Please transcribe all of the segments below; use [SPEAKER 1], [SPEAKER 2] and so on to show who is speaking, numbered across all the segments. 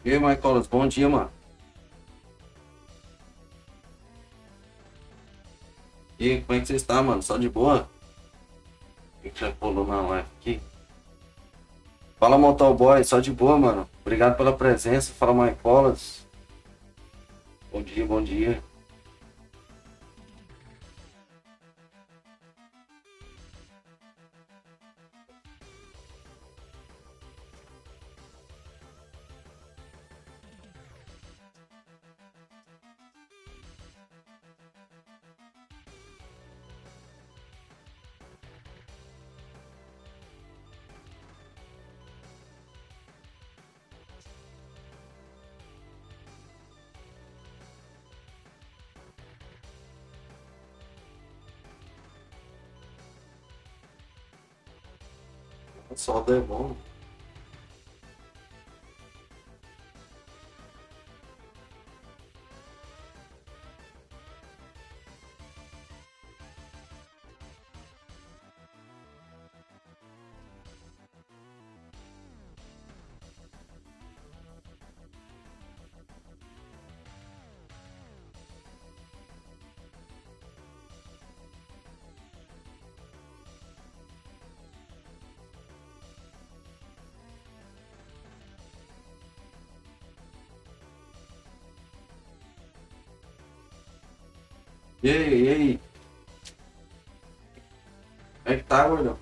[SPEAKER 1] E aí, Michaelas, bom dia, mano. E aí, como é que você está, mano? Só de boa? O que já colou na live aqui? Fala, Motoboy, só de boa, mano. Obrigado pela presença. Fala, Michaelas. Bom dia, bom dia. O sol é bom. E aí? Como é que tá, gordão?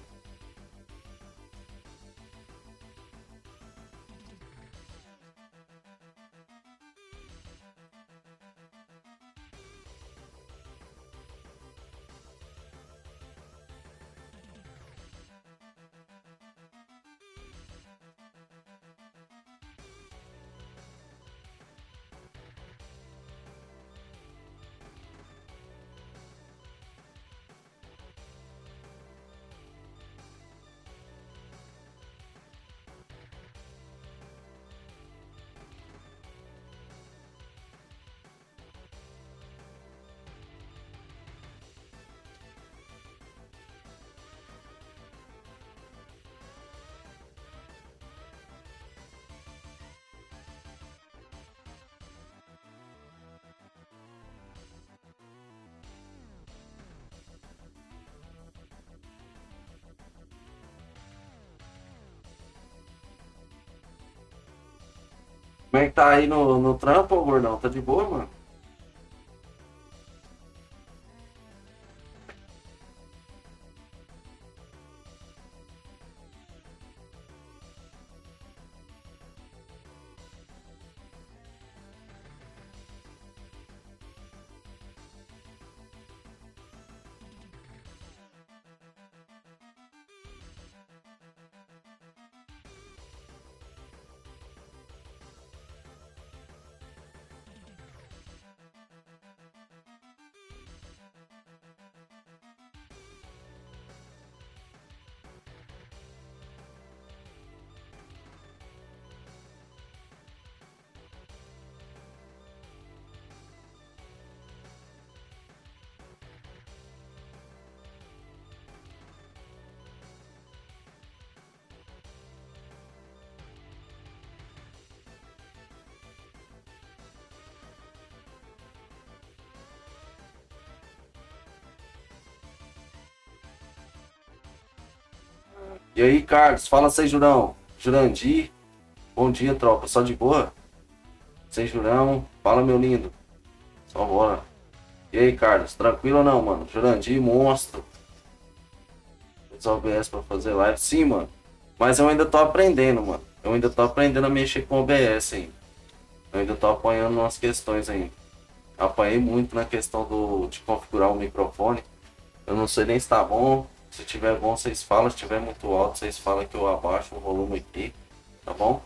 [SPEAKER 1] Como é que tá aí no trampo, ô, gordão? Tá de boa, mano? E aí, Carlos? Fala, Sejurão. Jurandir. Bom dia, tropa. Só de boa? Sejurão. Fala, meu lindo. Só bora. E aí, Carlos? Tranquilo ou não, mano? Jurandir, monstro. Usar o OBS pra fazer live. Sim, mano. Mas eu ainda tô aprendendo, mano. Eu ainda tô aprendendo a mexer com o OBS ainda. Eu ainda tô apanhando umas questões ainda. Apanhei muito na questão de configurar o microfone. Eu não sei nem se tá bom. Se tiver bom, vocês falam. Se tiver muito alto, vocês falam que eu abaixo o volume aqui. Tá bom?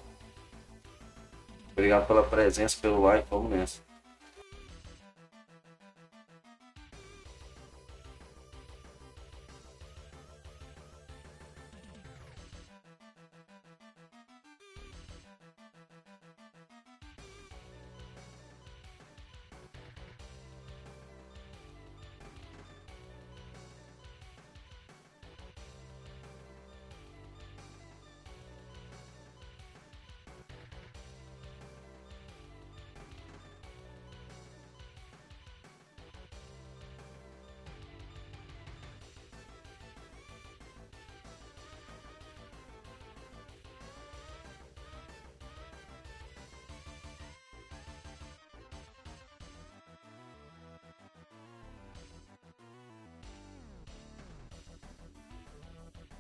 [SPEAKER 1] Obrigado pela presença, pelo like. Vamos nessa.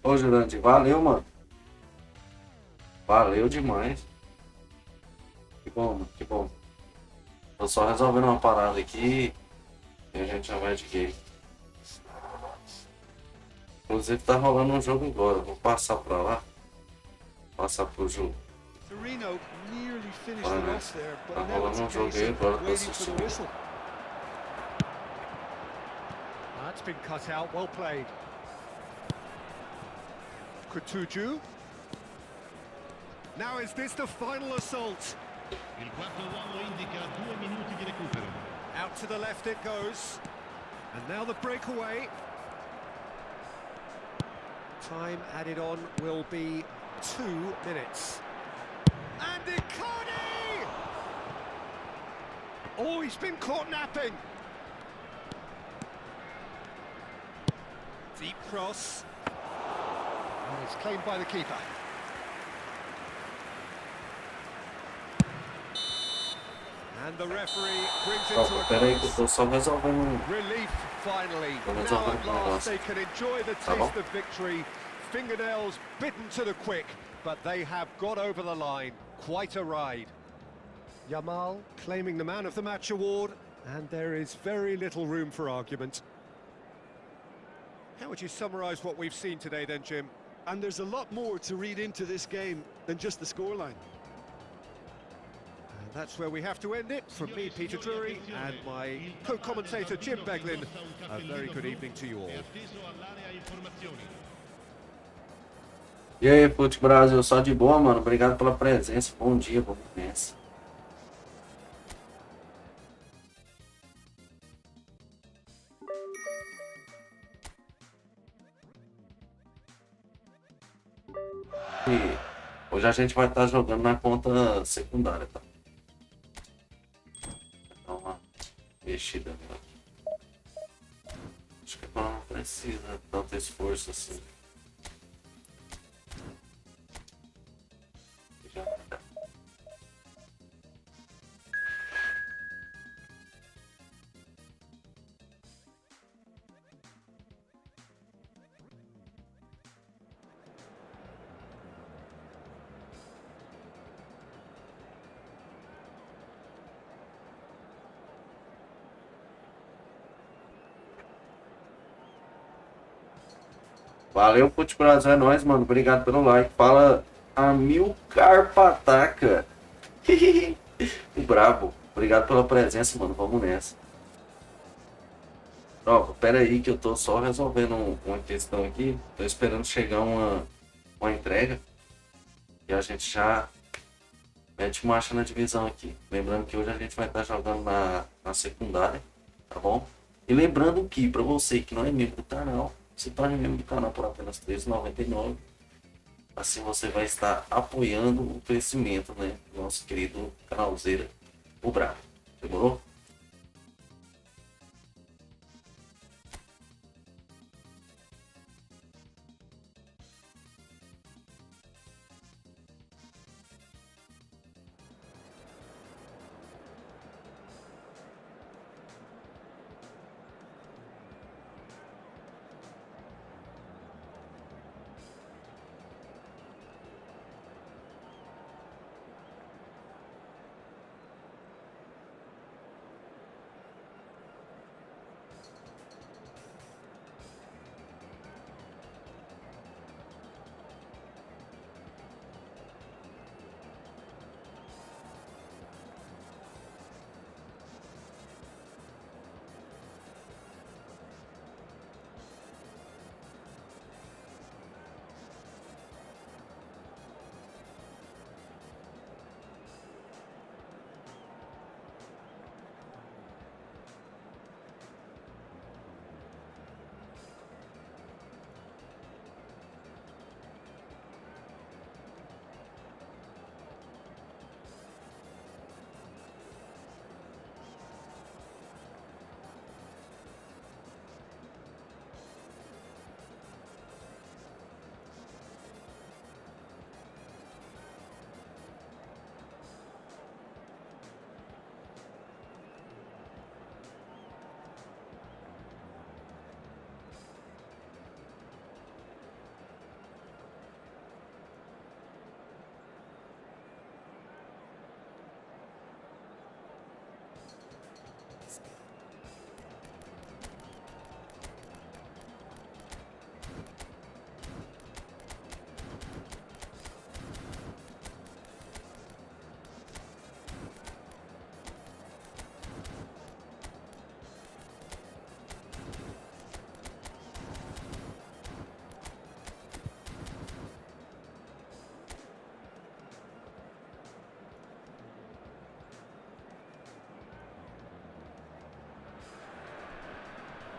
[SPEAKER 1] Ô, Jurandir, valeu, mano. Valeu demais. Que bom, mano, que bom. Tô só resolvendo uma parada aqui e a gente já vai de game. Inclusive tá rolando um jogo agora. Vou passar pra lá. Passar pro jogo. Vai, né? Tá rolando um jogo aí agora pra assistir.
[SPEAKER 2] That's been cut out, well played. Kutuju. Now is this the final assault?
[SPEAKER 3] Il quarto uomo indica 2 minuti di recupero.
[SPEAKER 2] Out to the left it goes. And now the breakaway. Time added on will be 2 minutes. And Icardi! Oh, he's been caught napping. Deep cross. And it's claimed by the keeper. And the referee brings it to a
[SPEAKER 1] Pera aí que eu
[SPEAKER 2] close.
[SPEAKER 1] tô só resolvendo.
[SPEAKER 2] Relief finally.
[SPEAKER 1] Vamos
[SPEAKER 2] Now
[SPEAKER 1] resolver
[SPEAKER 2] at
[SPEAKER 1] um
[SPEAKER 2] last
[SPEAKER 1] negócio.
[SPEAKER 2] they can enjoy the
[SPEAKER 1] Tá bom?
[SPEAKER 2] taste of victory. Fingernails bitten to the quick, but they have got over the line. Quite a ride. Yamal claiming the man of the match award, and there is very little room for argument. How would you summarise what we've seen today then, Jim?
[SPEAKER 4] And there's a lot more to read into this game than just the scoreline.
[SPEAKER 2] And that's where we have to end it. From me, Peter Drury, and my co-commentator, Jim Beglin, a very good evening to you all.
[SPEAKER 1] E aí, Fute Brasil, só de boa, mano. Obrigado pela presença. Bom dia, vamos nessa. E hoje a gente vai estar jogando na conta secundária, tá? Dá uma mexida nela. Acho que não precisa de tanto esforço assim. Já dá. Valeu, Put Brasil, é nóis, mano. Obrigado pelo like. Fala Amilcar Pataca. O brabo. Obrigado pela presença, mano. Vamos nessa. Ó, pera aí que eu tô só resolvendo uma questão aqui. Tô esperando chegar uma entrega. E a gente já mete marcha na divisão aqui. Lembrando que hoje a gente vai estar jogando na secundária, tá bom? E lembrando que, pra você que não é membro do canal, se torne membro do canal por apenas R$ 3,99. Assim você vai estar apoiando o crescimento, né, do nosso querido canalzeira, o Bravo. Demorou?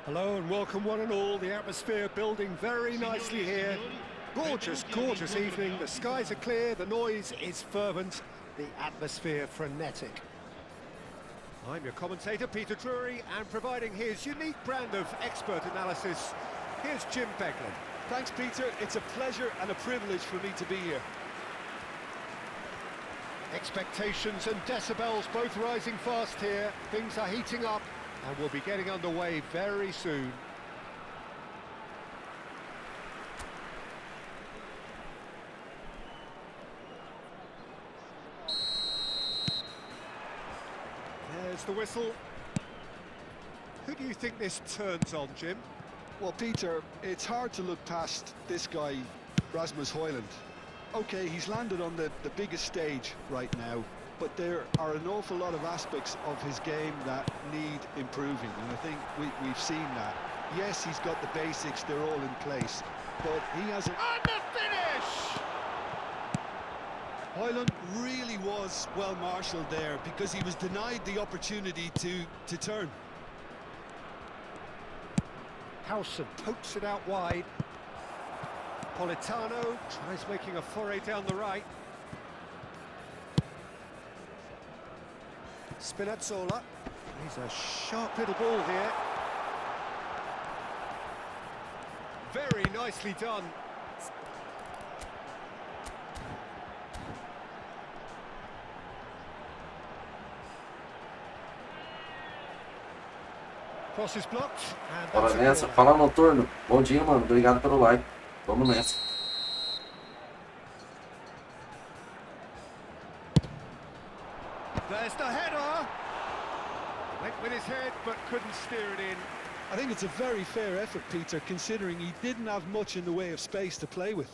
[SPEAKER 2] Hello and welcome one and all. The atmosphere building very nicely here. Gorgeous, gorgeous evening. The skies are clear, the noise is fervent, the atmosphere frenetic. I'm your commentator, Peter Drury, and providing his unique brand of expert analysis, here's Jim Beglin.
[SPEAKER 4] Thanks, Peter. It's a pleasure and a privilege for me to be here.
[SPEAKER 2] Expectations and decibels both rising fast here. Things are heating up and we'll be getting underway very soon. There's the whistle. Who do you think this turns on, Jim?
[SPEAKER 4] Well, Peter, it's hard to look past this guy, Rasmus Højlund. Okay, he's landed on the biggest stage right now, but there are an awful lot of aspects of his game that need improving, and I think we've seen that. Yes, he's got the basics, they're all in place, but he has a...
[SPEAKER 2] And the finish!
[SPEAKER 4] Højlund really was well marshalled there because he was denied the opportunity to turn.
[SPEAKER 2] Howson pokes it out wide. Politano tries making a foray down the right. Spinazzola. He's a sharp little ball here. Very nicely done. Cross is blocked. And
[SPEAKER 1] Bora
[SPEAKER 2] that's a
[SPEAKER 1] nessa.
[SPEAKER 2] corner.
[SPEAKER 1] Fala, Noturno. Bom dia, mano. Obrigado pelo like. Vamos nessa.
[SPEAKER 2] There's the header. Went with his head, but couldn't steer it in.
[SPEAKER 4] I think it's a very fair effort, Peter, considering he didn't have much in the way of space to play with.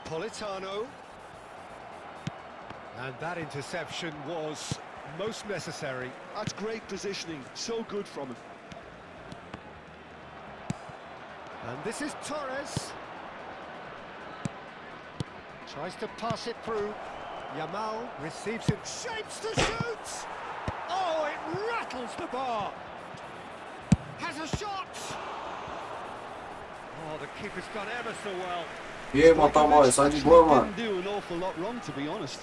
[SPEAKER 2] Politano. And that interception was most necessary.
[SPEAKER 4] That's great positioning, so good from him.
[SPEAKER 2] And this is Torres. Tries to pass it through. Yamal receives it, shapes to shoot! Oh, it rattles the bar. Has a shot! Oh, the keeper's done ever so well.
[SPEAKER 1] E aí, motoboy? Só de boa, mano.
[SPEAKER 4] Didn't do an awful lot wrong, to be honest.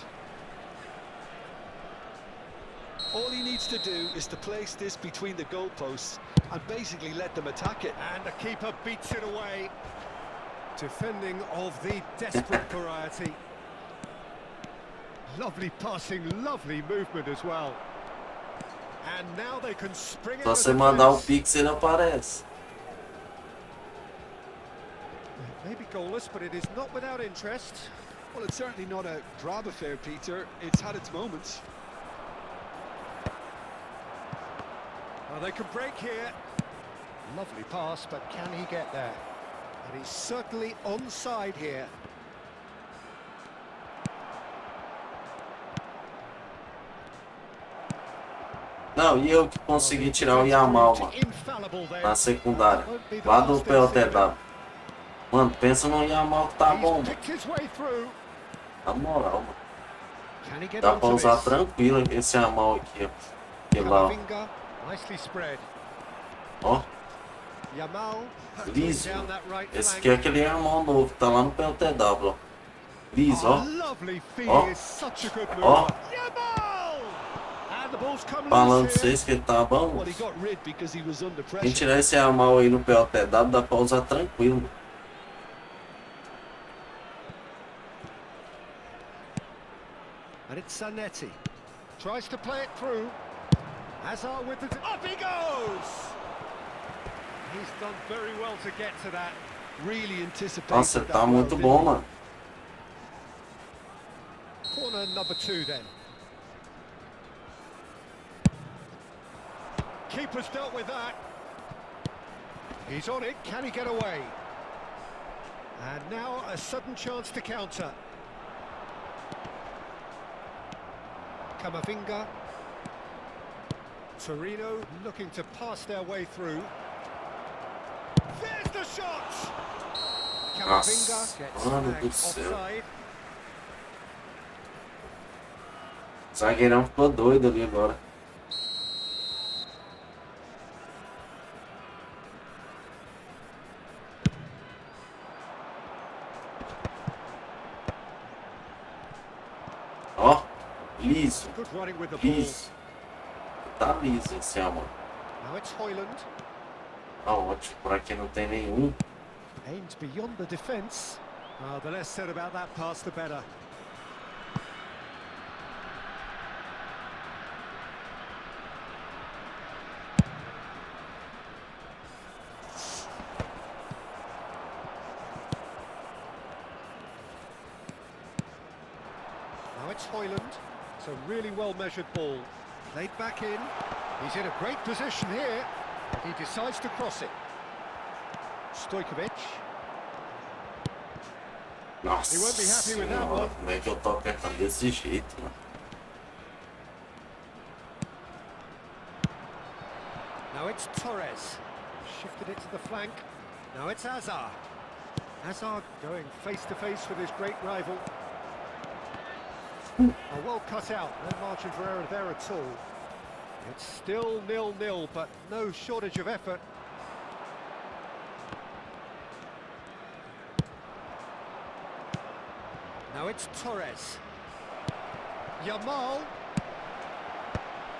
[SPEAKER 4] All he needs to do is to place this between the goalposts and basically let them attack it.
[SPEAKER 2] And the keeper beats it away. Defending of the desperate variety. Lovely passing, lovely movement as well. And now they can spring
[SPEAKER 1] Só
[SPEAKER 2] out
[SPEAKER 1] você
[SPEAKER 2] of
[SPEAKER 1] mandar o
[SPEAKER 2] defense.
[SPEAKER 1] pix ele aparece.
[SPEAKER 2] It may be goalless, but it is not without interest.
[SPEAKER 4] Well, it's certainly not a drab affair, Peter. It's had its moments.
[SPEAKER 2] Well, they can break here. Lovely pass, but can he get there? And he's certainly onside here.
[SPEAKER 1] Não, e eu que consegui tirar o Yamal, mano,
[SPEAKER 2] Infallible there.
[SPEAKER 1] na secundária,
[SPEAKER 2] Won't be the
[SPEAKER 1] lá do
[SPEAKER 2] last they'll see of him.
[SPEAKER 1] PLTW. Mano, pensa no Yamal que tá bom,
[SPEAKER 2] He's
[SPEAKER 1] mano.
[SPEAKER 2] picked his way through.
[SPEAKER 1] Na moral, mano.
[SPEAKER 2] Can he get
[SPEAKER 1] Dá pra
[SPEAKER 2] onto
[SPEAKER 1] usar
[SPEAKER 2] this?
[SPEAKER 1] tranquilo esse Yamal aqui, ó. E lá, ó.
[SPEAKER 2] Camavinga, nicely spread.
[SPEAKER 1] Ó.
[SPEAKER 2] Yamal
[SPEAKER 1] Liso.
[SPEAKER 2] down that right
[SPEAKER 1] Esse
[SPEAKER 2] flank.
[SPEAKER 1] aqui é aquele Yamal novo que tá lá no PLTW, ó. Liso,
[SPEAKER 2] Oh,
[SPEAKER 1] ó.
[SPEAKER 2] lovely feed
[SPEAKER 1] Oh.
[SPEAKER 2] is such a good move.
[SPEAKER 1] Oh.
[SPEAKER 2] Yamal! And the ball's come
[SPEAKER 1] Falando
[SPEAKER 2] loose
[SPEAKER 1] pra
[SPEAKER 2] here.
[SPEAKER 1] vocês que ele tá bom.
[SPEAKER 4] Well, he got rid because he was under
[SPEAKER 1] Quem
[SPEAKER 4] pressure.
[SPEAKER 1] tirar esse Yamal aí no PLTW dá pra usar tranquilo.
[SPEAKER 2] And it's Zanetti. Tries to play it through. Hazard with the... Up he goes! He's done very well to get to that.
[SPEAKER 4] Really anticipated
[SPEAKER 1] Nossa,
[SPEAKER 4] that
[SPEAKER 1] tá
[SPEAKER 4] well,
[SPEAKER 1] muito
[SPEAKER 4] didn't
[SPEAKER 1] bom,
[SPEAKER 4] he?
[SPEAKER 1] mano.
[SPEAKER 2] Corner number 2 then. Keeper's dealt with that. He's on it. Can he get away? And now a sudden chance to counter. Camavinga. Torino looking to pass their way through. There's the shot! Camavinga
[SPEAKER 1] Nossa,
[SPEAKER 2] gets
[SPEAKER 1] mano
[SPEAKER 2] snagged
[SPEAKER 1] do céu.
[SPEAKER 2] offside.
[SPEAKER 1] O zagueirão ficou doido ali agora. Ó, liso,
[SPEAKER 2] Good running with the ball.
[SPEAKER 1] liso. Tá liso esse amor.
[SPEAKER 2] Now it's Hoyland.
[SPEAKER 1] Tá ótimo, por aqui não tem nenhum.
[SPEAKER 2] Aimed beyond the defence. The less said about that pass, the better. Now it's Hoyland. It's a really well-measured ball. Laid back in. He's in a great position here. He decides to cross it. Stojkovic.
[SPEAKER 1] Nossa
[SPEAKER 2] He won't be happy with that
[SPEAKER 1] senhora,
[SPEAKER 2] one.
[SPEAKER 1] como é que eu tô apertando desse jeito, mano?
[SPEAKER 2] Now it's Torres. Shifted it to the flank. Now it's Hazard. Hazard going face to face with his great rival. Well cut out, no margin for error there at all. It's still 0-0, but no shortage of effort. Now it's Torres. Yamal.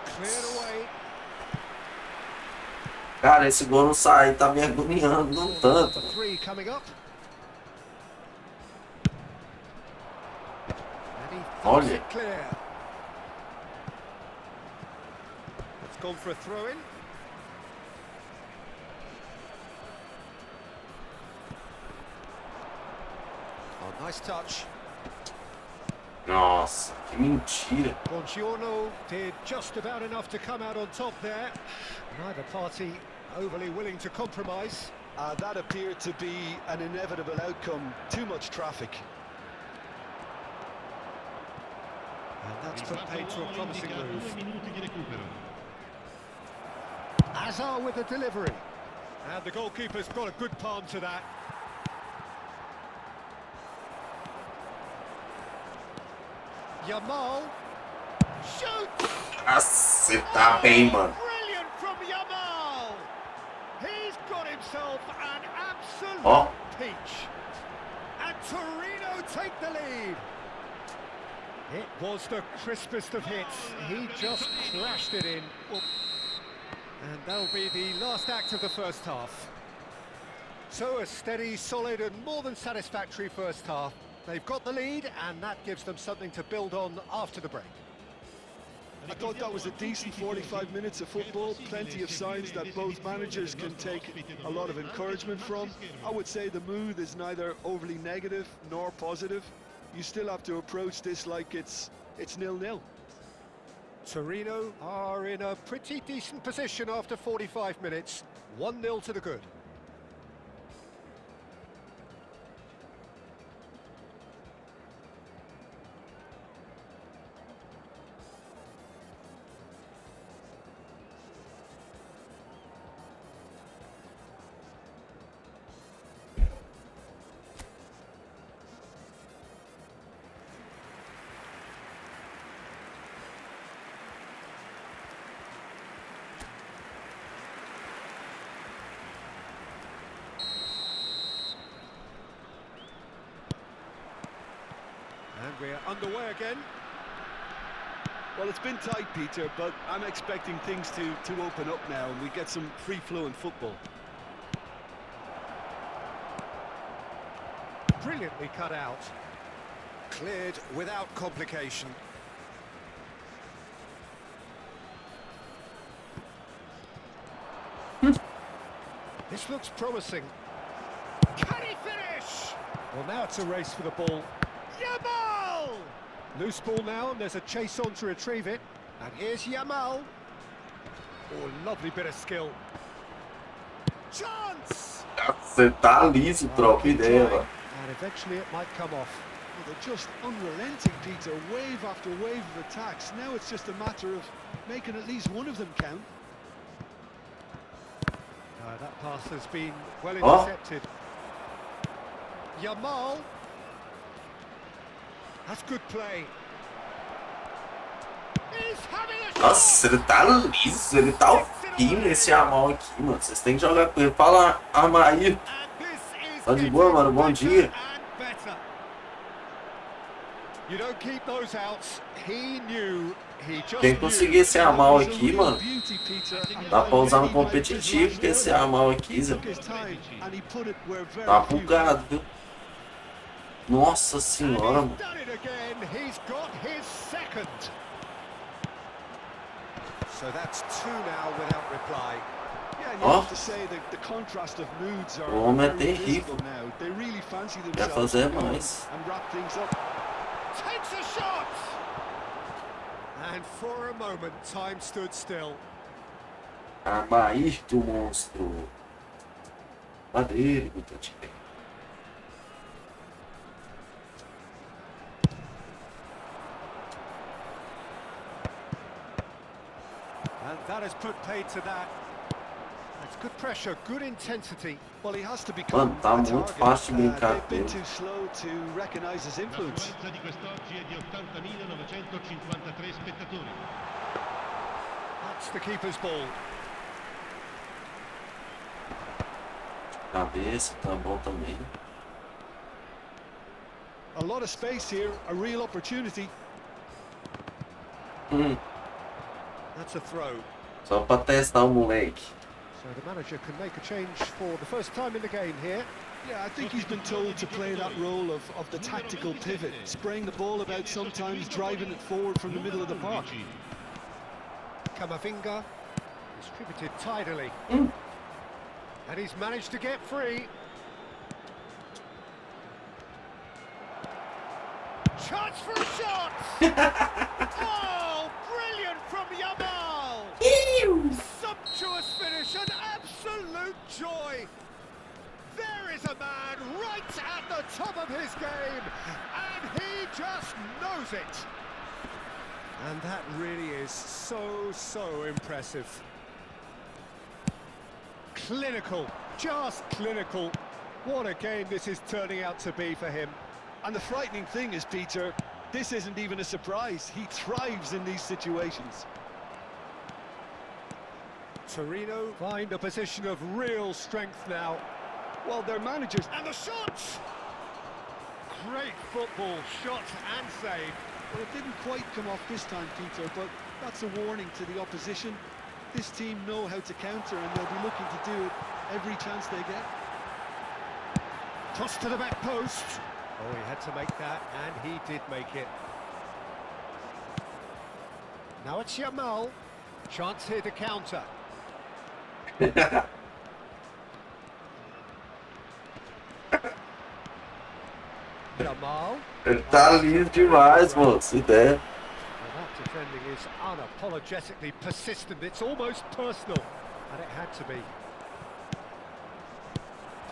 [SPEAKER 2] Cleared away.
[SPEAKER 1] Cara, esse gol não sai, tá me agoniando um tanto. Mano.
[SPEAKER 2] 3 coming up. And he throws
[SPEAKER 1] Olha.
[SPEAKER 2] it clear. It's gone for a throw-in. Oh, nice touch.
[SPEAKER 1] Nossa, que mentira.
[SPEAKER 2] Buongiorno did just about enough to come out on top there. Neither party overly willing to compromise.
[SPEAKER 4] That appeared to be an inevitable outcome. Too much traffic.
[SPEAKER 2] And that's put paid to a
[SPEAKER 3] L'uomo
[SPEAKER 2] promising
[SPEAKER 3] indica 2
[SPEAKER 2] move.
[SPEAKER 3] minuti di recupero.
[SPEAKER 2] Hazard with the delivery. And the goalkeeper's got a good palm to that. Yamal. Shoot!
[SPEAKER 1] Nossa, tá bem, mano.
[SPEAKER 2] Brilliant from Yamal! He's got himself an absolute
[SPEAKER 1] Oh.
[SPEAKER 2] peach. And Torino take the lead. It was the crispest of hits. He just crashed it in. And that'll be the last act of the first half. So a steady, solid and more than satisfactory first half. They've got the lead and that gives them something to build on after the break.
[SPEAKER 4] I thought that was a decent 45 minutes of football, plenty of signs that both managers can take a lot of encouragement from. I would say the mood is neither overly negative nor positive. You still have to approach this like it's 0-0.
[SPEAKER 2] Torino are in a pretty decent position after 45 minutes. 1-0 to the good. And we're underway again.
[SPEAKER 4] Well, it's been tight, Peter, but I'm expecting things to open up now and we get some free-flowing football.
[SPEAKER 2] Brilliantly cut out. Cleared without complication. This looks promising. Can he finish? Well, now it's a race for the ball. Yamal! Loose ball now, and there's a chase on to retrieve it. And here's Yamal. Oh, lovely bit of skill. Chance!
[SPEAKER 1] Você tá liso, troca
[SPEAKER 2] Keep
[SPEAKER 1] ideia,
[SPEAKER 2] trying,
[SPEAKER 1] mano.
[SPEAKER 2] and eventually it might come off.
[SPEAKER 4] Well, they're just unrelenting, Peter, wave after wave of attacks. Now it's just a matter of making at least one of them count.
[SPEAKER 2] That pass has been well
[SPEAKER 1] Oh.
[SPEAKER 2] intercepted. Yamal. That's good play. He's having a shot.
[SPEAKER 1] Nossa, ele tá liso, ele tá alpino esse Yamal aqui, mano. Vocês têm que jogar com ele. Fala, Armaí.
[SPEAKER 2] And this is
[SPEAKER 1] Tá de boa, mano? Bom dia.
[SPEAKER 2] and better. You don't keep those outs. He knew. He just
[SPEAKER 1] Quem
[SPEAKER 2] knew.
[SPEAKER 1] conseguir esse Yamal aqui, mano,
[SPEAKER 4] Beauty, Peter.
[SPEAKER 1] dá pra usar no competitivo, porque esse Yamal aqui, Zé,
[SPEAKER 4] Took his time and he put it where very
[SPEAKER 1] tá
[SPEAKER 4] few
[SPEAKER 1] bugado, viu? Nossa senhora,
[SPEAKER 2] And
[SPEAKER 1] mano.
[SPEAKER 2] he's done it again. He's got his second. So that's two now without reply.
[SPEAKER 4] Yeah, you
[SPEAKER 1] Ó,
[SPEAKER 4] have to say that the contrast of moods are
[SPEAKER 1] o homem é
[SPEAKER 4] very
[SPEAKER 1] terrível.
[SPEAKER 4] visible now. They really fancy
[SPEAKER 1] Quer
[SPEAKER 4] themselves
[SPEAKER 1] fazer
[SPEAKER 4] to go
[SPEAKER 1] mais.
[SPEAKER 4] and wrap things up.
[SPEAKER 2] Takes a shot. And for a moment, time stood still.
[SPEAKER 1] Armaí do monstro. Madeira, muito antigo.
[SPEAKER 2] And that has put paid to that. That's good pressure, good intensity.
[SPEAKER 4] Well, he has to become
[SPEAKER 1] Mano, tá
[SPEAKER 4] a
[SPEAKER 1] muito
[SPEAKER 4] target.
[SPEAKER 1] fácil de brincar
[SPEAKER 4] They've
[SPEAKER 1] com
[SPEAKER 4] been
[SPEAKER 1] ele.
[SPEAKER 4] too slow to recognize his influence.
[SPEAKER 3] L'affluenza di quest'oggi è di 80.953 spettatori.
[SPEAKER 2] That's the keeper's ball.
[SPEAKER 1] Cabeça, tá bom também.
[SPEAKER 4] A lot of space here, a real opportunity.
[SPEAKER 2] That's a throw.
[SPEAKER 1] Só pra testar o moleque.
[SPEAKER 2] So the manager can make a change for the first time in the game here.
[SPEAKER 4] Yeah, I think he's been told to play that role of the tactical pivot, spraying the ball about sometimes, driving it forward from the middle of the park.
[SPEAKER 2] Kamavinga, distributed tidily. And he's managed to get free. Chance for a shot! Oh, brilliant from Yamal! Sumptuous finish, an absolute joy! There is a man right at the top of his game, and he just knows it! And that really is so impressive. Clinical, just clinical. What a game this is turning out to be for him.
[SPEAKER 4] And the frightening thing is, Peter, this isn't even a surprise. He thrives in these situations.
[SPEAKER 2] Torino find a position of real strength now.
[SPEAKER 4] Well, their managers...
[SPEAKER 2] And the shot! Great football, shot and save.
[SPEAKER 4] Well, it didn't quite come off this time, Peter, but that's a warning to the opposition. This team know how to counter, and they'll be looking to do it every chance they get.
[SPEAKER 2] Toss to the back post. Oh, he had to make that, and he did make it. Now it's Yamal. Chance here to counter. Yamal.
[SPEAKER 1] Ele tá liso demais, mano. Se der.
[SPEAKER 2] Well, that defending is unapologetically persistent. It's almost personal, and it had to be.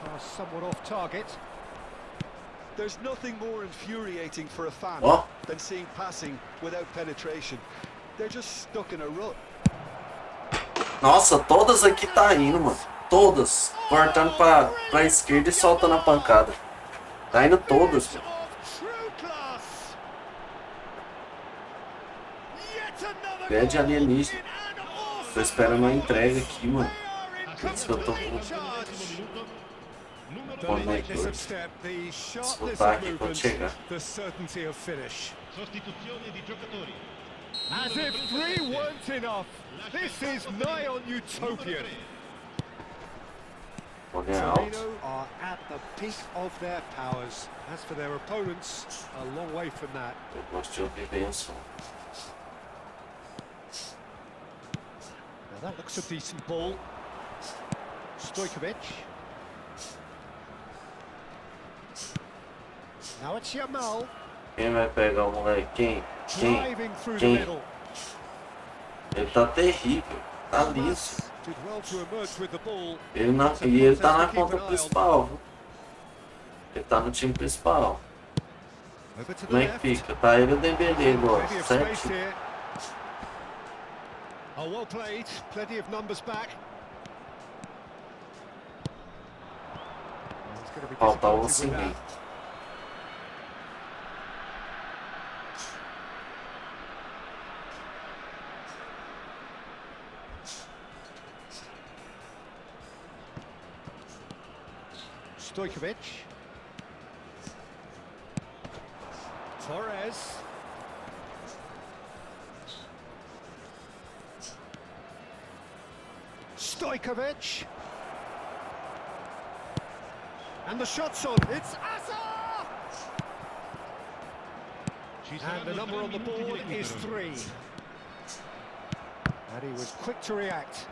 [SPEAKER 2] Pass somewhat off target.
[SPEAKER 4] There's nothing more infuriating for a fan
[SPEAKER 1] Ó.
[SPEAKER 4] than seeing passing without penetration. They're just stuck in a rut.
[SPEAKER 1] Nossa, todas aqui tá indo, mano. Todas. Cortando pra esquerda e soltando a pancada. Tá indo todas,
[SPEAKER 2] Finish
[SPEAKER 1] mano.
[SPEAKER 2] of true class. Yet another
[SPEAKER 1] Pede
[SPEAKER 2] goal
[SPEAKER 1] alienígena.
[SPEAKER 2] in an awesome
[SPEAKER 1] Tô esperando uma
[SPEAKER 2] performance.
[SPEAKER 1] entrega aqui, mano.
[SPEAKER 2] They are in
[SPEAKER 1] Por isso que eu tô
[SPEAKER 2] complete
[SPEAKER 1] com...
[SPEAKER 2] charge.
[SPEAKER 3] Numero
[SPEAKER 2] The
[SPEAKER 1] Boa noite,
[SPEAKER 2] lightness of
[SPEAKER 1] dois.
[SPEAKER 2] step, the sharpness
[SPEAKER 1] Voltar
[SPEAKER 2] of
[SPEAKER 1] aqui quando
[SPEAKER 2] movement,
[SPEAKER 1] chegar.
[SPEAKER 2] the certainty of finish.
[SPEAKER 3] sostituzione di giocatori.
[SPEAKER 2] As if three weren't enough, this is nigh on utopian.
[SPEAKER 1] Olha alto.
[SPEAKER 2] Torino are at the peak of their powers. As for their opponents, a long way from that.
[SPEAKER 1] Eu gosto de ouvir bem o som.
[SPEAKER 2] Now that looks a decent ball. Stojkovic. Now it's Yamal,
[SPEAKER 1] Quem vai pegar o moleque? Quem?
[SPEAKER 2] driving through the
[SPEAKER 1] Quem?
[SPEAKER 2] middle.
[SPEAKER 1] Ele tá terrível. Tá liso.
[SPEAKER 2] Did well to emerge with the ball.
[SPEAKER 1] E ele tá na conta principal, viu? Ele tá no time principal.
[SPEAKER 2] Over to the
[SPEAKER 1] Como é que
[SPEAKER 2] left.
[SPEAKER 1] fica? Tá ele e o Dembélé agora,
[SPEAKER 2] Plenty of space
[SPEAKER 1] certo?
[SPEAKER 2] here. Oh, well played. Plenty of numbers back. He's going to be
[SPEAKER 1] Falta o
[SPEAKER 2] disappointed with that.
[SPEAKER 1] cimento.
[SPEAKER 2] Stojkovic. Torres. Stojkovic. And the shot's on. It's Asa! And the number on the board is 3. And he was quick to react.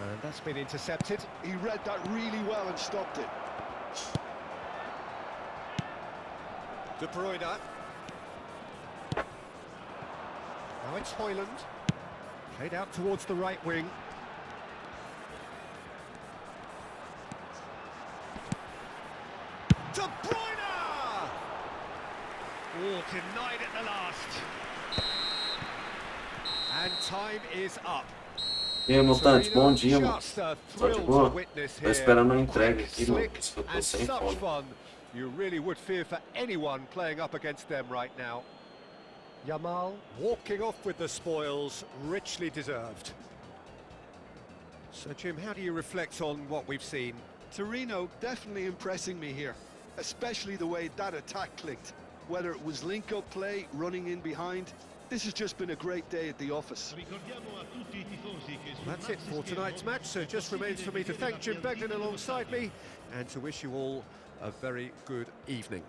[SPEAKER 2] And that's been intercepted.
[SPEAKER 4] He read that really well and stopped it.
[SPEAKER 2] De Bruyne. Now it's Højlund. Played out towards the right wing. De Bruyne! Oh, denied at the last. And time is up.
[SPEAKER 1] E aí, montante, bom dia, mano.
[SPEAKER 2] Just a
[SPEAKER 1] Só de
[SPEAKER 2] thrill
[SPEAKER 1] boa?
[SPEAKER 2] to witness
[SPEAKER 1] Tô
[SPEAKER 2] here.
[SPEAKER 1] esperando a entrega
[SPEAKER 2] Quick,
[SPEAKER 1] aqui, mano.
[SPEAKER 2] slick,
[SPEAKER 1] Isso que eu tô
[SPEAKER 2] and
[SPEAKER 1] sem
[SPEAKER 2] such
[SPEAKER 1] fome.
[SPEAKER 2] fun. You really would fear for anyone playing up against them right now. Yamal walking off with the spoils, richly deserved. So, Jim, how do you reflect on what we've seen?
[SPEAKER 4] Torino definitely impressing me here, especially the way that attack clicked. Whether it was link-up play, running in behind, this has just been a great day at the office.
[SPEAKER 2] That's it for tonight's match, so it just remains for me to thank Jim Beglin alongside me and to wish you all a very good evening.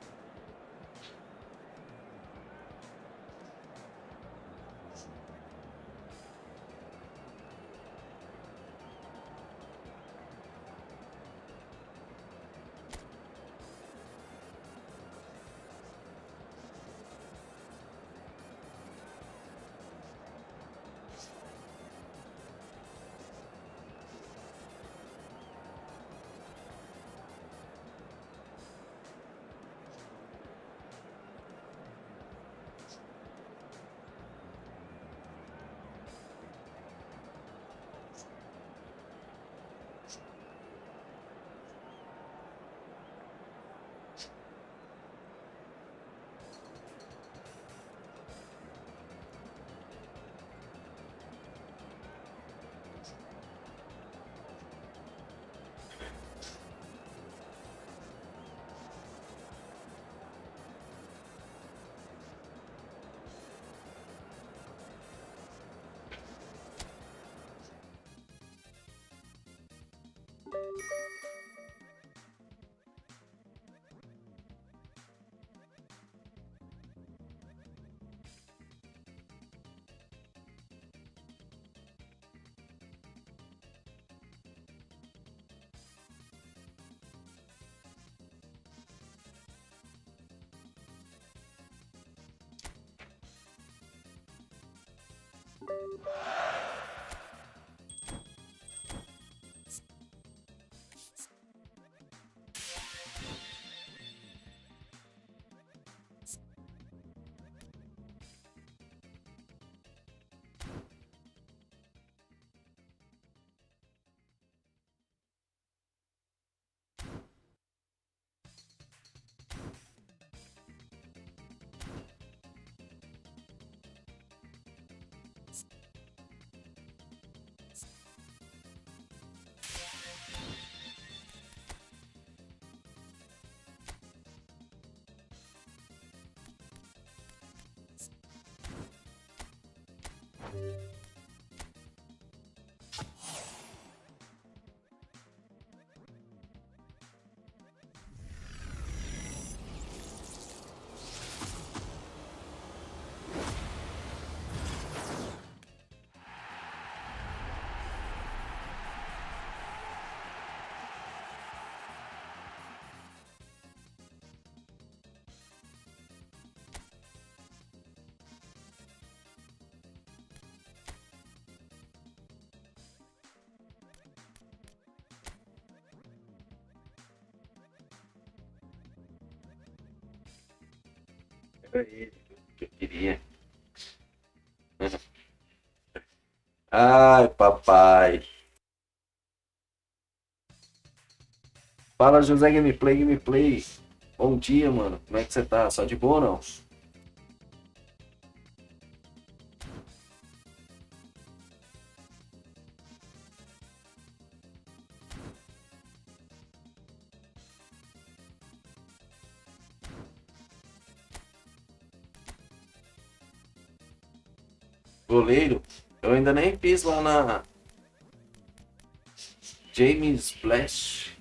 [SPEAKER 1] Era ele que eu queria. Ai, papai. Fala, José Gameplay. Bom dia, mano. Como é que você tá? Só de boa ou não? Goleiro, eu ainda nem fiz lá na James Splash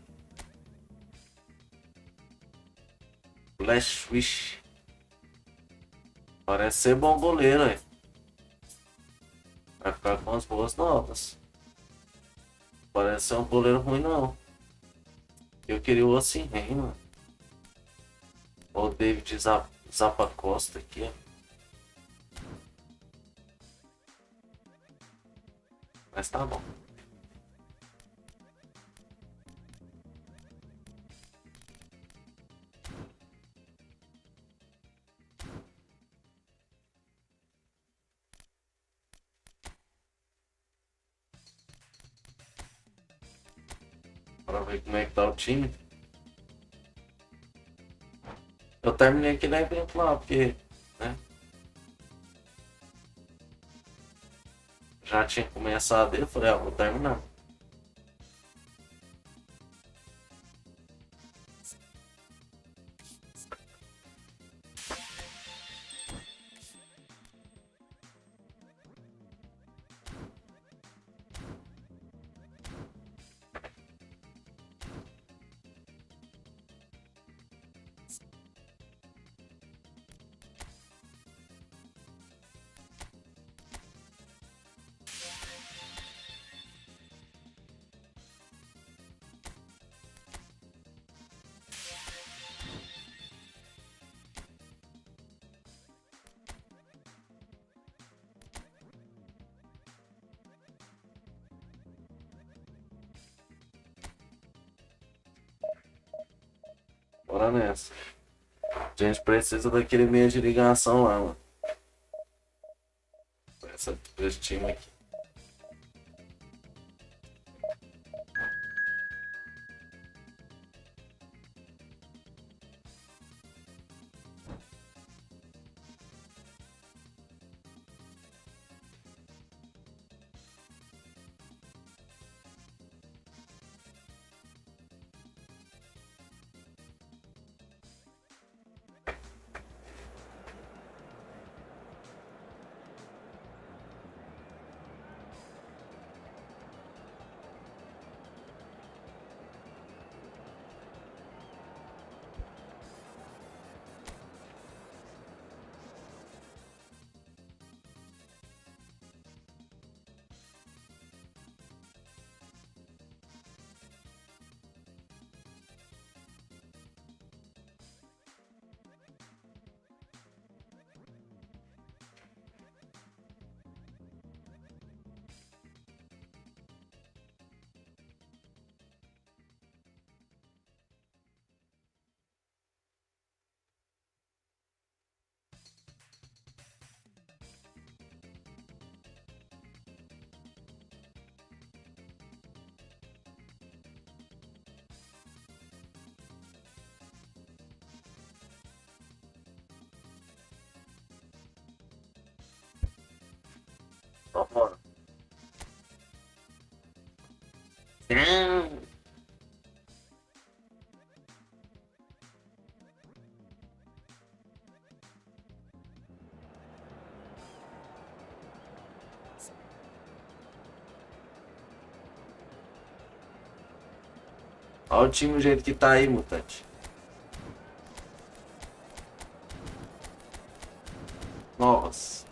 [SPEAKER 1] Wish. Parece ser bom goleiro, hein? Vai ficar com as boas notas. Parece ser um goleiro ruim, não. Eu queria o assim, mano. O David Zapacosta aqui, ó. Mas tá bom. Bora ver como é que tá o time. Eu terminei aquele evento lá, porque, né? Já tinha começado ele, eu falei, vou terminar. Bora nessa. A gente precisa daquele meio de ligação lá, mano. Esse time aqui. Vambora. Olha o time do jeito que tá aí, mutante. Nossa.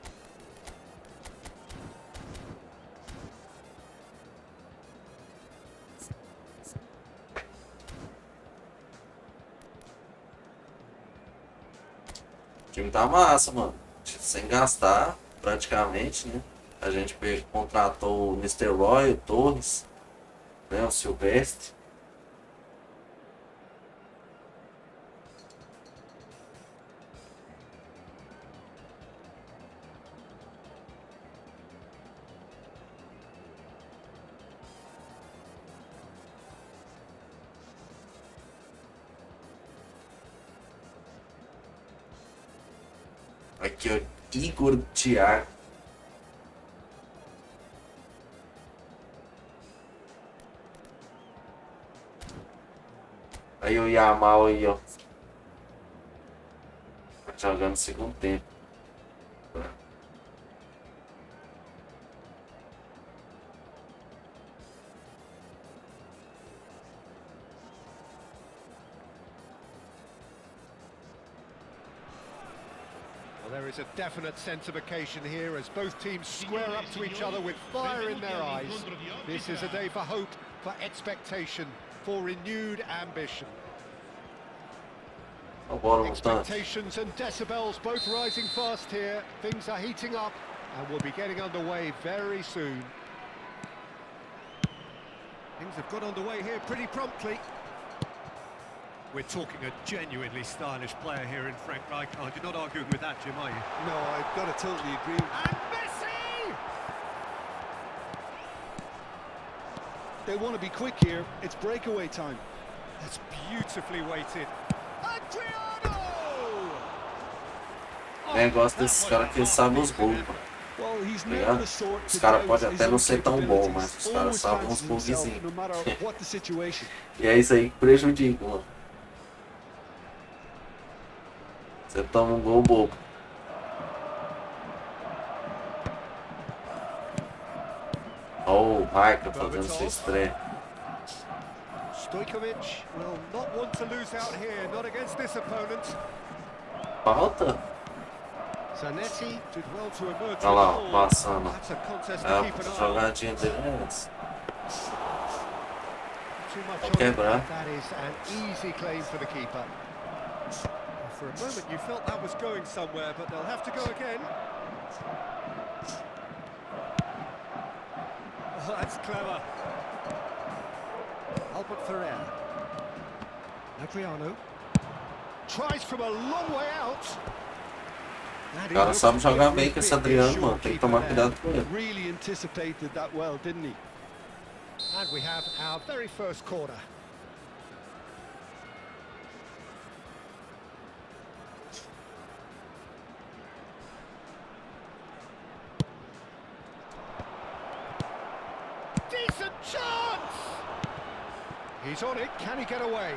[SPEAKER 1] O time tá massa, mano. Sem gastar, praticamente, né? A gente contratou o Mr. Roy, o Torres, né? O Silvestre. Aqui, ó, Igor Thiago. Aí o Yamal aí, ó. Jogando segundo tempo.
[SPEAKER 2] is a definite sense of occasion here as both teams square up to each other with fire in their eyes. This is a day for hope, for expectation, for renewed ambition. Expectations and decibels both rising fast here. Things are heating up and we'll be getting underway very soon. Things have got underway here pretty promptly. We're talking a genuinely stylish player here in Frank Rijkaard. You're not arguing with that, Jim, are you?
[SPEAKER 4] No, I've got to totally agree.
[SPEAKER 2] And Messi!
[SPEAKER 4] They want to be quick here. It's breakaway time.
[SPEAKER 2] That's beautifully weighted. Adriano!
[SPEAKER 1] O negócio desses caras que eles sabem os gols, mano.
[SPEAKER 4] Well, he's
[SPEAKER 1] Tá
[SPEAKER 4] never
[SPEAKER 1] ligado?
[SPEAKER 4] the sort
[SPEAKER 1] Os
[SPEAKER 4] to
[SPEAKER 1] caras
[SPEAKER 4] doubt
[SPEAKER 1] podem
[SPEAKER 4] his
[SPEAKER 1] até
[SPEAKER 4] own
[SPEAKER 1] não ser tão bom,
[SPEAKER 4] capabilities.
[SPEAKER 1] mas os caras
[SPEAKER 4] Always
[SPEAKER 1] sabem uns
[SPEAKER 4] fancies himself,
[SPEAKER 1] golzinhos.
[SPEAKER 4] no matter what the situation.
[SPEAKER 1] E é isso aí que prejudica, mano. Você toma um gol bobo. Olha o Raika fazendo sua estreia.
[SPEAKER 2] Stojkovic will not want to lose out here, not against this opponent.
[SPEAKER 1] Falta?
[SPEAKER 2] Zanetti did well to emerge
[SPEAKER 1] Olha lá,
[SPEAKER 2] with the ball.
[SPEAKER 1] passando.
[SPEAKER 2] That's a contest
[SPEAKER 1] É
[SPEAKER 2] to
[SPEAKER 1] a
[SPEAKER 2] keep an eye on.
[SPEAKER 1] jogadinha dele é essa.
[SPEAKER 2] Too much
[SPEAKER 1] Vai
[SPEAKER 2] on
[SPEAKER 1] quebrar.
[SPEAKER 2] it. That is an easy claim for the keeper. For a moment you felt that was going somewhere, but they'll have to go again. Oh, that's clever. Albert Ferrer. Adriano. Tries from a long way out.
[SPEAKER 1] O cara sabe jogar bem com esse Adriano, mano. Tem que tomar cuidado com ele.
[SPEAKER 4] Really anticipated that well, didn't he?
[SPEAKER 2] And we have our very first corner. Decent chance! He's on it, can he get away?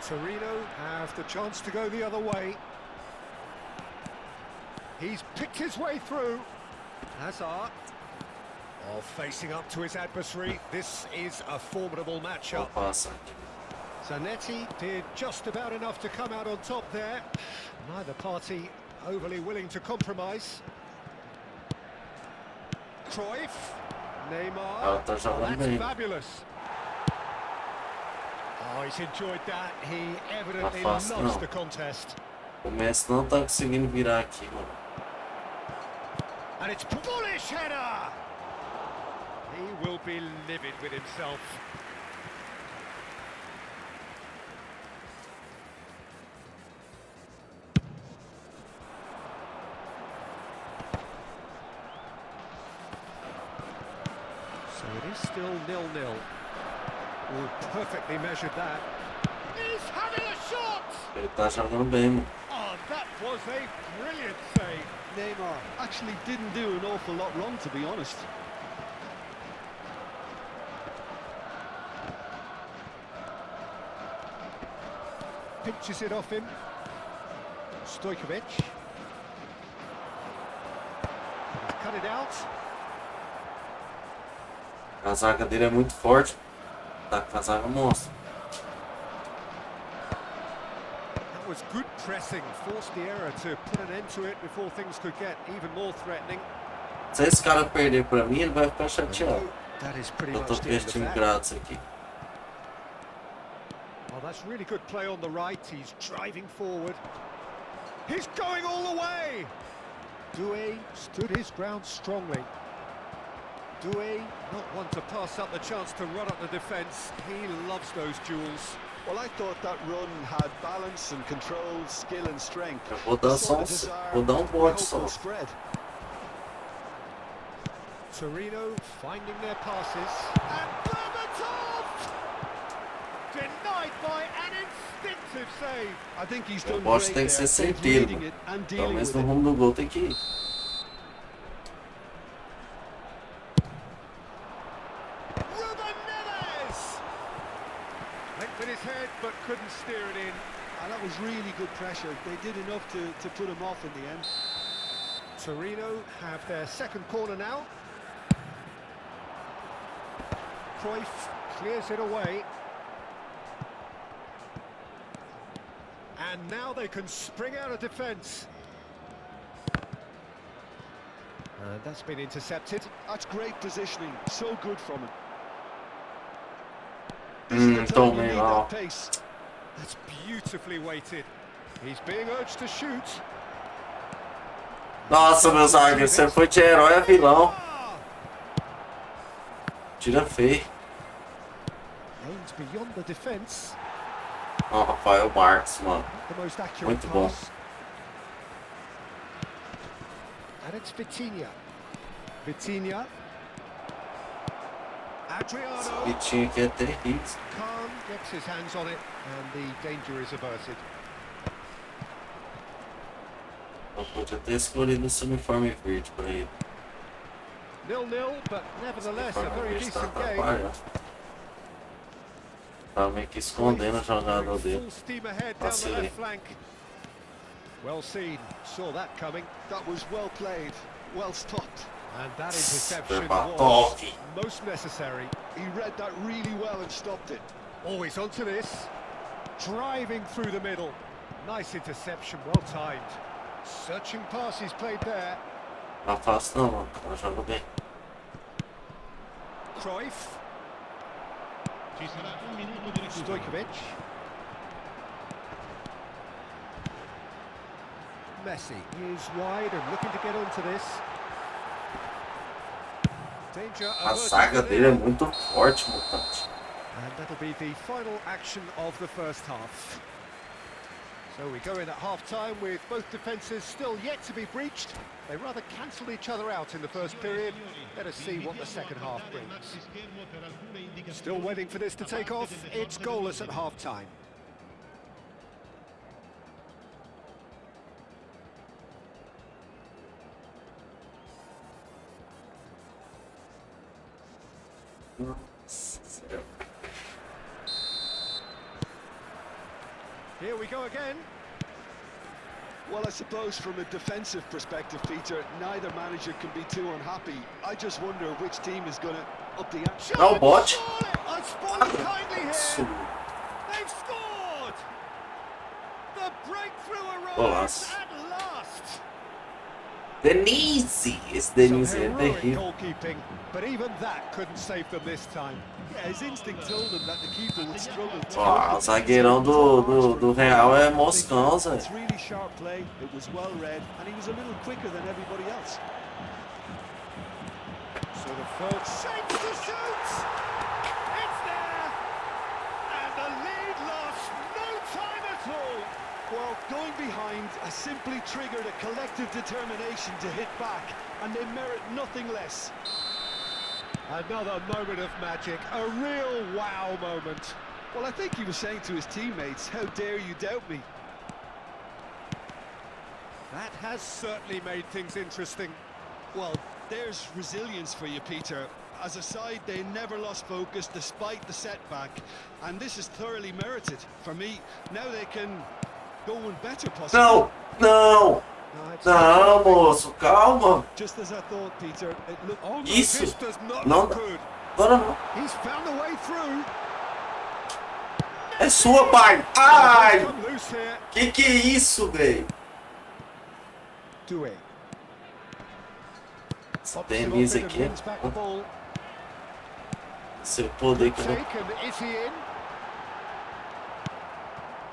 [SPEAKER 2] Torino have the chance to go the other way. He's picked his way through. Hazard. Oh, facing up to his adversary. This is a formidable matchup.
[SPEAKER 1] Passa.
[SPEAKER 2] Zanetti did just about enough to come out on top there. Neither party overly willing to compromise. Cruyff. Neymar.
[SPEAKER 1] Tá jogando
[SPEAKER 2] That's
[SPEAKER 1] bem.
[SPEAKER 2] fabulous. Oh, he's enjoyed that. He evidently
[SPEAKER 1] Tá fácil,
[SPEAKER 2] loves
[SPEAKER 1] não.
[SPEAKER 2] the contest.
[SPEAKER 1] O Messi não tá conseguindo virar aqui, mano.
[SPEAKER 2] And it's bullish header! He will be livid with himself. So it is still 0-0. Oh, perfectly measured that. He's having a shot!
[SPEAKER 1] Ele tá jogando bem, mano.
[SPEAKER 2] Oh, that was a brilliant save.
[SPEAKER 4] Neymar actually didn't do an awful lot wrong, to be honest.
[SPEAKER 2] Pinches it off him. Stojkovic. He's cut it out.
[SPEAKER 1] A zaga dele é muito forte. Tá com a zaga monstro.
[SPEAKER 2] That was good pressing, forced the error to put an end to it before things could get even more threatening.
[SPEAKER 1] Se esse cara perder pra mim, ele vai ficar chateado.
[SPEAKER 2] That is pretty
[SPEAKER 1] Eu tô
[SPEAKER 2] much the end of
[SPEAKER 1] vestindo
[SPEAKER 2] that.
[SPEAKER 1] grátis aqui.
[SPEAKER 2] Oh, that's really good play on the right. He's driving forward. He's going all the way. Doué stood his ground strongly. Doué not one to pass up the chance to run up the defence. He loves those duels.
[SPEAKER 4] Well, I thought that run had balance and control, skill and strength.
[SPEAKER 1] Eu vou dar só vou dar um bote só.
[SPEAKER 4] Spread.
[SPEAKER 2] Torino finding their passes. And Berbatov! Denied by an instinctive save.
[SPEAKER 4] I think he's
[SPEAKER 1] O
[SPEAKER 4] done
[SPEAKER 1] bote
[SPEAKER 4] great
[SPEAKER 1] tem que ser
[SPEAKER 4] there, both
[SPEAKER 1] certeiro,
[SPEAKER 4] reading
[SPEAKER 1] mano.
[SPEAKER 4] it and
[SPEAKER 1] Pelo
[SPEAKER 4] dealing
[SPEAKER 1] menos
[SPEAKER 4] with
[SPEAKER 1] no
[SPEAKER 4] it.
[SPEAKER 1] rumo do gol tem que ir.
[SPEAKER 2] Ruben Neves! Went with his head but couldn't steer it in.
[SPEAKER 4] And that was really good pressure. They did enough to put him off in the end.
[SPEAKER 2] Torino have their second corner now. Cruyff clears it away. And now they can spring out of defence. And that's been intercepted.
[SPEAKER 4] That's great positioning. So good from him. This is the time you need that pace.
[SPEAKER 2] That's beautifully weighted. He's being urged to shoot.
[SPEAKER 1] Nossa, meus amigos, você foi de herói a vilão. Tira feio.
[SPEAKER 2] Aims beyond the defence.
[SPEAKER 1] Ó, Rafael Marques, mano.
[SPEAKER 2] The most accurate
[SPEAKER 1] Muito bom.
[SPEAKER 2] pass. And it's Vitinha. Vitinha. Adriano.
[SPEAKER 1] Vitinho aqui é terrível.
[SPEAKER 2] Khan gets his hands on it and the danger is averted.
[SPEAKER 1] Eu podia ter escolhido esse uniforme verde pra ele.
[SPEAKER 2] 0-0, but nevertheless a very decent game.
[SPEAKER 1] Tá meio que escondendo o jogador dele.
[SPEAKER 2] Full steam ahead down the left flank. Well seen, saw that coming.
[SPEAKER 4] That was well played, well stopped.
[SPEAKER 2] And that interception
[SPEAKER 1] Super
[SPEAKER 2] was most necessary.
[SPEAKER 4] He read that really well and stopped it.
[SPEAKER 2] Always onto this. Driving through the middle. Nice interception, well timed. Searching passes played there.
[SPEAKER 1] Não faço não, mano. Ela joga bem.
[SPEAKER 2] Cruyff.
[SPEAKER 3] Ci sarà un minuto di recupero.
[SPEAKER 2] Stojkovic. Messi is wide and looking to get onto this. Danger
[SPEAKER 1] A
[SPEAKER 2] averted
[SPEAKER 1] saga
[SPEAKER 2] there.
[SPEAKER 1] dele é muito forte, mutante.
[SPEAKER 2] And that'll be the final action of the first half. So we go in at half-time with both defences still yet to be breached. They rather cancelled each other out in the first period. Let us see what the second half brings. Still waiting for this to take off. It's goalless at half-time. Here we go again.
[SPEAKER 4] Well, I suppose from a defensive perspective, Peter, neither manager can be too unhappy. I just wonder which team is going to up the ante.
[SPEAKER 1] Não, bote.
[SPEAKER 2] I spotted kindly here. They've scored. The breakthrough arrives
[SPEAKER 1] Golaço.
[SPEAKER 2] at last.
[SPEAKER 1] Denise! Esse Denise
[SPEAKER 2] Some
[SPEAKER 1] é
[SPEAKER 2] heroic
[SPEAKER 1] terrível.
[SPEAKER 2] goalkeeping, but even that couldn't save them this time.
[SPEAKER 4] Yeah, his instinct told him that the keeper would struggle to
[SPEAKER 1] Ó, o zagueirão do Real é moscão, Zé.
[SPEAKER 4] It's really sharp play, it was well read, and he was a little quicker than everybody else.
[SPEAKER 2] So the first shapes to shoot. It's there. And the lead lost no time at all.
[SPEAKER 4] Well, going behind has simply triggered a collective determination to hit back, and they merit nothing less.
[SPEAKER 2] Another moment of magic, a real wow moment.
[SPEAKER 4] Well, I think he was saying to his teammates, how dare you doubt me?
[SPEAKER 2] That has certainly made things interesting.
[SPEAKER 4] Well, there's resilience for you, Peter. As a side, they never lost focus despite the setback, and this is thoroughly merited. For me, now they can go and better possibly.
[SPEAKER 1] Não, não, não, moço, calma.
[SPEAKER 4] Just as I thought, Peter, it looked...
[SPEAKER 2] Oh, no,
[SPEAKER 1] Isso.
[SPEAKER 2] this does not
[SPEAKER 1] Não,
[SPEAKER 2] look good.
[SPEAKER 1] agora não.
[SPEAKER 2] He's found a way through.
[SPEAKER 1] É sua, pai. Ai,
[SPEAKER 2] Come loose here.
[SPEAKER 1] que é isso, velho?
[SPEAKER 2] Do it.
[SPEAKER 1] Essa Denise aqui é seu poder que não...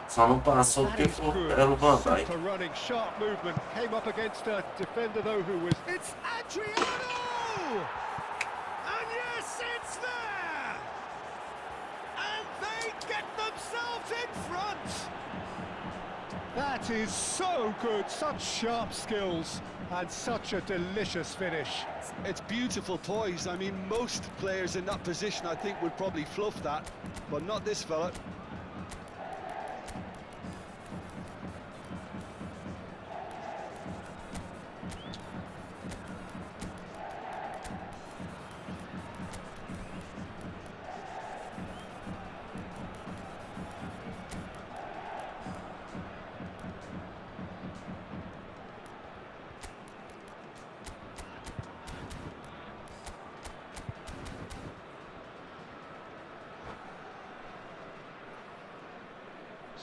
[SPEAKER 1] Só não passou porque era o Van Dijk.
[SPEAKER 2] Super running, sharp movement. Came up against a defender though who was... It's Adriano! And yes, it's there! And they get themselves in front! That is so good, such sharp skills and such a delicious finish.
[SPEAKER 4] It's beautiful poise. I mean, most players in that position, I think, would probably fluff that, but not this fella.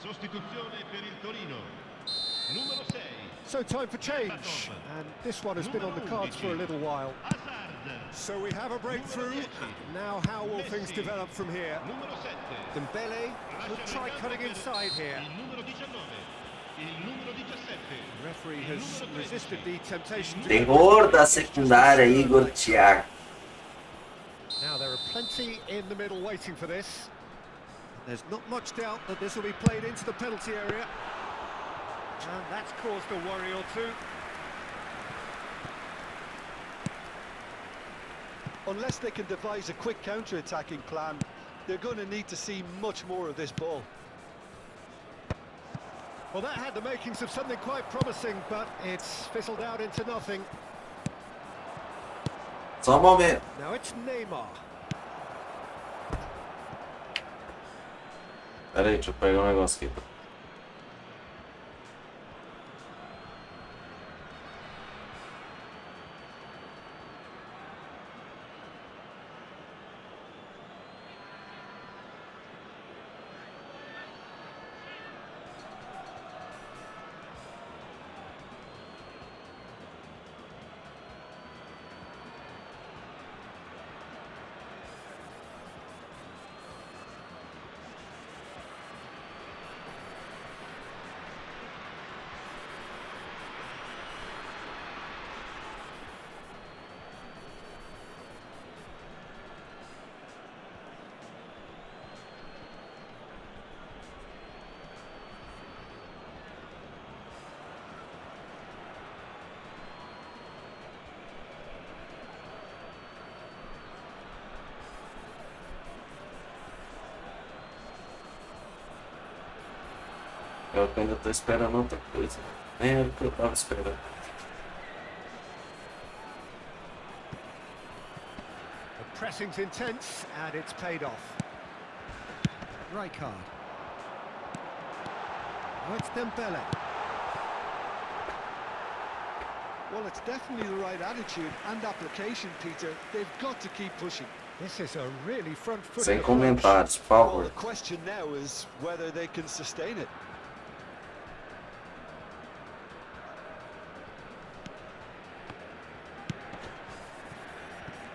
[SPEAKER 3] Sostituzione per il Torino. Numero 6.
[SPEAKER 2] So time for change, and this one has been on the cards for a little while.
[SPEAKER 3] Hazard.
[SPEAKER 2] So we have a breakthrough. Now how will things develop from here?
[SPEAKER 3] Numero 7.
[SPEAKER 2] Dembele will try cutting inside here.
[SPEAKER 3] Il numero 19. Il numero 17.
[SPEAKER 2] The referee has resisted the temptation to
[SPEAKER 1] Terror da secundária, Igor Thiago.
[SPEAKER 2] Now there are plenty in the middle waiting for this. There's not much doubt that this will be played into the penalty area. And that's caused a worry or two.
[SPEAKER 4] Unless they can devise a quick counter-attacking plan, they're going to need to see much more of this ball.
[SPEAKER 2] Well, that had the makings of something quite promising, but it's fizzled out into nothing.
[SPEAKER 1] Só um momento.
[SPEAKER 2] Now it's Neymar.
[SPEAKER 1] Pera aí, deixa eu pegar um negócio aqui. Eu ainda tô esperando outra coisa. Nem era o que eu tava esperando.
[SPEAKER 2] The pressing's intense, and it's paid off. Rijkaard. Oh, it's Dembele.
[SPEAKER 4] Well, it's definitely the right attitude and application, Peter. They've got to keep pushing.
[SPEAKER 2] This is a really front-footed
[SPEAKER 1] Sem
[SPEAKER 2] approach.
[SPEAKER 1] comentários, por
[SPEAKER 4] Well,
[SPEAKER 1] favor.
[SPEAKER 4] the question now is whether they can sustain it.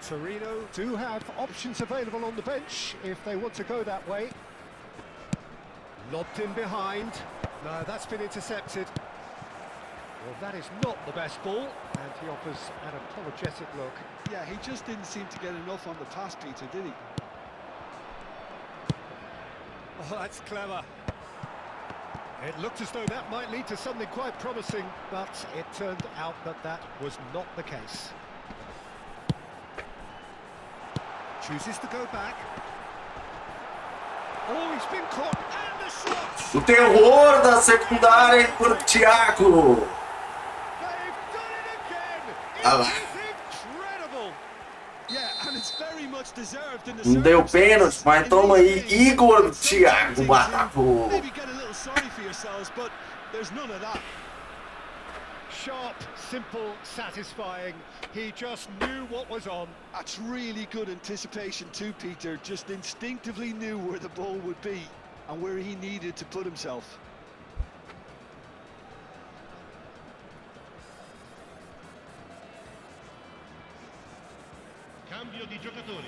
[SPEAKER 2] Torino do have options available on the bench if they want to go that way. Lobbed in behind. No, that's been intercepted. Well, that is not the best ball, and he offers an apologetic look.
[SPEAKER 4] Yeah, he just didn't seem to get enough on the pass, Peter, did he?
[SPEAKER 2] Oh, that's clever. It looked as though that might lead to something quite promising, but it turned out that that was not the case. Chooses to go back. Oh, he's been caught, and the shot!
[SPEAKER 1] O terror da secundária, Igor Thiago.
[SPEAKER 2] They've done it again!
[SPEAKER 1] Ah
[SPEAKER 2] It
[SPEAKER 1] lá.
[SPEAKER 2] is incredible!
[SPEAKER 4] Yeah, and it's very much deserved in the
[SPEAKER 1] Não deu
[SPEAKER 4] circumstances.
[SPEAKER 1] pênalti, mas
[SPEAKER 4] In
[SPEAKER 1] toma
[SPEAKER 4] these
[SPEAKER 1] aí,
[SPEAKER 4] days,
[SPEAKER 1] Igor
[SPEAKER 4] it's so
[SPEAKER 1] Thiago
[SPEAKER 4] tempting to
[SPEAKER 1] Botafogo.
[SPEAKER 4] maybe get a little sorry for yourselves, but there's none of that.
[SPEAKER 2] Sharp, simple, satisfying. He just knew what was on.
[SPEAKER 4] That's really good anticipation too, Peter. Just instinctively knew where the ball would be and where he needed to put himself.
[SPEAKER 3] Cambio di giocatori.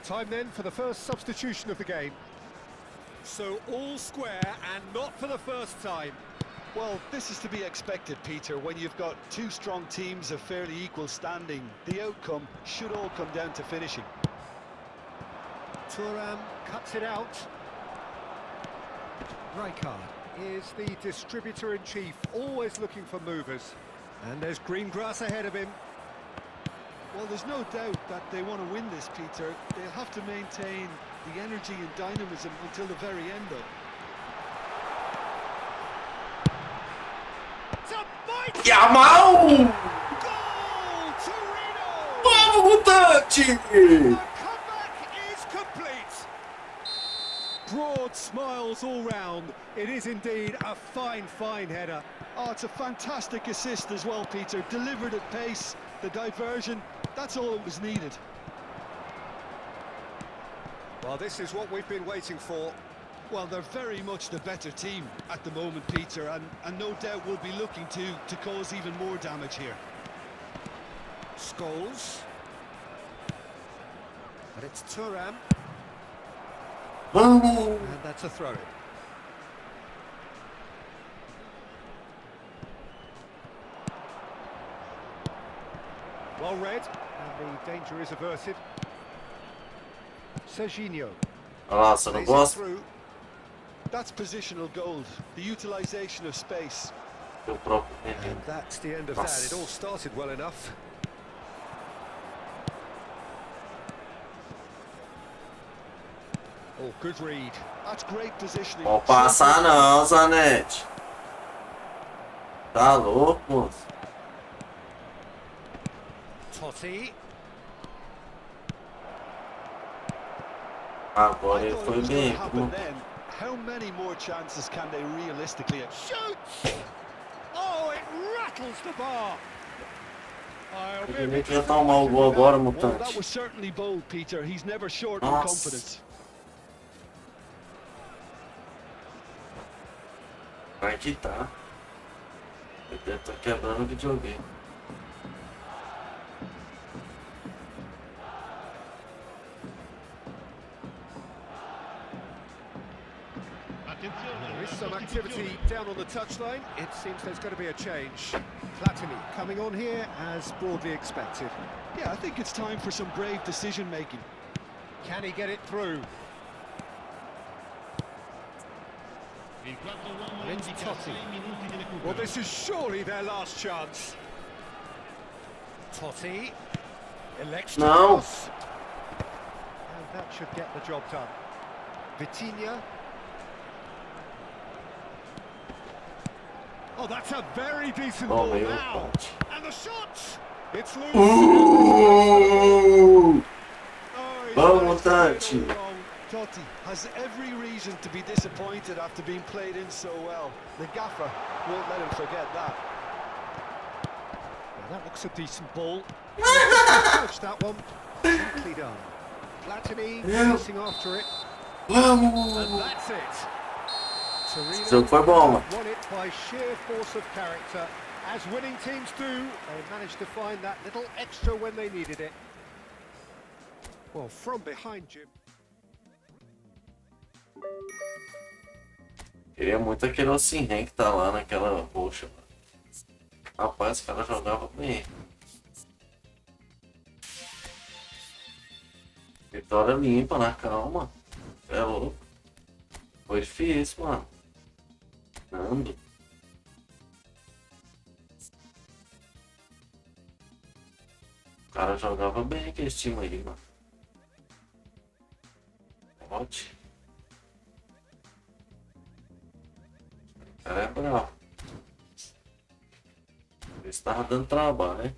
[SPEAKER 2] Time then for the first substitution of the game. So all square and not for the first time.
[SPEAKER 4] Well, this is to be expected, Peter, when you've got two strong teams of fairly equal standing. The outcome should all come down to finishing.
[SPEAKER 2] Thuram cuts it out. Rijkaard is the distributor-in-chief, always looking for movers. And there's green grass ahead of him.
[SPEAKER 4] Well, there's no doubt that they want to win this, Peter. They'll have to maintain the energy and dynamism until the very end, though.
[SPEAKER 1] Yamal!
[SPEAKER 2] Goal! Torino!
[SPEAKER 1] Vamos, mutante!
[SPEAKER 2] The comeback is complete. Broad smiles all round. It is indeed a fine, fine header.
[SPEAKER 4] Oh, it's a fantastic assist as well, Peter. Delivered at pace, the diversion, that's all that was needed.
[SPEAKER 2] Well, this is what we've been waiting for.
[SPEAKER 4] Well, they're very much the better team at the moment, Peter, and no doubt will be looking to cause even more damage here.
[SPEAKER 2] Scholes. And it's Thuram.
[SPEAKER 1] Vamos!
[SPEAKER 2] And that's a throw-in. Well read, and the danger is averted. Sejam.
[SPEAKER 1] Nossa, não gosto.
[SPEAKER 4] That's positional gold, the utilization of space.
[SPEAKER 1] Meu próprio
[SPEAKER 2] And that's the end of that. It all started well enough. Oh, good read.
[SPEAKER 4] That's great positioning.
[SPEAKER 1] Pode passar não, Zanetti. Tá louco, moço.
[SPEAKER 2] Totti.
[SPEAKER 1] Agora
[SPEAKER 4] I
[SPEAKER 1] ele
[SPEAKER 4] thought it
[SPEAKER 1] foi
[SPEAKER 4] was
[SPEAKER 1] bem.
[SPEAKER 4] gonna happen then. How many more chances can they realistically?
[SPEAKER 2] Shoots! Oh, it rattles the bar.
[SPEAKER 1] Ele nem quer tomar o gol agora,
[SPEAKER 4] Well, that
[SPEAKER 1] mutante.
[SPEAKER 4] was certainly bold, Peter. He's never short on
[SPEAKER 1] Nossa.
[SPEAKER 4] confidence.
[SPEAKER 1] Vai que tá. Ele deve estar quebrando o videogame.
[SPEAKER 2] There is some activity down on the touchline. It seems there's going to be a change. Platini coming on here as broadly expected.
[SPEAKER 4] Yeah, I think it's time for some brave decision making.
[SPEAKER 2] Can he get it through?
[SPEAKER 3] Il quarto uomo
[SPEAKER 2] Vinds
[SPEAKER 3] indica
[SPEAKER 2] Totti.
[SPEAKER 3] 6 minuti di recupero.
[SPEAKER 2] Well, this is surely their last chance. Totti elects to
[SPEAKER 1] No.
[SPEAKER 2] cross. And that should get the job done. Vitinha. Oh, that's a very decent
[SPEAKER 1] Oh,
[SPEAKER 2] ball
[SPEAKER 1] meu
[SPEAKER 2] now.
[SPEAKER 1] Deus.
[SPEAKER 2] And the shot! It's loose.
[SPEAKER 1] Uh!
[SPEAKER 2] Oh, he's
[SPEAKER 1] Vamos,
[SPEAKER 2] managed to
[SPEAKER 1] Tati.
[SPEAKER 2] get it all wrong.
[SPEAKER 4] Totti has every reason to be disappointed after being played in so well. The gaffer won't let him forget that.
[SPEAKER 2] Well, that looks a decent ball. Touch that one. Neatly done. Platini chasing after it. And
[SPEAKER 1] Vamos!
[SPEAKER 2] that's it. Torino
[SPEAKER 1] Esse jogo foi bom, mano.
[SPEAKER 2] won it by sheer force of character. As winning teams do, they managed to find that little extra when they needed it. Well, from behind, Jim.
[SPEAKER 1] Queria muito aquele Osimhen que tá lá naquela roxa, mano. Rapaz, o cara jogava bem. Vitória limpa, na calma. É louco. Foi difícil, mano. Nando. O cara jogava bem aquele time aí, mano. Ótimo. O cara é bravo. Ele estava dando trabalho, né?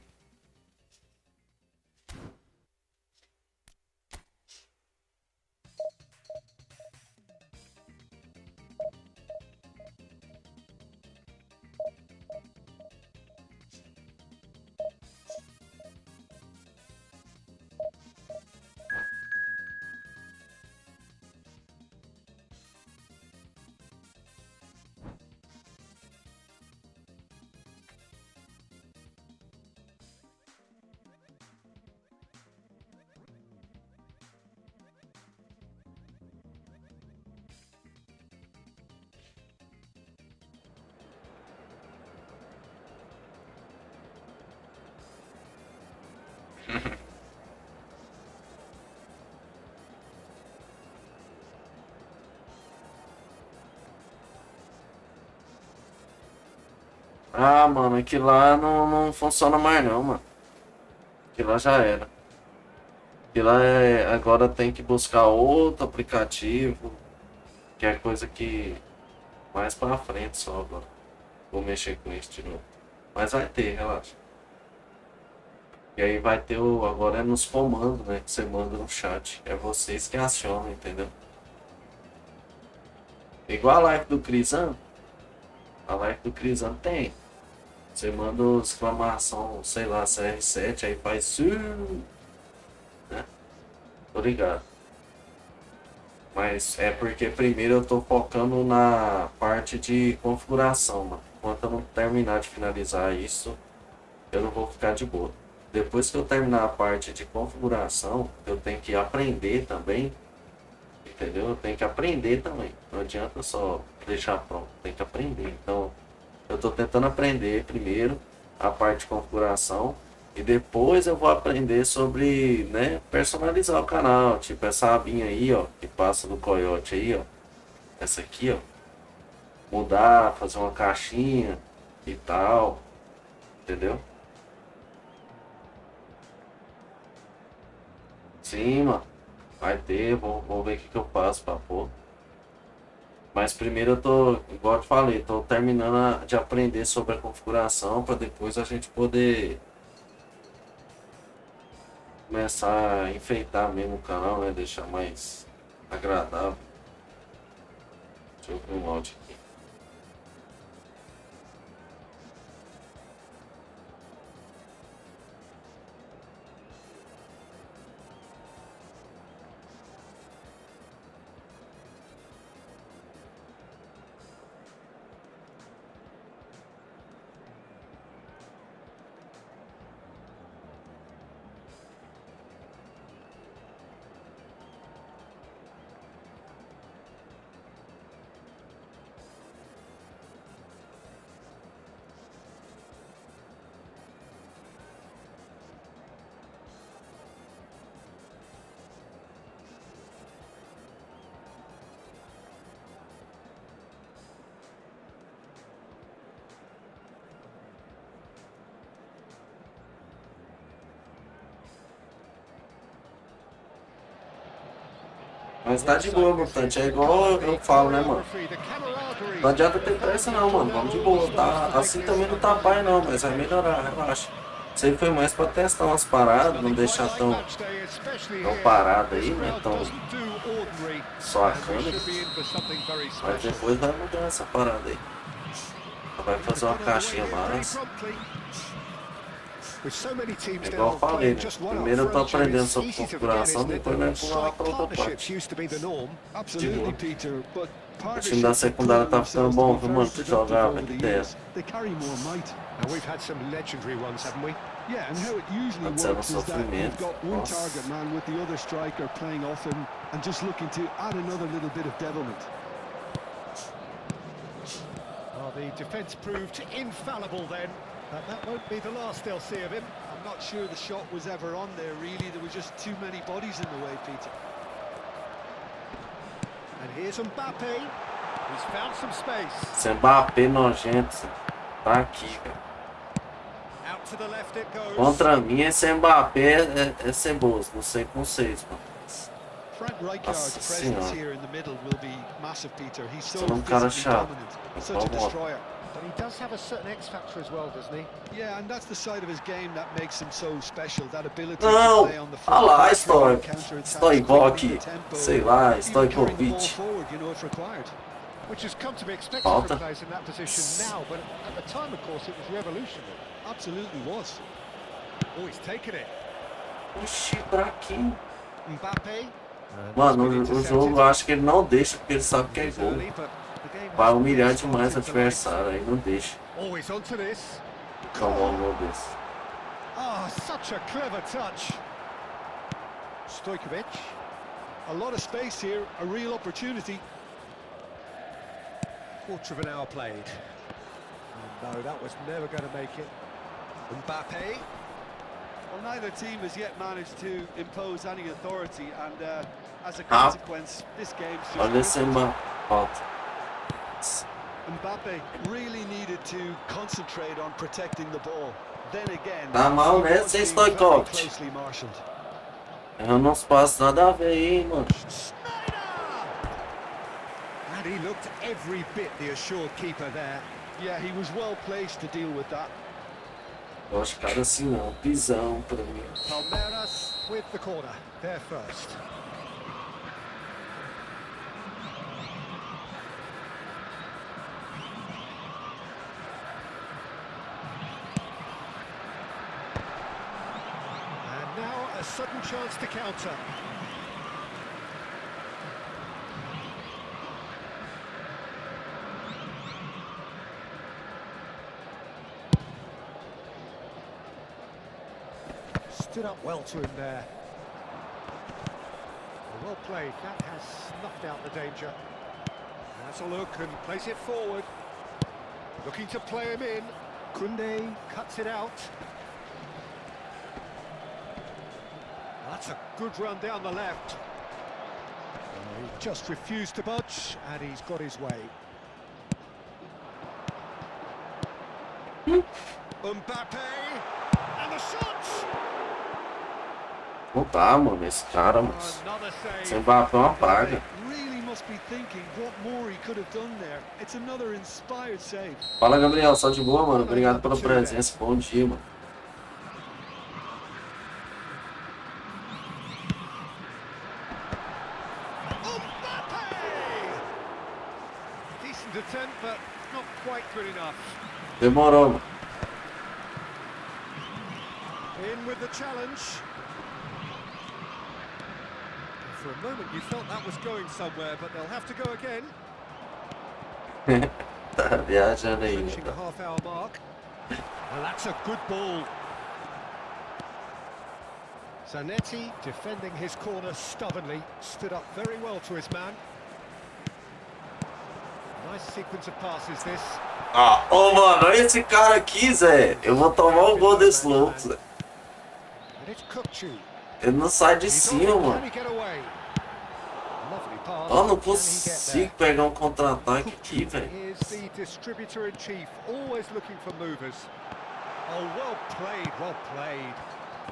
[SPEAKER 1] Ah, mano, aquilo lá não funciona mais não, mano. Aquilo lá já era. Aquilo lá agora tem que buscar outro aplicativo, que é coisa que mais pra frente só agora. Vou mexer com isso de novo. Mas vai ter, relaxa. E aí vai ter agora é nos comandos, né? Que você manda no chat. É vocês que acionam, entendeu? Igual a live do Crisan. A live do Crisan tem. Você manda exclamação, sei lá, CR7, aí faz. Né? Tô ligado. Mas é porque primeiro eu tô focando na parte de configuração, mano. Enquanto eu não terminar de finalizar isso, eu não vou ficar de boa. Depois que eu terminar a parte de configuração, eu tenho que aprender também, entendeu? Eu tenho que aprender também. Não adianta só deixar pronto, tem que aprender. Então, eu tô tentando aprender primeiro a parte de configuração e depois eu vou aprender sobre, né, personalizar o canal, tipo essa abinha aí, ó, que passa do coiote aí, ó. Essa aqui, ó. Mudar, fazer uma caixinha e tal, entendeu? Sim, mano. Vai ter, vou ver o que, que eu faço pra pôr. Mas primeiro eu tô, igual eu te falei, tô terminando de aprender sobre a configuração para depois a gente poder começar a enfeitar mesmo o canal, né? Deixar mais agradável. Deixa eu ver um áudio aqui. Mas tá de boa, Mutante. É igual eu falo, né, mano? Não adianta ter pressa não, mano. Vamos de boa. Tá? Assim também não tá pai não, mas vai melhorar, relaxa. Isso aí foi mais pra testar umas paradas, não deixar tão parado aí, né? Tão só a câmera. Mas depois vai mudar essa parada aí. Vai fazer uma caixinha mais. É igual eu falei, né? Primeiro eu tô aprendendo sobre configuração, depois vai pular pra outra parte. De boa. O time da secundária tá ficando bom, viu, mano? Tu jogar, velho, que ideia.
[SPEAKER 4] Yeah, and how it usually works is that you've got one target man with the other striker playing off him and just looking to add another little bit of devilment.
[SPEAKER 2] Oh, the defence proved infallible then, but that won't be the last they'll see of him.
[SPEAKER 4] I'm not sure the shot was ever on there, really. There were just too many bodies in the way, Peter.
[SPEAKER 2] And here's Mbappe. He's found some space.
[SPEAKER 1] Esse Mbappé nojento tá aqui, velho.
[SPEAKER 2] Out to the left it goes.
[SPEAKER 1] Contra mim, esse Mbappé é ceboso, não sei com vocês, mano.
[SPEAKER 4] Frank Rijkaard's presence here in the middle will be massive, Peter. He's so physically dominant, such a destroyer.
[SPEAKER 2] But he does have a certain X factor as well, doesn't he?
[SPEAKER 4] Yeah, and that's the side of his game that makes him so special. That ability
[SPEAKER 1] Não,
[SPEAKER 4] to play on the
[SPEAKER 1] olha lá,
[SPEAKER 4] front,
[SPEAKER 1] Stoichkov, sei lá, Stoichkovic.
[SPEAKER 2] Which has come to be expected from players in that position now, but at the time, of course, it was revolutionary.
[SPEAKER 4] Absolutely was.
[SPEAKER 2] Oh, he's taken it.
[SPEAKER 1] Oxi, pra quê?
[SPEAKER 2] Mbappe.
[SPEAKER 1] Mano, o jogo eu acho que ele não deixa porque ele sabe que é gol. Vai humilhar demais o adversário, aí não deixa.
[SPEAKER 2] Always onto this.
[SPEAKER 1] Calma um gol desse.
[SPEAKER 2] Ah, such a clever touch. Stoichkovic.
[SPEAKER 4] A lot of space here, a real opportunity.
[SPEAKER 2] Quarter of an hour played. Oh, no, that was never going to make it. Mbappe.
[SPEAKER 4] Well, neither team has yet managed to impose any authority, and as a consequence, this game's just...
[SPEAKER 1] Olha esse falta.
[SPEAKER 4] Mbappe really needed to concentrate on protecting the ball. Then again,
[SPEAKER 1] tá mal, né? Sem Stoichkovic. Errando uns passos nada a ver aí, mano.
[SPEAKER 2] And he looked every bit the assured keeper there.
[SPEAKER 4] Yeah, he was well placed to deal with that.
[SPEAKER 1] Eu acho cara assim não, pisão pra mim.
[SPEAKER 2] Palmeiras with the corner, there first. And now a sudden chance to counter. Stood up well to him there. Well played. That has snuffed out the danger. That's a look and place it forward. Looking to play him in. Kunde cuts it out. That's a good run down the left. He just refused to budge, and he's got his way. Mbappe, and the shot!
[SPEAKER 1] Não tá, mano, esse cara, mano.
[SPEAKER 2] Another save.
[SPEAKER 1] Esse Mbappé é uma praga.
[SPEAKER 4] Really must be thinking what more he could have done there. It's another inspired save.
[SPEAKER 1] Fala, Gabriel, só de boa, mano. Obrigado pela presença. Bom dia, mano.
[SPEAKER 2] Decent attempt, but not quite good enough.
[SPEAKER 1] Demorou, mano.
[SPEAKER 2] In with the challenge. For a moment you felt that was going somewhere, but they'll have to go again.
[SPEAKER 1] Tá viajando aí,
[SPEAKER 2] Reaching the
[SPEAKER 1] mano.
[SPEAKER 2] half-hour mark. And that's a good ball. Zanetti defending his corner stubbornly, stood up very well to his man. Nice sequence of passes this.
[SPEAKER 1] Ah, ô, mano, olha esse cara aqui, Zé. Eu vou tomar um gol desse louco, Zé.
[SPEAKER 2] And it's Kukçu.
[SPEAKER 1] Ele não sai de cima,
[SPEAKER 2] Can
[SPEAKER 1] mano.
[SPEAKER 2] he get away? Lovely pass.
[SPEAKER 1] Eu não
[SPEAKER 2] Can he get
[SPEAKER 1] consigo pegar um contra-ataque aqui, velho.
[SPEAKER 2] Here's the distributor-in-chief, always looking for movers. Oh, well played, well played.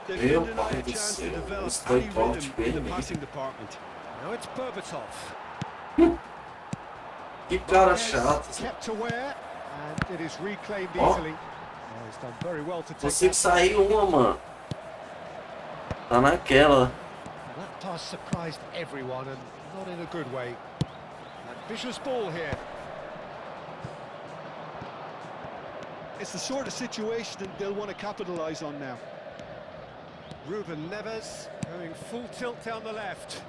[SPEAKER 4] They've
[SPEAKER 1] Meu
[SPEAKER 4] been
[SPEAKER 1] pai
[SPEAKER 4] denied a
[SPEAKER 1] do
[SPEAKER 4] chance to
[SPEAKER 1] céu,
[SPEAKER 4] develop
[SPEAKER 1] isso
[SPEAKER 4] any
[SPEAKER 1] foi forte
[SPEAKER 4] rhythm in the
[SPEAKER 1] mesmo.
[SPEAKER 4] passing department.
[SPEAKER 2] Now it's Berbatov.
[SPEAKER 1] Que cara chato, Zé.
[SPEAKER 2] Kept aware, and it is reclaimed
[SPEAKER 1] Oh.
[SPEAKER 2] easily. Oh, he's done very well to take
[SPEAKER 1] Consigo
[SPEAKER 2] that.
[SPEAKER 1] sair uma, mano. Tá naquela.
[SPEAKER 2] That pass surprised everyone, and not in a good way. Ambitious ball here.
[SPEAKER 4] It's the sort of situation that they'll want to capitalise on now.
[SPEAKER 2] Ruben Neves going full tilt down the left.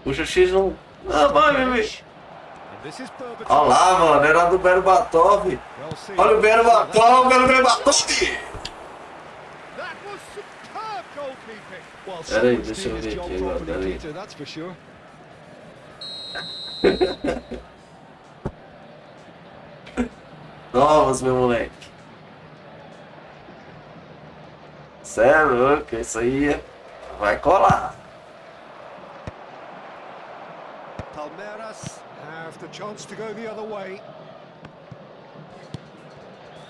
[SPEAKER 1] Puxa X não. Ah, vai, bebê.
[SPEAKER 2] And this is Berbatov.
[SPEAKER 1] Olha lá, mano. Era do Berbatov.
[SPEAKER 2] Well seen.
[SPEAKER 1] Olha o Berbatov, olha o Berbatov.
[SPEAKER 2] That was superb goalkeeping.
[SPEAKER 4] Well,
[SPEAKER 1] Peraí,
[SPEAKER 4] someone's
[SPEAKER 1] deixa eu
[SPEAKER 4] doing his
[SPEAKER 1] ver
[SPEAKER 4] job
[SPEAKER 1] aqui agora,
[SPEAKER 4] properly,
[SPEAKER 1] peraí.
[SPEAKER 4] Peter, that's for sure.
[SPEAKER 1] Novas, meu moleque. Cê é louco, isso aí vai colar.
[SPEAKER 2] Palmeiras have the chance to go the other way.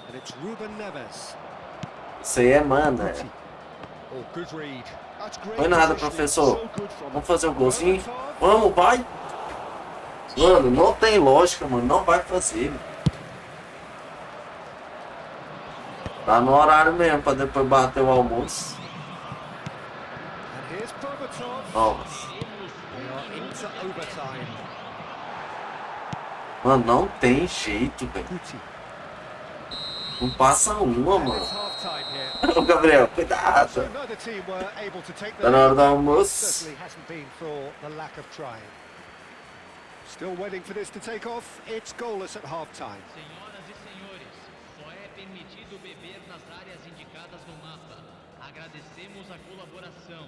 [SPEAKER 2] And it's Ruben Neves.
[SPEAKER 1] Isso aí é mana.
[SPEAKER 2] Oh, good read.
[SPEAKER 4] That's great
[SPEAKER 1] Foi nada,
[SPEAKER 4] positioning,
[SPEAKER 1] professor.
[SPEAKER 4] so good from him.
[SPEAKER 1] Vamos fazer o golzinho? Vamos, vai. Mano, não tem lógica, mano. Não vai fazer. Tá no horário mesmo pra depois bater o almoço.
[SPEAKER 2] And here's Berbatov.
[SPEAKER 1] Nossa.
[SPEAKER 2] They are into overtime.
[SPEAKER 1] Mano, não tem jeito, velho.
[SPEAKER 2] Guti.
[SPEAKER 1] Não passa uma,
[SPEAKER 2] And it's
[SPEAKER 1] mano.
[SPEAKER 2] half-time here.
[SPEAKER 1] Ô, Gabriel,
[SPEAKER 2] So
[SPEAKER 1] cuidado.
[SPEAKER 2] neither team were able to take
[SPEAKER 1] Tá na hora
[SPEAKER 2] the
[SPEAKER 1] do almoço.
[SPEAKER 2] certainly hasn't been for the lack of trying. Still waiting for this to take off. It's goalless at half-time.
[SPEAKER 5] Senhoras e senhores, só é permitido beber nas áreas indicadas no mapa. Agradecemos a colaboração.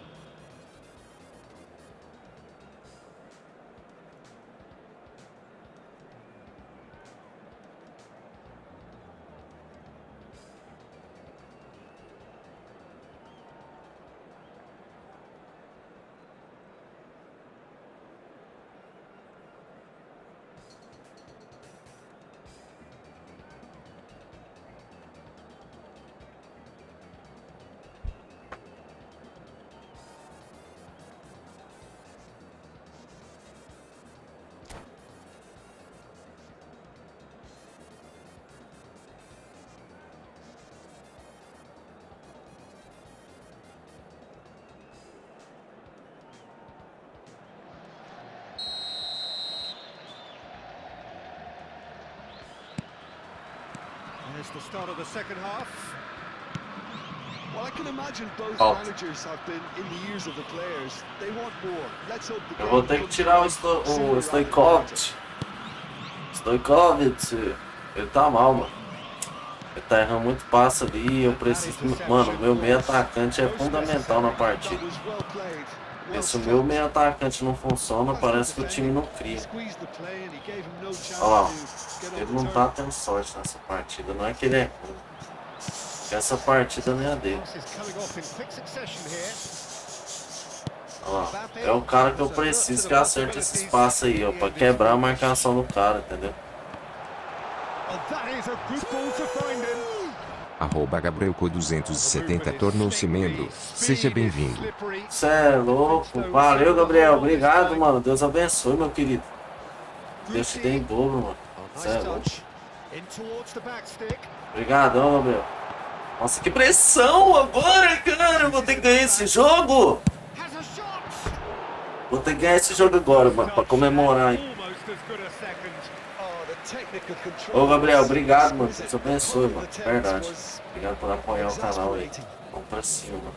[SPEAKER 2] There's the start of the second half.
[SPEAKER 4] Well, I can imagine both
[SPEAKER 1] Oh.
[SPEAKER 4] managers have been in the ears of the players. They want more. Let's hope the
[SPEAKER 1] Eu
[SPEAKER 4] game
[SPEAKER 1] vou ter que
[SPEAKER 4] comes
[SPEAKER 1] tirar o
[SPEAKER 4] around sooner rather than
[SPEAKER 1] Stoichkov.
[SPEAKER 4] later.
[SPEAKER 1] Stoichkov, ele tá mal, mano. Ele tá errando muito passe ali. Eu preciso. Mano, meu meio atacante é fundamental na partida. E se o meu meio atacante não funciona, parece que o time não cria. Olha lá, ele não tá tendo sorte nessa partida. Não é que ele é ruim. Essa partida não é a dele. Olha lá, é o cara que eu preciso que acerte esses passes aí, ó, pra quebrar a marcação do cara, entendeu?
[SPEAKER 6] @GabrielCo270 tornou-se membro. Seja bem-vindo.
[SPEAKER 1] Cê é louco. Valeu, Gabriel. Obrigado, mano. Deus abençoe, meu querido. Deus te dê em dobro, mano. Cê é louco. Obrigadão, Gabriel. Nossa, que pressão agora, cara. Eu vou ter que ganhar esse jogo. Vou ter que ganhar esse jogo agora, mano, pra comemorar, hein. Ô, Gabriel, obrigado, mano. Deus abençoe, mano. Verdade. Obrigado por apoiar o canal aí. Vamos pra cima, mano.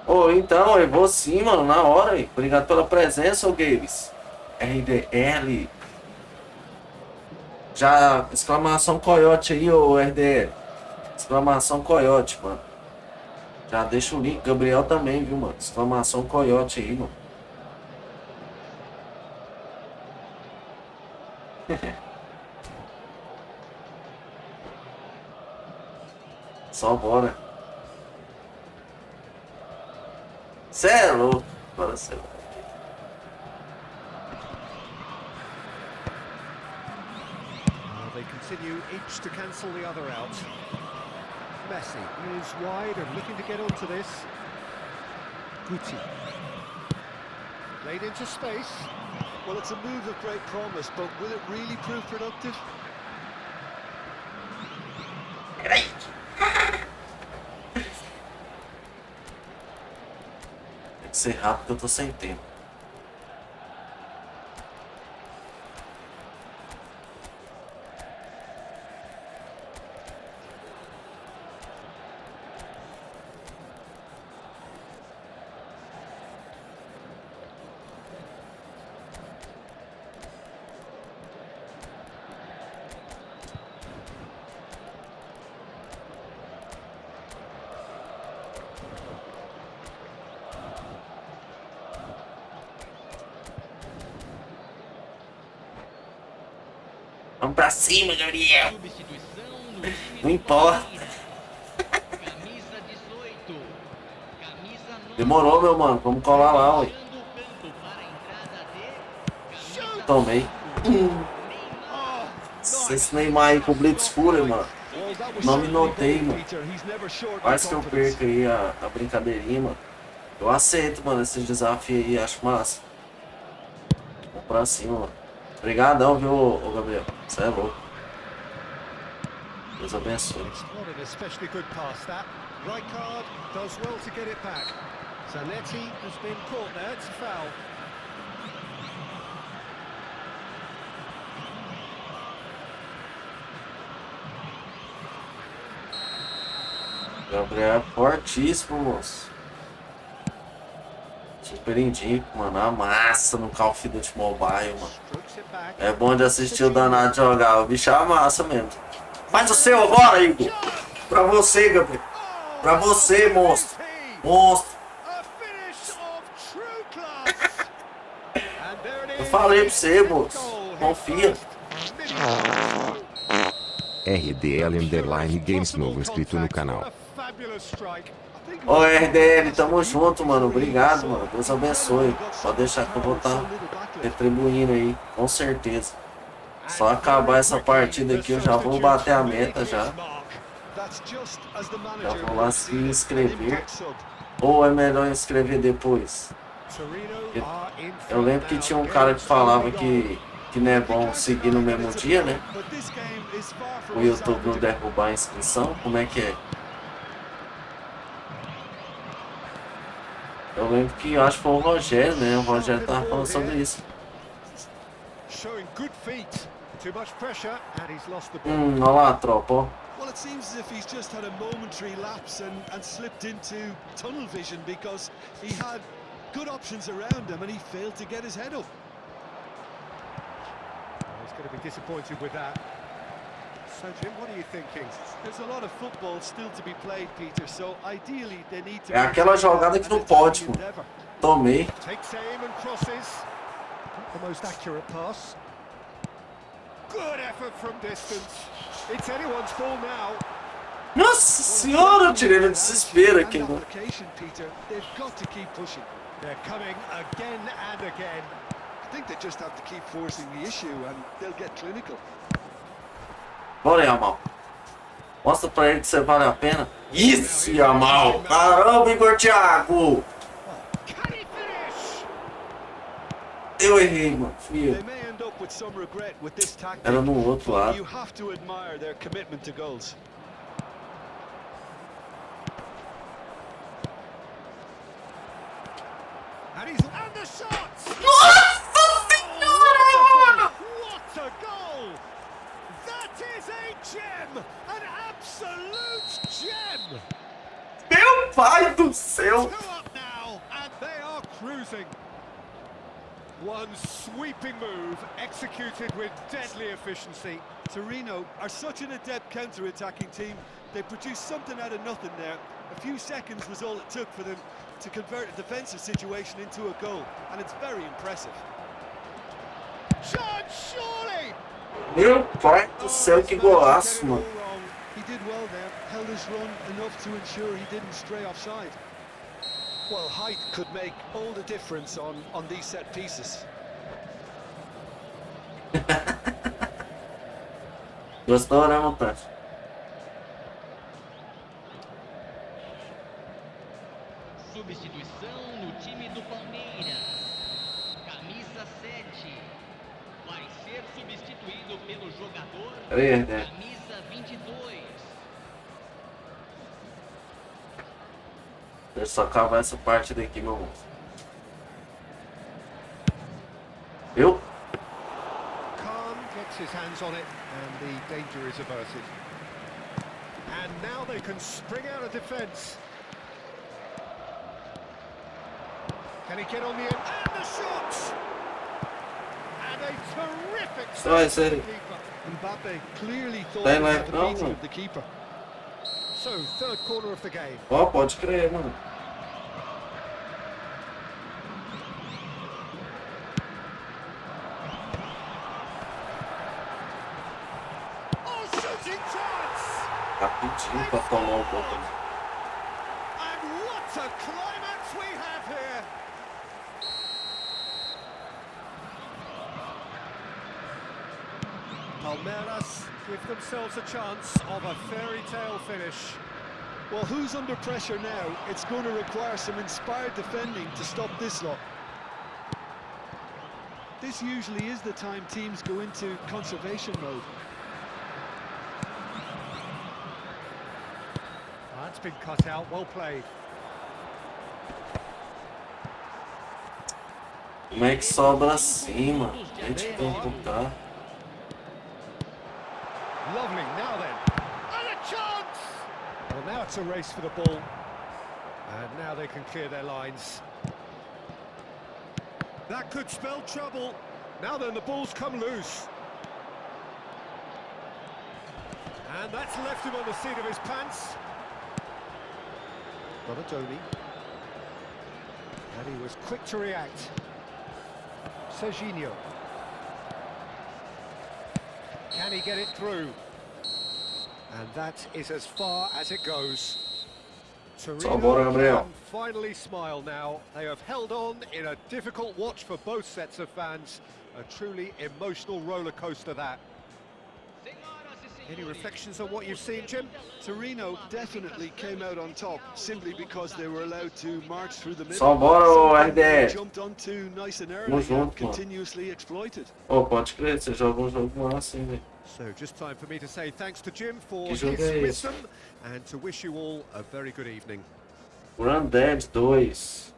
[SPEAKER 1] Ô, então, eu vou sim, mano, na hora, hein. Obrigado pela presença, ô Games. RDL. Já, exclamação coiote aí, ô RDL. Exclamação coiote, mano. Já deixa o link, Gabriel também, viu, mano. Exclamação coiote aí, mano. Só bora. Cê é louco. Bora ser louco.
[SPEAKER 2] They continue each to cancel the other out. Messi is wide and looking to get onto this. Guti. Played into space.
[SPEAKER 4] Well, it's a move of great promise, but will it really prove productive?
[SPEAKER 1] Tem que ser rápido que eu tô sem tempo. Vamos pra cima, Gabriel. Não importa. Demorou, meu mano. Vamos colar lá, ué. Tomei. Esse Neymar aí com o Blitz Cooler, mano. Não me notei, mano. Quase que eu perco aí a brincadeirinha, mano. Eu aceito, mano, esse desafio aí. Acho massa. Vamos pra cima, mano. Obrigadão, viu, ô Gabriel? Você é louco. Deus abençoe. Gabriel é fortíssimo, moço. Super indico, mano. A massa no Call of Duty Mobile, mano. É bom de assistir o danado jogar. O bicho é a massa mesmo. Faz o seu agora, Igor. Pra você, Gabriel. Pra você, monstro. Monstro. Eu falei pra você, moço. Confia.
[SPEAKER 6] RDL Games novo inscrito no canal.
[SPEAKER 1] Ô RDL, tamo junto, mano. Obrigado, mano. Deus abençoe. Pode deixar que eu vou estar retribuindo aí, com certeza. Só acabar essa partida aqui, eu já vou bater a meta já. Já vou lá se inscrever. Ou é melhor inscrever depois? Eu lembro que tinha um cara que falava que não é bom seguir no mesmo dia, né? O YouTube não derrubar a inscrição. Como é que é? Eu lembro que acho que foi o Rogério, né? O Rogério tava falando sobre isso. Olha lá, tropa, ó.
[SPEAKER 4] Well, it seems as if he's just had a momentary lapse and slipped into tunnel vision because he had good options around him and he failed to get his head up.
[SPEAKER 2] Going to be disappointed with that. So, Jim, what are you thinking?
[SPEAKER 4] There's a lot of football still to be played, Peter, so ideally they need to...
[SPEAKER 1] É aquela jogada que não pode, mano. Tomei.
[SPEAKER 2] Takes aim and crosses. Not the most accurate pass. Good effort from distance. It's anyone's ball now.
[SPEAKER 1] Nossa senhora, eu tirei no desespero aqui, mano.
[SPEAKER 4] Peter, they've got to keep pushing.
[SPEAKER 2] They're coming again and again.
[SPEAKER 4] I think they just have to keep forcing the issue and they'll get clinical.
[SPEAKER 1] Bora, Yamal. Mostra pra ele que você vale a pena. Isso, Yamal. Caramba, Igor Thiago.
[SPEAKER 2] Can he finish?
[SPEAKER 1] Eu errei, mano. Fui
[SPEAKER 4] They
[SPEAKER 1] eu.
[SPEAKER 4] may end up with some regret with this tactic.
[SPEAKER 1] Era no outro lado.
[SPEAKER 4] You have to admire their commitment to goals.
[SPEAKER 2] And the shots!
[SPEAKER 1] Nossa senhora!
[SPEAKER 2] What a goal! That is a gem! An absolute gem!
[SPEAKER 1] Meu pai do céu!
[SPEAKER 2] Two up now, and they are cruising. One sweeping move, executed with deadly efficiency.
[SPEAKER 4] Torino are such an adept counter-attacking team. They produced something out of nothing there. A few seconds was all it took for them to convert a defensive situation into a goal, and it's very impressive.
[SPEAKER 2] Shot, surely!
[SPEAKER 1] Meu pai do céu, que golaço, mano.
[SPEAKER 4] He did well there, held his run enough to ensure he didn't stray offside. Well, height could make all the difference on these set pieces.
[SPEAKER 1] Gostou, né, montagem?
[SPEAKER 5] Substituição no time do Palmeiras. Camisa 7 vai ser substituído pelo jogador camisa 22.
[SPEAKER 1] Deixa eu só acabar essa parte daqui, meu irmão. Eu?
[SPEAKER 2] Khan gets his hands on it, and the danger is averted. And now they can spring out of defence. Can he get on the end? And the shot! And a terrific
[SPEAKER 1] Vai,
[SPEAKER 2] save
[SPEAKER 1] sério.
[SPEAKER 2] from the keeper. Mbappe clearly thought
[SPEAKER 1] Tem
[SPEAKER 2] he
[SPEAKER 1] lá,
[SPEAKER 2] had the
[SPEAKER 1] não,
[SPEAKER 2] beating
[SPEAKER 1] mano.
[SPEAKER 2] of the keeper. So, third corner of the game.
[SPEAKER 1] Ó, pode crer, mano.
[SPEAKER 2] Oh, shooting chance!
[SPEAKER 1] Rapidinho pra tomar um pouco.
[SPEAKER 2] And what a climax we have here! Palmeiras give themselves a chance of a fairy tale finish.
[SPEAKER 4] Well, who's under pressure now? It's going to require some inspired defending to stop this lot. This usually is the time teams go into conservation mode.
[SPEAKER 2] That's been cut out, well played.
[SPEAKER 1] Como é que sobra assim, mano? Gente, como tá?
[SPEAKER 2] Lovely, now then. And a chance! Well, now it's a race for the ball. And now they can clear their lines. That could spell trouble. Now then, the ball's come loose. And that's left him on the seat of his pants. Donatoni. And he was quick to react. Sejam. Can he get it through? And that is as far as it goes.
[SPEAKER 1] Bora, Gabriel.
[SPEAKER 2] Can finally smile now. They have held on in a difficult watch for both sets of fans. A truly emotional roller coaster that. Any reflections on what you've seen, Jim?
[SPEAKER 4] Torino definitely came out on top simply because they were allowed to march through the middle.
[SPEAKER 1] Só bora, ô
[SPEAKER 4] Something they
[SPEAKER 1] RD.
[SPEAKER 4] jumped onto nice and
[SPEAKER 1] Tamo
[SPEAKER 4] early and
[SPEAKER 1] junto, mano.
[SPEAKER 4] continuously exploited.
[SPEAKER 1] Ô, pode crer, você joga um jogo massa, hein, velho.
[SPEAKER 2] So just time for me to say thanks to Jim for
[SPEAKER 1] Que
[SPEAKER 2] his
[SPEAKER 1] jogo é esse?
[SPEAKER 2] wisdom and to wish you all a very good evening.
[SPEAKER 1] Grandead 2.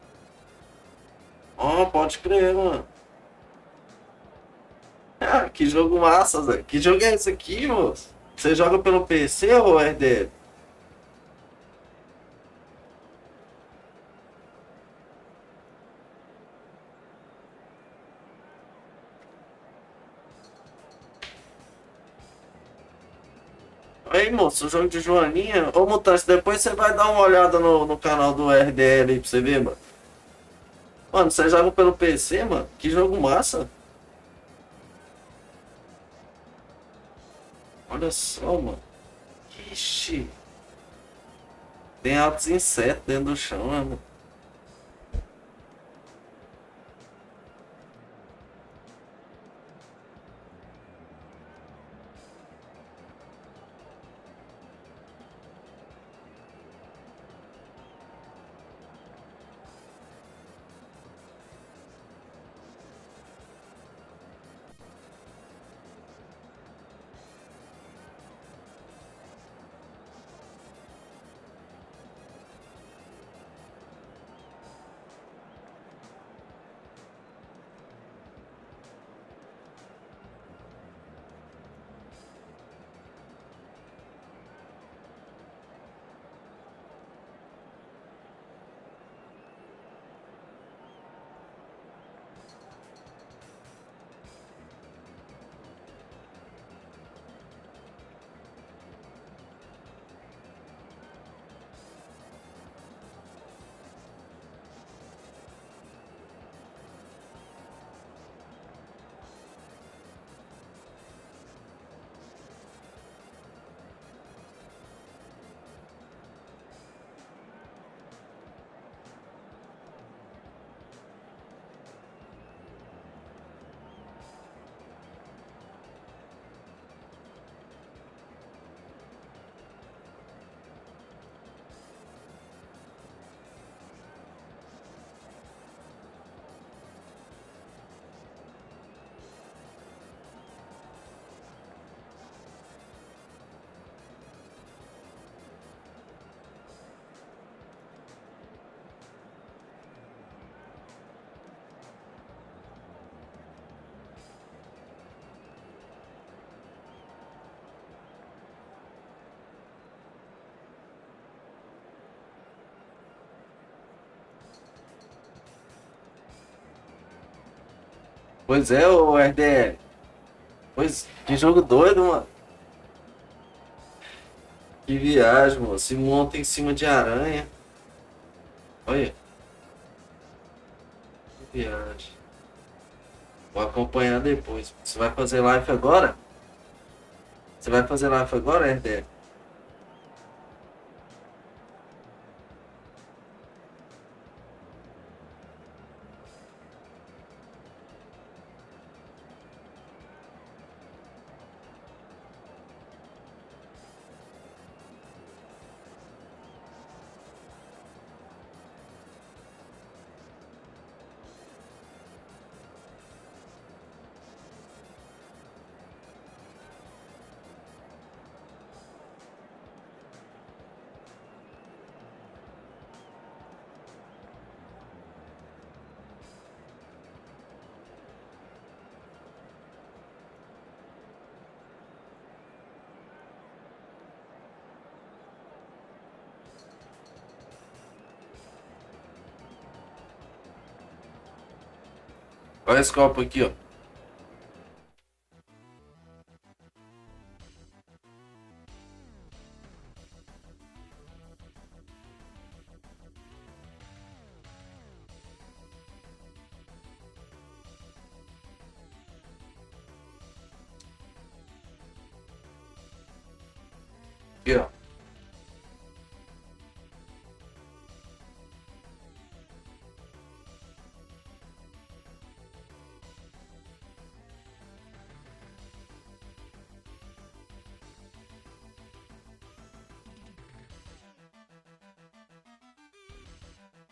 [SPEAKER 1] Ó, pode crer, mano. Ah, que jogo massa, Zé. Que jogo é esse aqui, moço? Você joga pelo PC ou RD? Aí, moço, o jogo de Joaninha. Ô, Mutante, depois você vai dar uma olhada no canal do RDL aí pra você ver, mano. Mano, você joga pelo PC, mano? Que jogo massa. Olha só, mano. Ixi. Tem altos insetos dentro do chão, né, mano? Pois é, o RDL. Pois, que jogo doido, mano. Que viagem, mano. Se monta em cima de aranha. Olha, que viagem. Vou acompanhar depois. Você vai fazer live agora? Você vai fazer live agora, RDL? Olha esse copo aqui, ó. Aqui, ó.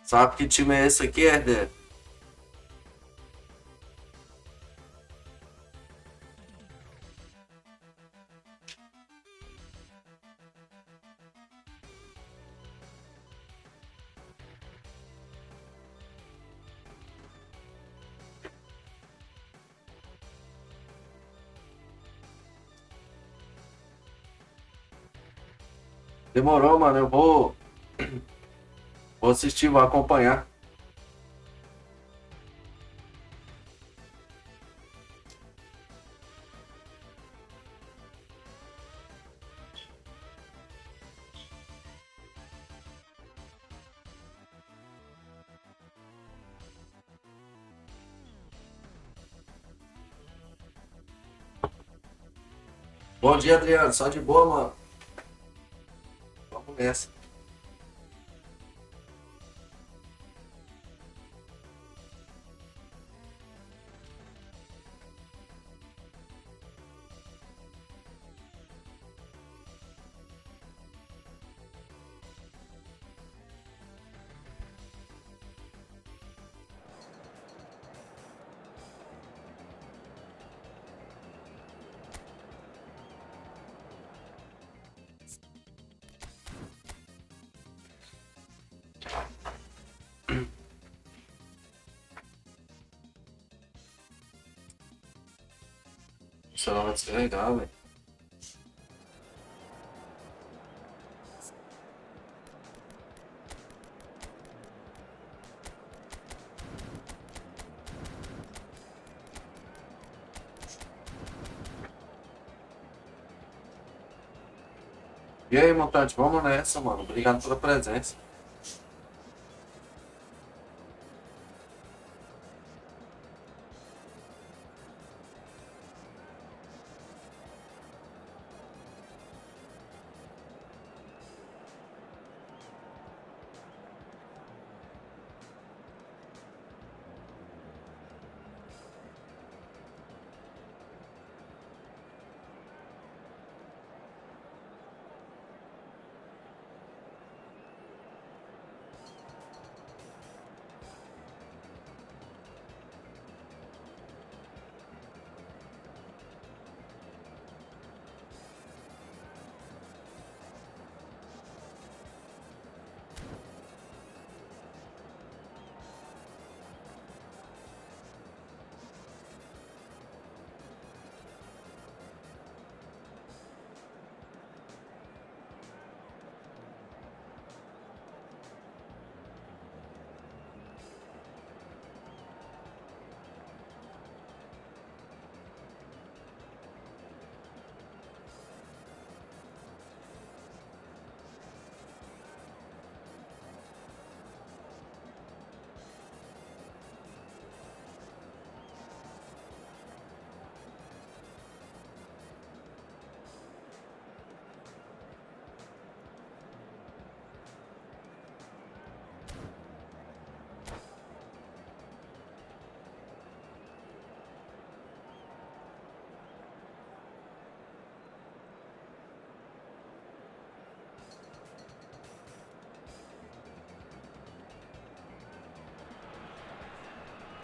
[SPEAKER 1] Sabe que time é esse aqui, RDL? Demorou, mano. Eu vou assistir, vou acompanhar. Bom dia, Adriano. Só de boa, mano. Vamos nessa. O celular vai descarregar, velho. E aí, montante, vamos nessa, mano. Obrigado pela presença.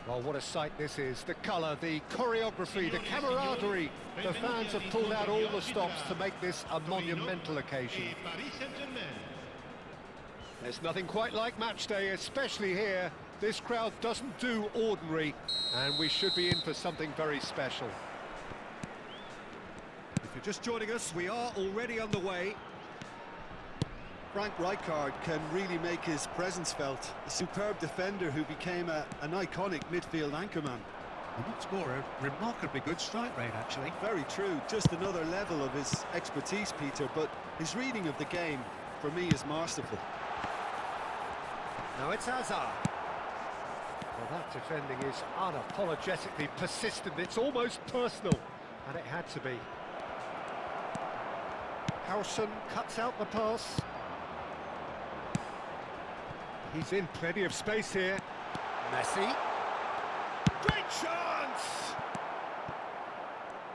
[SPEAKER 2] Well, what a sight this is. The colour, the choreography, the camaraderie. The fans have pulled out all the stops to make this a monumental occasion. There's nothing quite like match day, especially here. This crowd doesn't do ordinary, and we should be in for something very special. If you're just joining us, we are already underway.
[SPEAKER 4] Frank Rijkaard can really make his presence felt. A superb defender who became an iconic midfield anchorman.
[SPEAKER 3] And what's more, a remarkably good strike rate, actually.
[SPEAKER 4] Very true, just another level of his expertise, Peter, but his reading of the game, for me, is masterful.
[SPEAKER 2] Now it's Hazard. Well, that defending is unapologetically persistent. It's almost personal, and it had to be. Howson cuts out the pass. He's in plenty of space here. Messi. Great chance!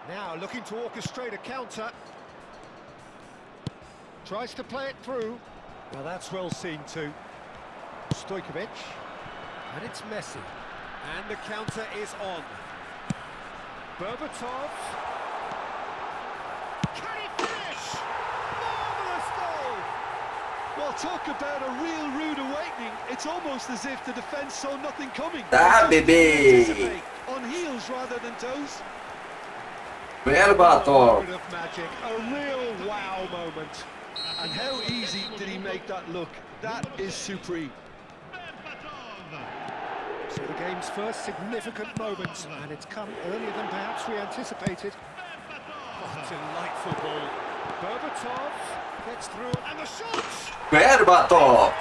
[SPEAKER 2] Now looking to orchestrate a counter. Tries to play it through. Well, that's well seen too. Stojkovic. And it's Messi. And the counter is on. Berbatov. Can he finish? Marvellous goal!
[SPEAKER 4] Well, talk about a real rude awakening. It's almost as if the defence saw nothing coming.
[SPEAKER 1] Tá,
[SPEAKER 4] They just
[SPEAKER 1] bebê!
[SPEAKER 4] anticipate, on heels rather than toes.
[SPEAKER 1] Berbatov.
[SPEAKER 2] A moment of magic, a real wow moment.
[SPEAKER 4] And how easy did he make that look? That is supreme.
[SPEAKER 2] So the game's first significant moment, and it's come earlier than perhaps we anticipated. Oh, delightful ball. Berbatov gets through, and the shots!
[SPEAKER 1] Berbatov.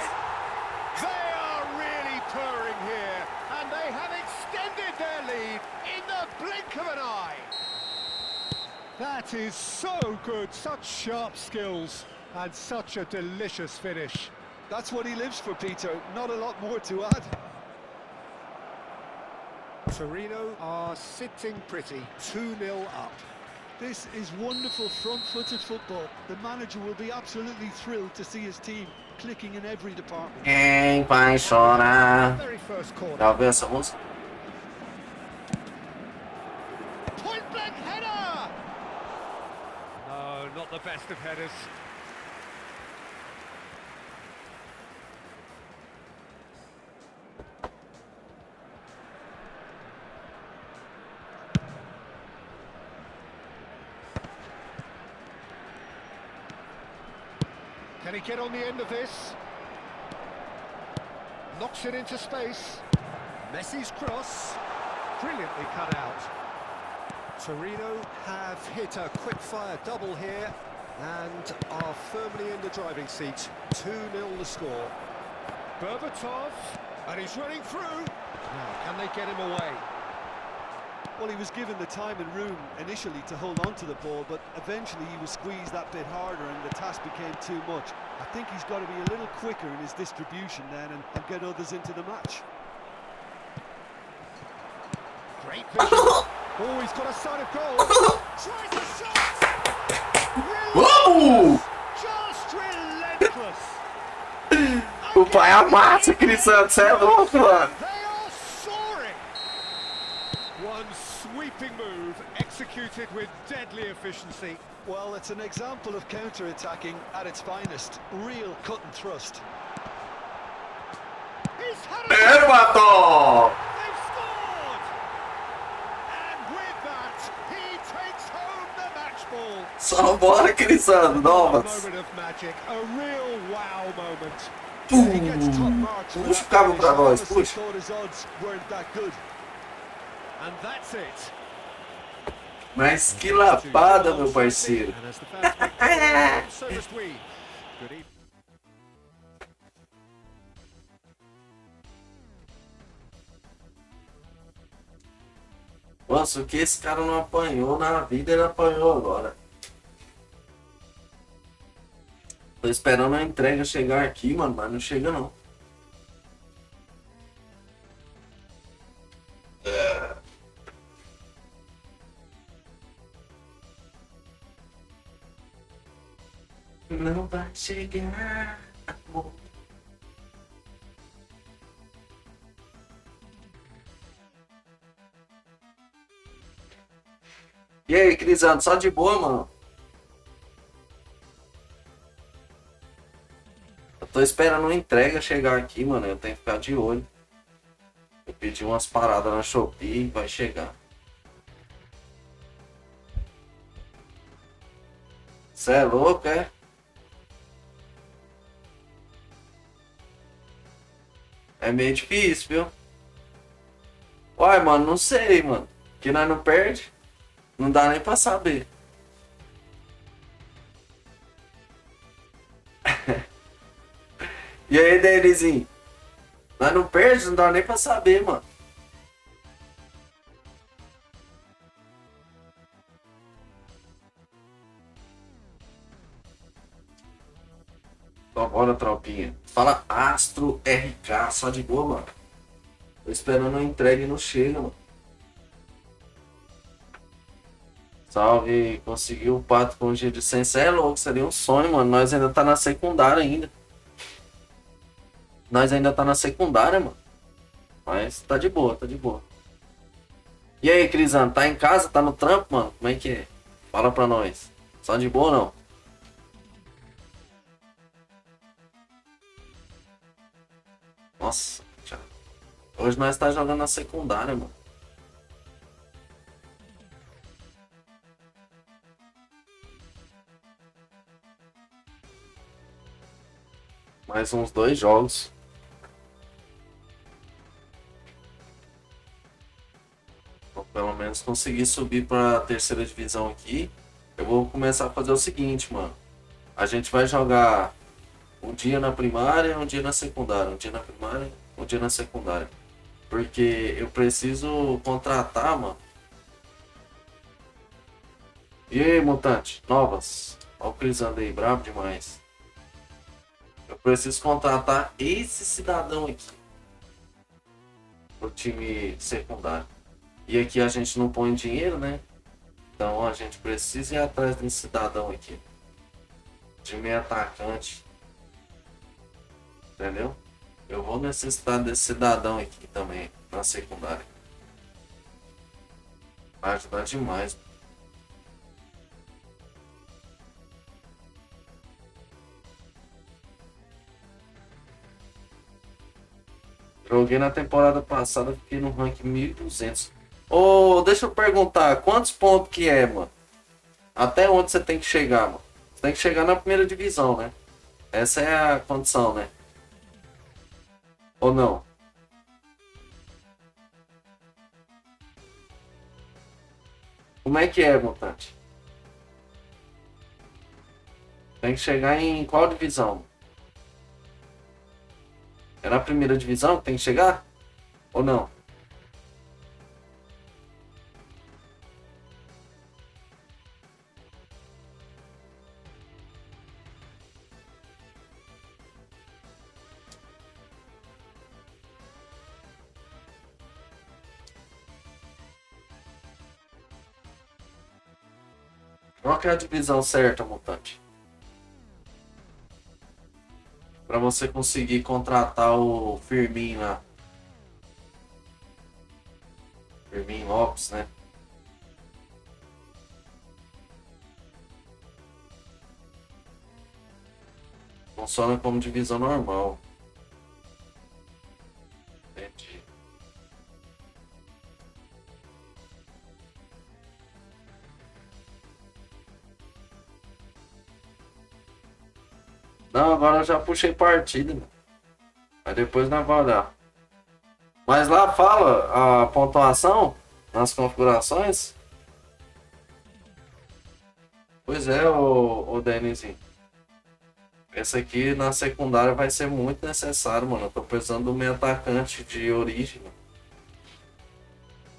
[SPEAKER 2] They are really purring here, and they have extended their lead in the blink of an eye. That is so good, such sharp skills and such a delicious finish.
[SPEAKER 4] That's what he lives for, Peter. Not a lot more to add.
[SPEAKER 2] Torino are sitting pretty, 2-0 up.
[SPEAKER 4] This is wonderful front-footed football. The manager will be absolutely thrilled to see his team clicking in every department.
[SPEAKER 1] Quem vai chorar?
[SPEAKER 2] Very first corner.
[SPEAKER 1] Já ouviu essa música?
[SPEAKER 2] Point blank header! No, not the best of headers. Can he get on the end of this? Knocks it into space. Messi's cross. Brilliantly cut out. Torino have hit a quick-fire double here and are firmly in the driving seat. 2-0 the score. Berbatov, and he's running through. Now, can they get him away?
[SPEAKER 4] Well, he was given the time and room initially to hold on to the ball, but eventually he was squeezed that bit harder and the task became too much. I think he's got to be a little quicker in his distribution then and get others into the match.
[SPEAKER 2] Great vision. Oh, he's got a sight of goal. Tries a shot.
[SPEAKER 1] Vamos!
[SPEAKER 2] Just relentless.
[SPEAKER 1] O pai amassa aquele Santos, é louco, mano.
[SPEAKER 2] They are soaring. One sweeping move executed with deadly efficiency.
[SPEAKER 4] Well, it's an example of counter-attacking at its finest. Real cut and thrust.
[SPEAKER 2] He's had a
[SPEAKER 1] Primeiro matou!
[SPEAKER 2] They've scored! And with that, he takes home the match ball.
[SPEAKER 1] Só bora, Cristiano,
[SPEAKER 2] A
[SPEAKER 1] novas.
[SPEAKER 2] moment of magic, a real wow moment. He gets top marks for
[SPEAKER 1] Puxa o
[SPEAKER 2] that
[SPEAKER 1] cabo
[SPEAKER 2] finish.
[SPEAKER 1] pra nós,
[SPEAKER 4] Honestly
[SPEAKER 1] puxa.
[SPEAKER 4] thought his odds weren't that good.
[SPEAKER 2] And that's it.
[SPEAKER 1] Mas que lapada, meu parceiro.
[SPEAKER 2] And as the fans make the so must we. Good evening.
[SPEAKER 1] Nossa, o que esse cara não apanhou na vida, ele apanhou agora. Tô esperando a entrega chegar aqui, mano, mas não chega não. Não vai chegar, amor. E aí, Crisano, só de boa, mano? Eu tô esperando a entrega chegar aqui, mano. Eu tenho que ficar de olho. Eu pedi umas paradas na Shopee e vai chegar. Cê é louco, é? É meio difícil, viu? Uai, mano, não sei, mano. Que nós não perde. Não dá nem pra saber. E aí, Denizinho? Nós não perde, não dá nem pra saber, mano. Então bora, tropinha. Fala Astro RK, só de boa, mano. Tô esperando a entrega e não chega, mano. Salve, conseguiu o pato com um dia de ciência. É louco, seria um sonho, mano. Nós ainda tá na secundária ainda. Nós ainda tá na secundária, mano. Mas tá de boa, tá de boa. E aí, Crisano, tá em casa? Tá no trampo, mano? Como é que é? Fala pra nós. Só de boa ou não? Nossa, tchau. Hoje nós tá jogando na secundária, mano. Mais uns 2 jogos. Vou pelo menos conseguir subir para a terceira divisão aqui. Eu vou começar a fazer o seguinte, mano. A gente vai jogar um dia na primária, um dia na secundária. Um dia na primária, um dia na secundária. Porque eu preciso contratar, mano. E aí, mutante? Novas. Olha o Crisando aí, brabo demais. Eu preciso contratar esse cidadão aqui pro time secundário. E aqui a gente não põe dinheiro, né? Então a gente precisa ir atrás desse cidadão aqui. De meio atacante. Entendeu? Eu vou necessitar desse cidadão aqui também na secundária. Vai ajudar demais. Joguei na temporada passada, fiquei no rank 1200. Ô, deixa eu perguntar, quantos pontos que é, mano? Até onde você tem que chegar, mano? Você tem que chegar na primeira divisão, né? Essa é a condição, né? Ou não? Como é que é, mutante? Tem que chegar em qual divisão? É na primeira divisão que tem que chegar? Ou não? Qual que é a divisão certa, mutante? Pra você conseguir contratar o Firmin lá. Firmin Lopes, né? Funciona como divisão normal. Entendi. Não, agora eu já puxei partida, né? Mas depois nós vamos olhar. Mas lá fala a pontuação nas configurações. Pois é, o Denizinho. Esse aqui na secundária vai ser muito necessário, mano. Eu tô precisando do meu atacante de origem. Mano.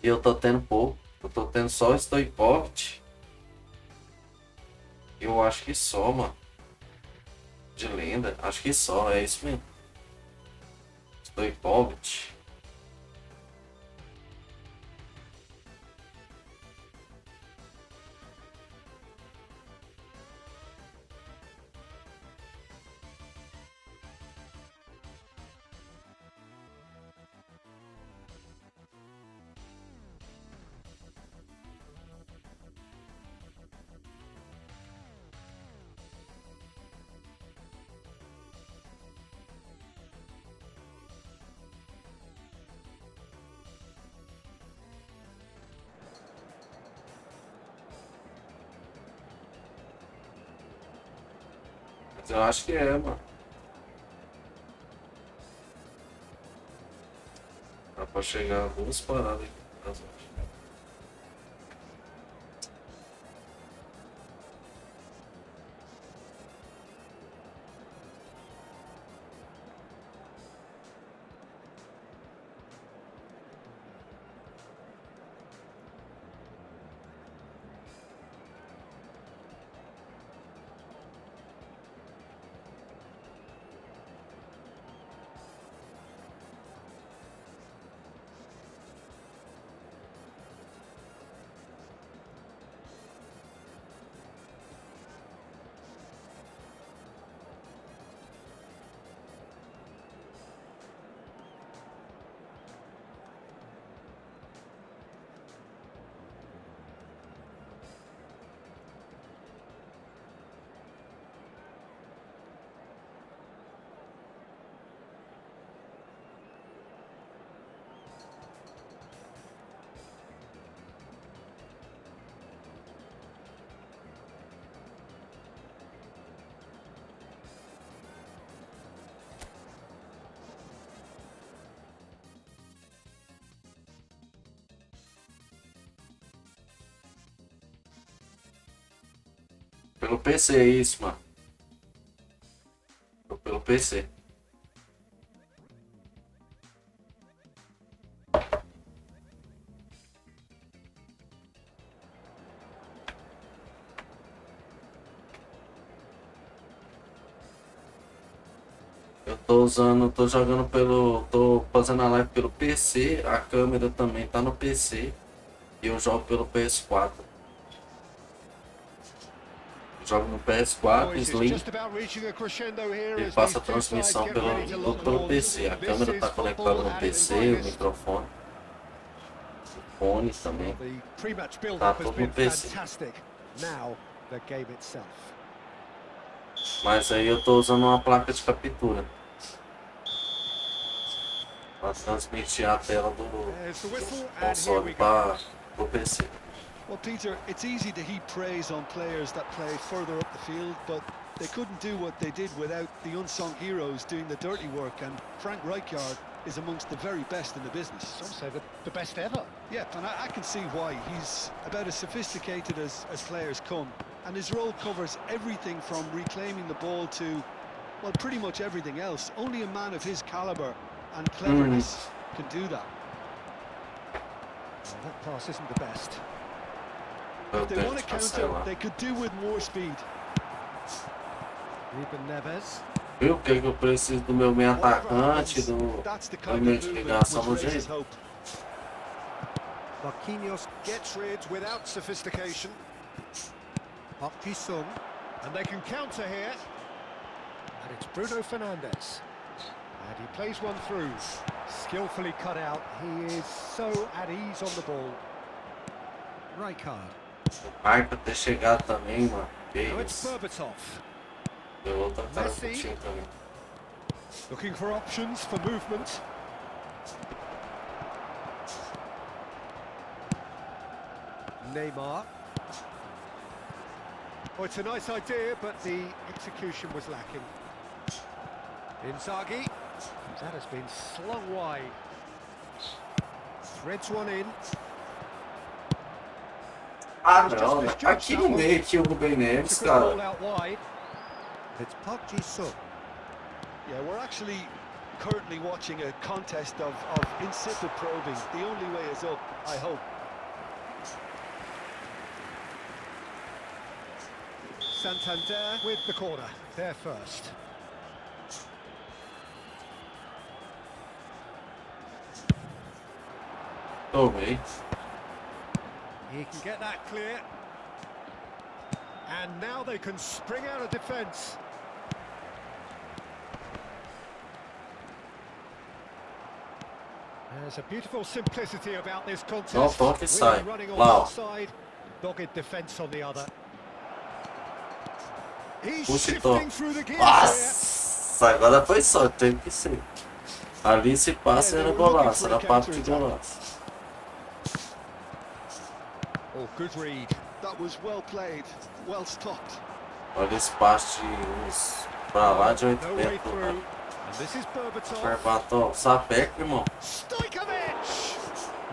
[SPEAKER 1] E eu tô tendo pouco. Eu tô tendo só o Stoichkov. Eu acho que só, mano. De lenda. Acho que só, é isso mesmo. Stoichkov. Mas eu acho que é, mano. Dá pra chegar a duas paradas aqui. Pelo PC é isso, mano. Pelo PC. Eu tô jogando tô fazendo a live pelo PC, a câmera também tá no PC e eu jogo pelo PS4. Eu jogo no PS4, Slim, e faço a transmissão pelo PC. A câmera tá conectada no PC, o microfone, o fone também, tá tudo no PC. Mas aí eu tô usando uma placa de captura para transmitir a tela do console para o PC.
[SPEAKER 4] Well, Peter, it's easy to heap praise on players that play further up the field, but they couldn't do what they did without the unsung heroes doing the dirty work, and Frank Rijkaard is amongst the very best in the business.
[SPEAKER 2] Some say the best ever.
[SPEAKER 4] Yeah, and I can see why. He's about as sophisticated as players come, and his role covers everything from reclaiming the ball to, well, pretty much everything else. Only a man of his caliber and cleverness can do that.
[SPEAKER 2] Well, that pass isn't the best.
[SPEAKER 4] If they want to counter, they could do with more speed.
[SPEAKER 2] Ruben Neves.
[SPEAKER 1] Viu que eu preciso do meu meio atacante, do meio de ligação no jeito.
[SPEAKER 2] Marquinhos gets rid without sophistication. Park Ji-sung, and they can counter here. And it's Bruno Fernandes. And he plays one through. Skillfully cut out. He is so at ease on the ball. Rijkaard.
[SPEAKER 1] Marca ter chegado também, mano. Que
[SPEAKER 2] Now it's
[SPEAKER 1] isso.
[SPEAKER 2] Berbatov.
[SPEAKER 1] Eu vou tocar no time também.
[SPEAKER 2] Looking for options for movement. Neymar. Oh, it's a nice idea, but the execution was lacking. Inzaghi. That has been slung wide. Threads one in.
[SPEAKER 1] Ah, não. Aqui no meio aqui o Ruben Neves, cara.
[SPEAKER 2] It's Park Ji-sung.
[SPEAKER 4] Yeah, we're actually currently watching a contest of insipid probing. The only way is up, I hope.
[SPEAKER 2] Santander with the corner. There first.
[SPEAKER 1] Tomei.
[SPEAKER 2] He can get that clear. And now they can spring out of defence. There's a beautiful simplicity about this contest.
[SPEAKER 1] Não toque e sai.
[SPEAKER 2] Running on
[SPEAKER 1] Lá,
[SPEAKER 2] one side, dogged defence on the other. He's
[SPEAKER 1] Puxa,
[SPEAKER 2] shifting through the gears
[SPEAKER 1] nossa, agora foi só, teve que ser. Ali se passa era golaço, era papo de golaço.
[SPEAKER 2] here. Oh, good read.
[SPEAKER 4] That was well played, well stopped.
[SPEAKER 1] Olha esse passe de uns pra lá de 8
[SPEAKER 2] No way
[SPEAKER 1] metros.
[SPEAKER 2] through. And this is Berbatov.
[SPEAKER 1] Berbatov, sapeca, irmão.
[SPEAKER 2] Stojkovic!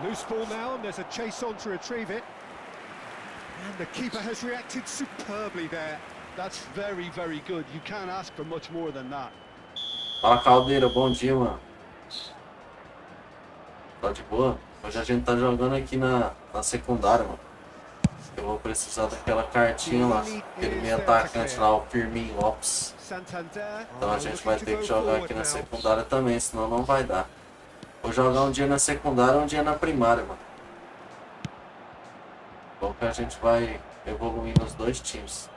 [SPEAKER 2] Loose ball now, and there's a chase on to retrieve it. And the keeper has reacted superbly there.
[SPEAKER 4] That's very, very good. You can't ask for much more than that.
[SPEAKER 1] Fala, Caldeira, bom dia, mano. Tá de boa? Hoje a gente tá jogando aqui na secundária, mano. Eu vou precisar daquela cartinha lá. Aquele meio atacante lá, o Firmino Lopes.
[SPEAKER 2] Santander.
[SPEAKER 1] Então a gente vai ter que jogar aqui na secundária também, senão não vai dar. Vou jogar um dia na secundária e um dia na primária, mano. Bom que a gente vai evoluir nos dois times.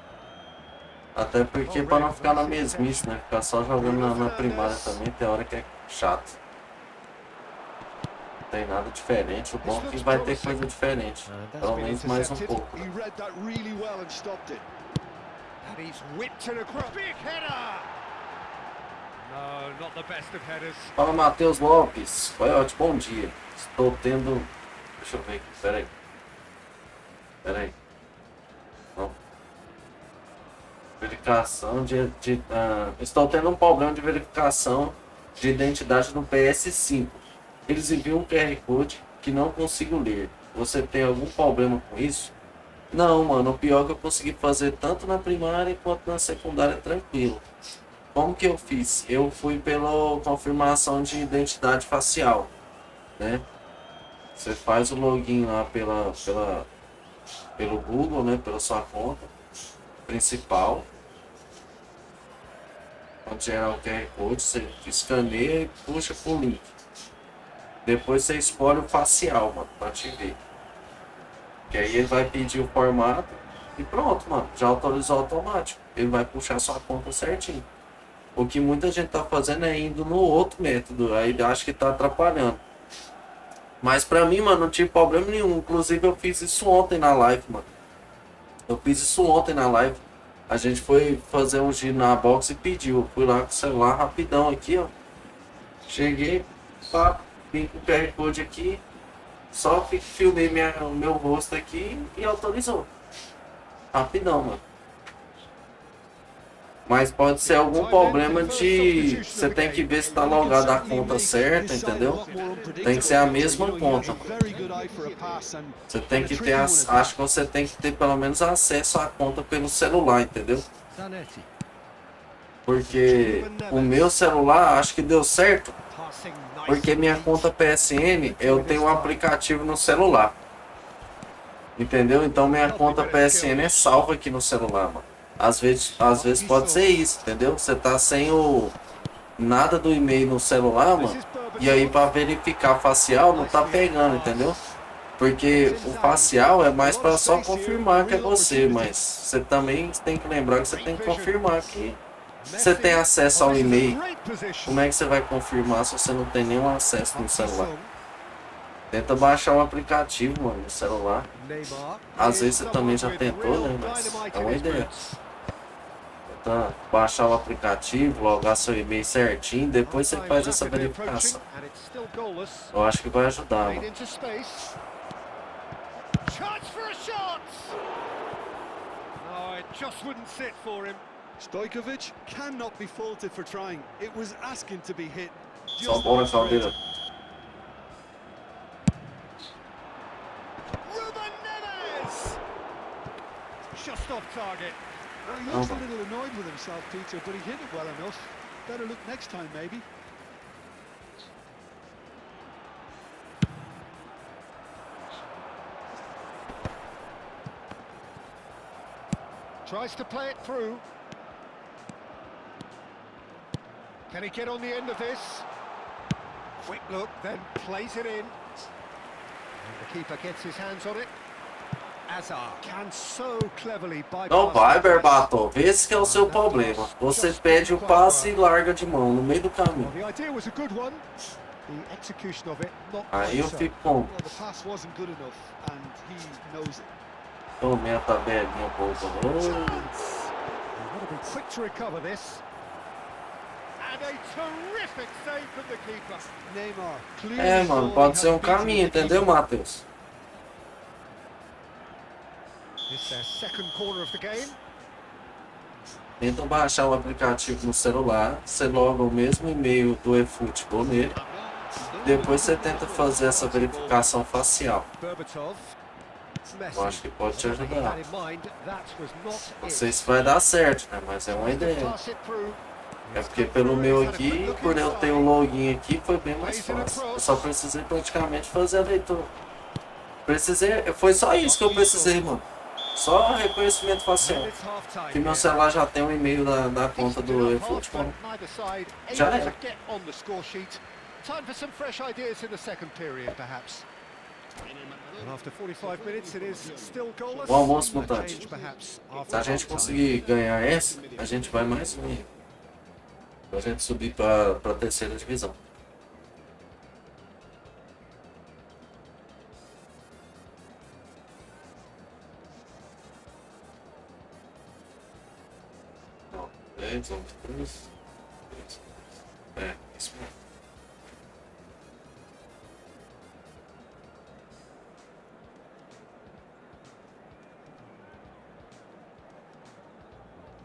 [SPEAKER 1] Até porque pra não ficar na mesmice, né? Ficar só jogando na primária também, tem hora que é chato. Não tem nada diferente, o bom é que vai ter coisa diferente. Pelo menos mais um pouco.
[SPEAKER 4] He read that really well and stopped it.
[SPEAKER 2] And he's whipped it across. Big header! No, not the best of headers.
[SPEAKER 1] Fala, Matheus Lopes. Oi, ótimo, bom dia. Estou tendo... Deixa eu ver aqui, peraí. Peraí. Não. Verificação estou tendo um problema de verificação de identidade no PS5. Eles enviam um QR Code que não consigo ler. Você tem algum problema com isso? Não, mano. O pior é que eu consegui fazer tanto na primária quanto na secundária tranquilo. Como que eu fiz? Eu fui pela confirmação de identidade facial, né? Você faz o login lá pelo Google, né? Pela sua conta principal. Quando gerar o QR Code, você escaneia e puxa pro link. Depois você escolhe o facial, mano, pra te ver. Que aí ele vai pedir o formato e pronto, mano. Já autorizou automático. Ele vai puxar sua conta certinho. O que muita gente tá fazendo é indo no outro método. Aí acho que tá atrapalhando. Mas pra mim, mano, não tive problema nenhum. Inclusive eu fiz isso ontem na live, mano. Eu fiz isso ontem na live. A gente foi fazer um giro na box e pediu. Eu fui lá com o celular rapidão aqui, ó. Cheguei, pá, vim com o QR Code aqui. Só filmei o meu rosto aqui e autorizou. Rapidão, mano. Mas pode ser algum problema de... Você tem que ver se tá logado a conta certa, entendeu? Tem que ser a mesma conta. Você tem que ter... Acho que você tem que ter pelo menos acesso à conta pelo celular, entendeu? Porque o meu celular acho que deu certo. Porque minha conta PSN, eu tenho um aplicativo no celular. Entendeu? Então minha conta PSN é salva aqui no celular, mano. Às vezes pode ser isso, entendeu? Você tá sem o nada do e-mail no celular, mano. E aí pra verificar facial não tá pegando, entendeu? Porque o facial é mais pra só confirmar que é você, mas você também tem que lembrar que você tem que confirmar que você tem acesso ao e-mail. Como é que você vai confirmar se você não tem nenhum acesso no celular? Tenta baixar o aplicativo, mano, no celular. Às vezes você também já tentou, né? Mas é uma ideia. Tenta baixar o aplicativo, logar seu e-mail certinho, depois você faz essa verificação. Eu acho que vai ajudar, mano.
[SPEAKER 4] Stojkovic cannot be faulted for trying. It was asking to be hit.
[SPEAKER 1] Só bola, Caldeira.
[SPEAKER 2] Just off target.
[SPEAKER 4] Well, he looks a little annoyed with himself, Peter, but he hit it well enough. Better look next time, maybe.
[SPEAKER 2] Tries to play it through. Can he get on the end of this? Quick look, then plays it in. And the keeper gets his hands on it. Azar can so cleverly bypass.
[SPEAKER 1] Não vai, Berbatov. Esse que é o seu problema. Você pede o passe e larga de mão no meio do caminho.
[SPEAKER 2] The idea was a good one. The execution of it not
[SPEAKER 1] Aí eu
[SPEAKER 2] quite so.
[SPEAKER 1] fico com...
[SPEAKER 4] Well, the pass wasn't good enough, and he knows it.
[SPEAKER 1] Tomei a tabelinha boa.
[SPEAKER 2] He would have been quick to recover this. And a terrific save from the keeper.
[SPEAKER 4] Neymar clearly
[SPEAKER 1] É, mano,
[SPEAKER 4] saw
[SPEAKER 1] pode
[SPEAKER 4] he
[SPEAKER 1] ser
[SPEAKER 4] had
[SPEAKER 1] um
[SPEAKER 4] beaten
[SPEAKER 1] caminho,
[SPEAKER 4] the
[SPEAKER 1] entendeu,
[SPEAKER 4] keeper.
[SPEAKER 1] Matheus?
[SPEAKER 2] It's their second corner of the game.
[SPEAKER 1] Tenta baixar o aplicativo no celular, você loga o mesmo e-mail do eFootball nele. Depois você tenta fazer essa verificação facial.
[SPEAKER 2] Berbatov.
[SPEAKER 1] Eu acho que pode te ajudar.
[SPEAKER 2] Had in mind that was not
[SPEAKER 1] Não
[SPEAKER 2] it.
[SPEAKER 1] sei se vai dar certo, né? Mas é uma ideia.
[SPEAKER 2] Pass it through.
[SPEAKER 1] É porque pelo meu aqui, por eu ter o login aqui, foi bem mais fácil. Eu só precisei praticamente fazer a leitura. Foi só isso que eu precisei, mano. Só reconhecimento facial.
[SPEAKER 2] It's half-time.
[SPEAKER 1] Que meu celular já tem um e-mail da conta do eFootball.
[SPEAKER 2] Neither side
[SPEAKER 1] Já
[SPEAKER 2] able
[SPEAKER 1] era.
[SPEAKER 2] to get on the score sheet. Time for some fresh ideas in the second period, perhaps. And after 45 minutes, it is still goalless.
[SPEAKER 1] O almoço
[SPEAKER 2] A
[SPEAKER 1] mutante.
[SPEAKER 2] change, perhaps,
[SPEAKER 1] Se
[SPEAKER 2] after
[SPEAKER 1] a gente
[SPEAKER 2] half-time.
[SPEAKER 1] conseguir ganhar essa, a gente vai mais um. Pra gente subir pra terceira divisão. Não, 10, 11, 13. É, isso mesmo.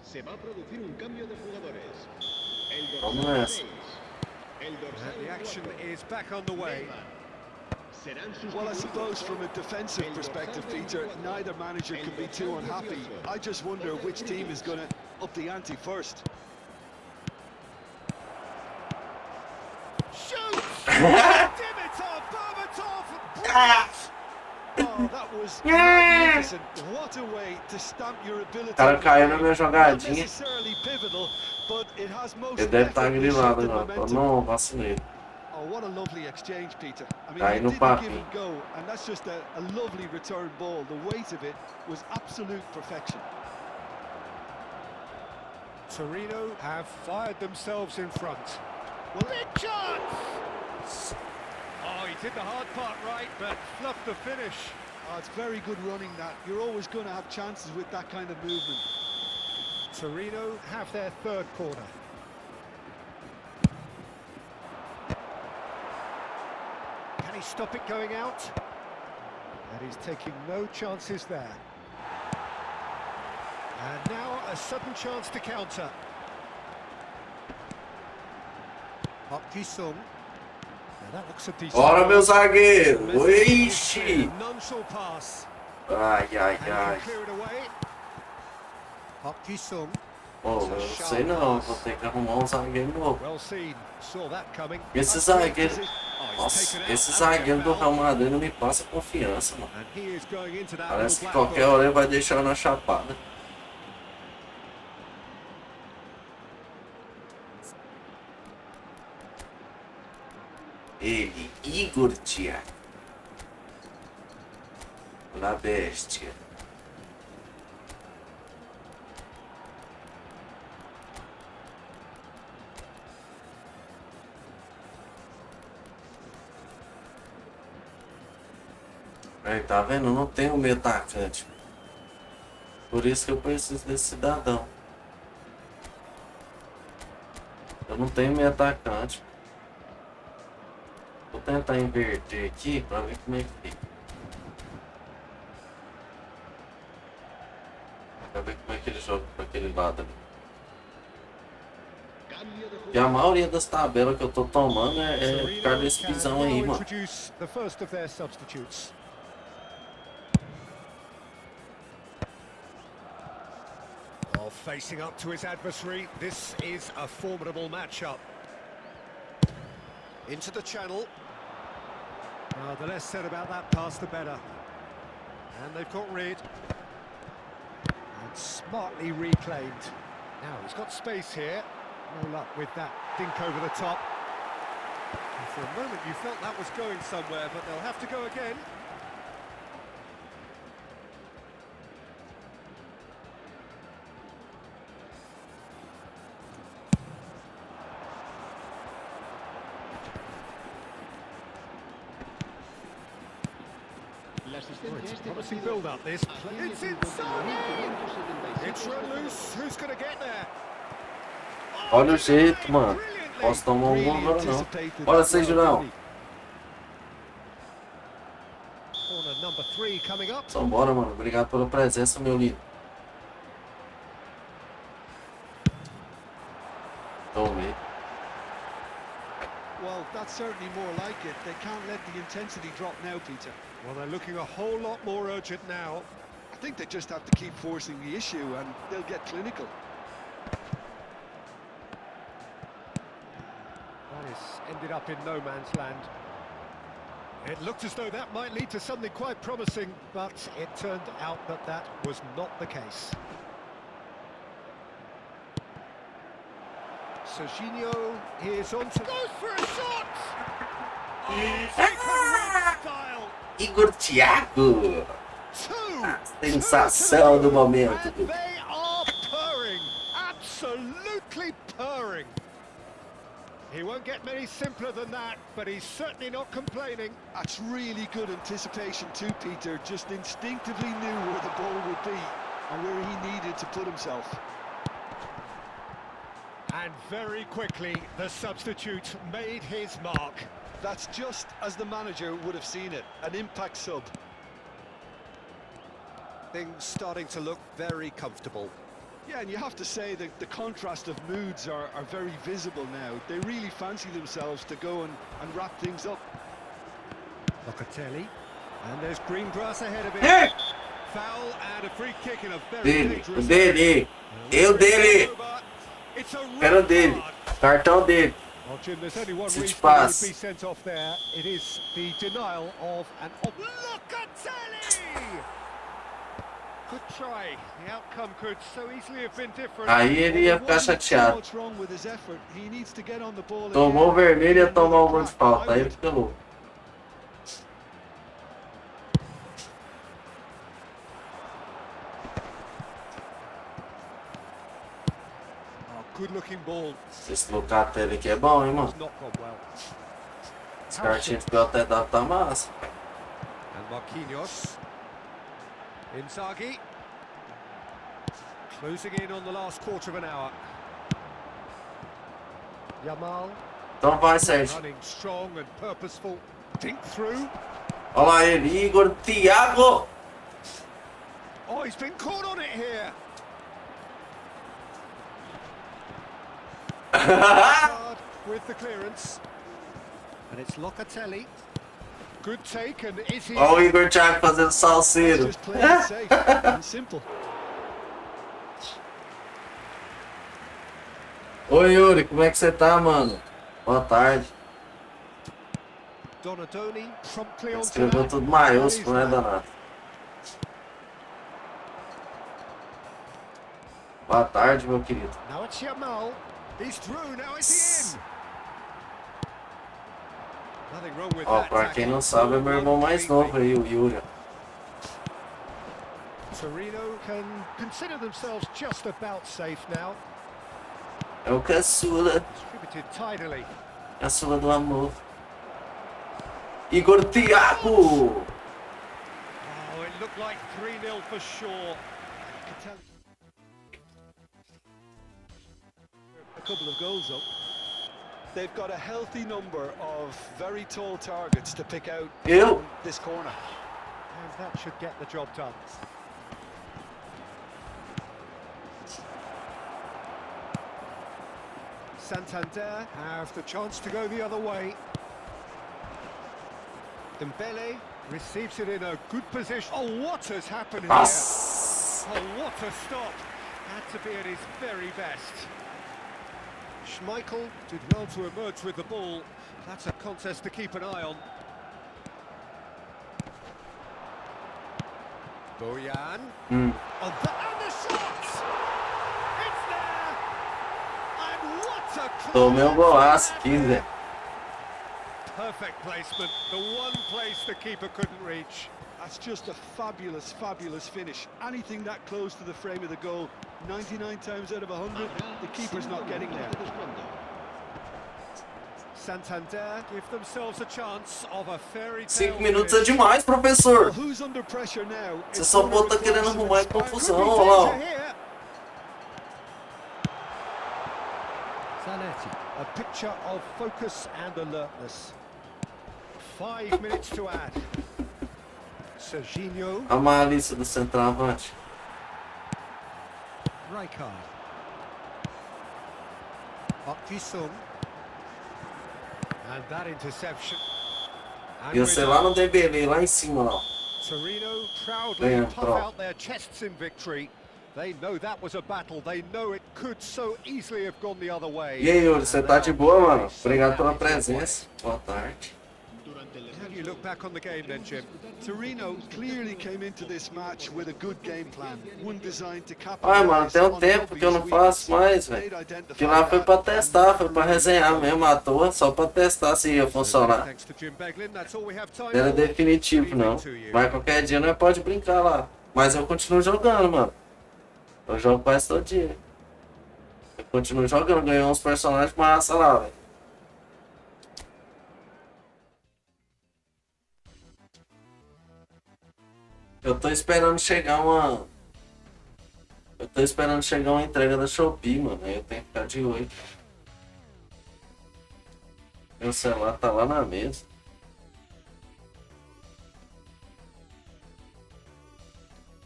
[SPEAKER 3] Se va a producir un cambio de jugadores. El
[SPEAKER 1] Vamos
[SPEAKER 3] dorsal
[SPEAKER 1] nessa.
[SPEAKER 3] 6. El dorsal
[SPEAKER 2] And the action
[SPEAKER 3] 4.
[SPEAKER 2] is back on the way.
[SPEAKER 3] Serán
[SPEAKER 4] Well, I
[SPEAKER 3] sustituidos.
[SPEAKER 4] suppose from a defensive perspective, Peter, neither manager can be too unhappy. I just wonder which team is going to up the ante first.
[SPEAKER 2] Shoots! Dimitar Berbatov! Brilliant!
[SPEAKER 4] Oh, that was magnificent. What What a way to stamp your ability.
[SPEAKER 1] O cara caiu na minha
[SPEAKER 4] Not
[SPEAKER 1] jogadinha.
[SPEAKER 4] necessarily pivotal, but it has most
[SPEAKER 1] Ele deve estar
[SPEAKER 4] definitely
[SPEAKER 1] grilado
[SPEAKER 4] shifted
[SPEAKER 1] agora.
[SPEAKER 4] momentum.
[SPEAKER 1] Não, vacilei.
[SPEAKER 4] Oh, what a lovely exchange, Peter. I mean,
[SPEAKER 1] Cai
[SPEAKER 4] he
[SPEAKER 1] no
[SPEAKER 4] didn't give
[SPEAKER 1] papinho.
[SPEAKER 4] and go, and that's just a lovely return ball. The weight of it was absolute perfection.
[SPEAKER 2] Torino have fired themselves in front. Well, big chance! Oh, he did the hard part right, but fluffed the finish.
[SPEAKER 4] Oh, it's very good running that. You're always going to have chances with that kind of movement.
[SPEAKER 2] Torino have their third corner. Can he stop it going out? And he's taking no chances there. And now a sudden chance to counter. Sung. Now that looks a decent.
[SPEAKER 1] Bora, meu zagueiro!
[SPEAKER 2] Message is
[SPEAKER 1] Ixi!
[SPEAKER 2] clear. None shall pass.
[SPEAKER 1] Ai, ai,
[SPEAKER 2] And he
[SPEAKER 1] ai.
[SPEAKER 2] can clear it away. Sung.
[SPEAKER 1] Pô, eu não sei não. Vou ter que arrumar um zagueiro novo.
[SPEAKER 2] Well seen. Saw that coming.
[SPEAKER 1] Esse zagueiro...
[SPEAKER 2] Oh, he's
[SPEAKER 1] Nossa,
[SPEAKER 2] taken out.
[SPEAKER 1] esse
[SPEAKER 2] That'll be a
[SPEAKER 1] zagueiro do
[SPEAKER 2] foul.
[SPEAKER 1] Real Madrid não me passa confiança, mano.
[SPEAKER 2] And he is going into that
[SPEAKER 1] Parece que
[SPEAKER 2] little black
[SPEAKER 1] qualquer
[SPEAKER 2] box.
[SPEAKER 1] hora ele vai deixar na chapada. Ele, Igor Thiago. La bestia. Aí, tá vendo? Não tem um meio atacante. Por isso que eu preciso desse cidadão. Eu não tenho meio atacante. Vou tentar inverter aqui pra ver como é que fica. Pra ver como é que ele joga pra aquele lado ali. E a maioria das tabelas que eu tô tomando é por causa desse pisão aí, mano.
[SPEAKER 2] Introduce the first of their substitutes. Well, facing up to his adversary, this is a formidable matchup. Into the channel. The less said about that pass, the better. And they've got rid. And smartly reclaimed. Now he's got space here. No luck with that dink over the top. And for a moment you felt that was going somewhere, but they'll have to go again. It's a promising build-up, this. It's inside! It's run loose. Who's going to get there?
[SPEAKER 1] Olha o jeito, mano. Posso tomar um gol agora não. Bora, Sejam.
[SPEAKER 2] Corner number 3 coming up.
[SPEAKER 1] Então bora, mano. Obrigado pela presença, meu lindo. Tomei.
[SPEAKER 4] Well, that's certainly more like it. They can't let the intensity drop now, Peter.
[SPEAKER 2] Well, they're looking a whole lot more urgent now.
[SPEAKER 4] I think they just have to keep forcing the issue and they'll get clinical.
[SPEAKER 2] That has ended up in no man's land. It looked as though that might lead to something quite promising, but it turned out that that was not the case. Serginho is on to... Goes for a shot! Oh, style!
[SPEAKER 1] Igor Thiago.
[SPEAKER 2] Two!
[SPEAKER 1] Sensação do momento.
[SPEAKER 2] And they are purring! Absolutely purring! He won't get many simpler than that, but he's certainly not complaining.
[SPEAKER 4] That's really good anticipation too, Peter. Just instinctively knew where the ball would be and where he needed to put himself.
[SPEAKER 2] And very quickly, the substitute made his mark.
[SPEAKER 4] That's just as the manager would have seen it, an impact sub.
[SPEAKER 2] Things starting to look very comfortable.
[SPEAKER 4] Yeah, and you have to say that the contrast of moods are very visible now. They really fancy themselves to go and wrap things up.
[SPEAKER 2] Locatelli, and there's green grass ahead of him.
[SPEAKER 1] Hey!
[SPEAKER 2] Foul and a free kick in a very
[SPEAKER 1] Dele,
[SPEAKER 2] dangerous
[SPEAKER 1] dele. Eu dele.
[SPEAKER 2] It's a
[SPEAKER 1] Quero
[SPEAKER 2] red
[SPEAKER 1] dele.
[SPEAKER 2] card.
[SPEAKER 1] Cartão dele.
[SPEAKER 2] Well, Jim, there's only one
[SPEAKER 1] Sit
[SPEAKER 2] reason he would
[SPEAKER 1] fast.
[SPEAKER 2] be sent off there. It is the denial of an... Locatelli! Good try. The outcome could so easily have been different.
[SPEAKER 1] Aí ele ia ficar
[SPEAKER 4] Wasn't too
[SPEAKER 1] chateado.
[SPEAKER 4] much wrong with his effort. He needs to get on the ball
[SPEAKER 1] Tomou o
[SPEAKER 4] again.
[SPEAKER 1] vermelho e ia
[SPEAKER 4] Give him
[SPEAKER 1] tomar o
[SPEAKER 4] another
[SPEAKER 1] gol de
[SPEAKER 4] crack.
[SPEAKER 1] falta.
[SPEAKER 4] I
[SPEAKER 1] Aí ele
[SPEAKER 4] would.
[SPEAKER 1] fica louco.
[SPEAKER 2] Oh, good looking ball.
[SPEAKER 1] Esse locato ele aqui é bom, hein, mano?
[SPEAKER 2] Not gone well.
[SPEAKER 1] Esse cartinho de PLTW tá massa.
[SPEAKER 2] And Marquinhos. Inzaghi. Closing in on the last quarter of an hour. Yamal.
[SPEAKER 1] Então vai, Sérgio.
[SPEAKER 2] Running strong and purposeful. Think through.
[SPEAKER 1] Olha lá ele, Igor, Thiago.
[SPEAKER 2] Oh, he's been caught on it here. Hard with the clearance. And it's Locatelli. Good take, and is he...
[SPEAKER 1] Olha o Igor Thiago fazendo salseiro.
[SPEAKER 4] Just play it safe and simple.
[SPEAKER 1] Oi, Yuri, como é que você tá, mano? Boa tarde.
[SPEAKER 2] Donadoni promptly onto
[SPEAKER 1] Escreveu
[SPEAKER 2] that.
[SPEAKER 1] tudo maiúsculo, né, danado? Boa tarde, meu querido.
[SPEAKER 2] Now it's Yamal. He's through. Now is he in? Nothing wrong with
[SPEAKER 1] Ó,
[SPEAKER 2] that.
[SPEAKER 1] pra quem não sabe, é meu irmão mais novo aí, o Yuri.
[SPEAKER 2] Torino can consider themselves just about safe now.
[SPEAKER 1] É o caçula,
[SPEAKER 2] Distributed tidily.
[SPEAKER 1] caçula do amor. Igor Thiago!
[SPEAKER 2] Oh, it looked like 3-0 for sure.
[SPEAKER 4] A couple of goals though. They've got a healthy number of very tall targets to pick out
[SPEAKER 1] Eu?
[SPEAKER 4] from this corner.
[SPEAKER 2] And that should get the job done. Santander have the chance to go the other way. Dembele receives it in a good position. Oh, what has happened here?
[SPEAKER 1] Nossa!
[SPEAKER 2] Oh, what a stop. Had to be at his very best. Schmeichel did well to emerge with the ball. That's a contest to keep an eye on. Bojan.
[SPEAKER 1] Hum.
[SPEAKER 2] Oh, and the shot! It's there! And what a
[SPEAKER 1] Tomei um golaço aqui, Zé.
[SPEAKER 2] Perfect placement. The one place the keeper couldn't reach.
[SPEAKER 4] That's just a fabulous, fabulous finish. Anything that close to the frame of the goal, 99 times out of 100, the keeper's not getting there.
[SPEAKER 2] Santander give themselves a chance of a fairy tale
[SPEAKER 1] 5 minutos é
[SPEAKER 2] finish.
[SPEAKER 1] demais, professor.
[SPEAKER 4] Well, who's under pressure now?
[SPEAKER 1] Você
[SPEAKER 4] It's
[SPEAKER 1] só
[SPEAKER 4] gonna
[SPEAKER 1] pode tá
[SPEAKER 4] require
[SPEAKER 1] querendo
[SPEAKER 4] some
[SPEAKER 1] arrumar
[SPEAKER 4] inspiring-
[SPEAKER 1] confusão,
[SPEAKER 2] Could be
[SPEAKER 1] olha lá.
[SPEAKER 2] danger here. Zanetti, a picture of focus and alertness. 5 minutes to add. Serginho,
[SPEAKER 1] A malícia do centroavante.
[SPEAKER 2] Rijkaard. Okisum. And that interception. And
[SPEAKER 1] Ia
[SPEAKER 2] we're
[SPEAKER 1] ser
[SPEAKER 2] done.
[SPEAKER 1] lá no Dembele, lá em cima, ó.
[SPEAKER 2] Torino proudly
[SPEAKER 1] Yeah,
[SPEAKER 2] puff
[SPEAKER 1] bro.
[SPEAKER 2] out their chests in victory. They know that was a battle. They know it could so easily have gone the other way.
[SPEAKER 1] E aí, Yuri, você tá de boa, mano? Obrigado pela presença. Boa tarde.
[SPEAKER 2] How do you look back on the game then, Jim?
[SPEAKER 4] Torino clearly came into this match with a good game plan, one designed to
[SPEAKER 1] Ai, mano,
[SPEAKER 4] capitalize
[SPEAKER 1] tem um
[SPEAKER 4] on
[SPEAKER 1] tempo que eu não
[SPEAKER 4] obvious
[SPEAKER 1] faço mais,
[SPEAKER 4] weaknesses.
[SPEAKER 1] velho.
[SPEAKER 4] They'd identified
[SPEAKER 1] Que lá foi
[SPEAKER 4] that
[SPEAKER 1] pra
[SPEAKER 4] and
[SPEAKER 1] testar, foi
[SPEAKER 4] moved
[SPEAKER 1] pra
[SPEAKER 4] forward.
[SPEAKER 1] resenhar mesmo à toa, só pra testar se ia funcionar.
[SPEAKER 2] Thanks to Jim Beglin, that's all we have time
[SPEAKER 1] Não era
[SPEAKER 2] for.
[SPEAKER 1] definitivo, não. Mas qualquer dia nós pode brincar lá. Mas eu continuo jogando, mano. Eu jogo quase todo dia. Eu continuo jogando, ganhei uns personagens massa lá, velho. Eu tô esperando chegar uma... Eu tô esperando chegar uma entrega da Shopee, mano. Aí eu tenho que ficar de olho. Meu celular tá lá na mesa.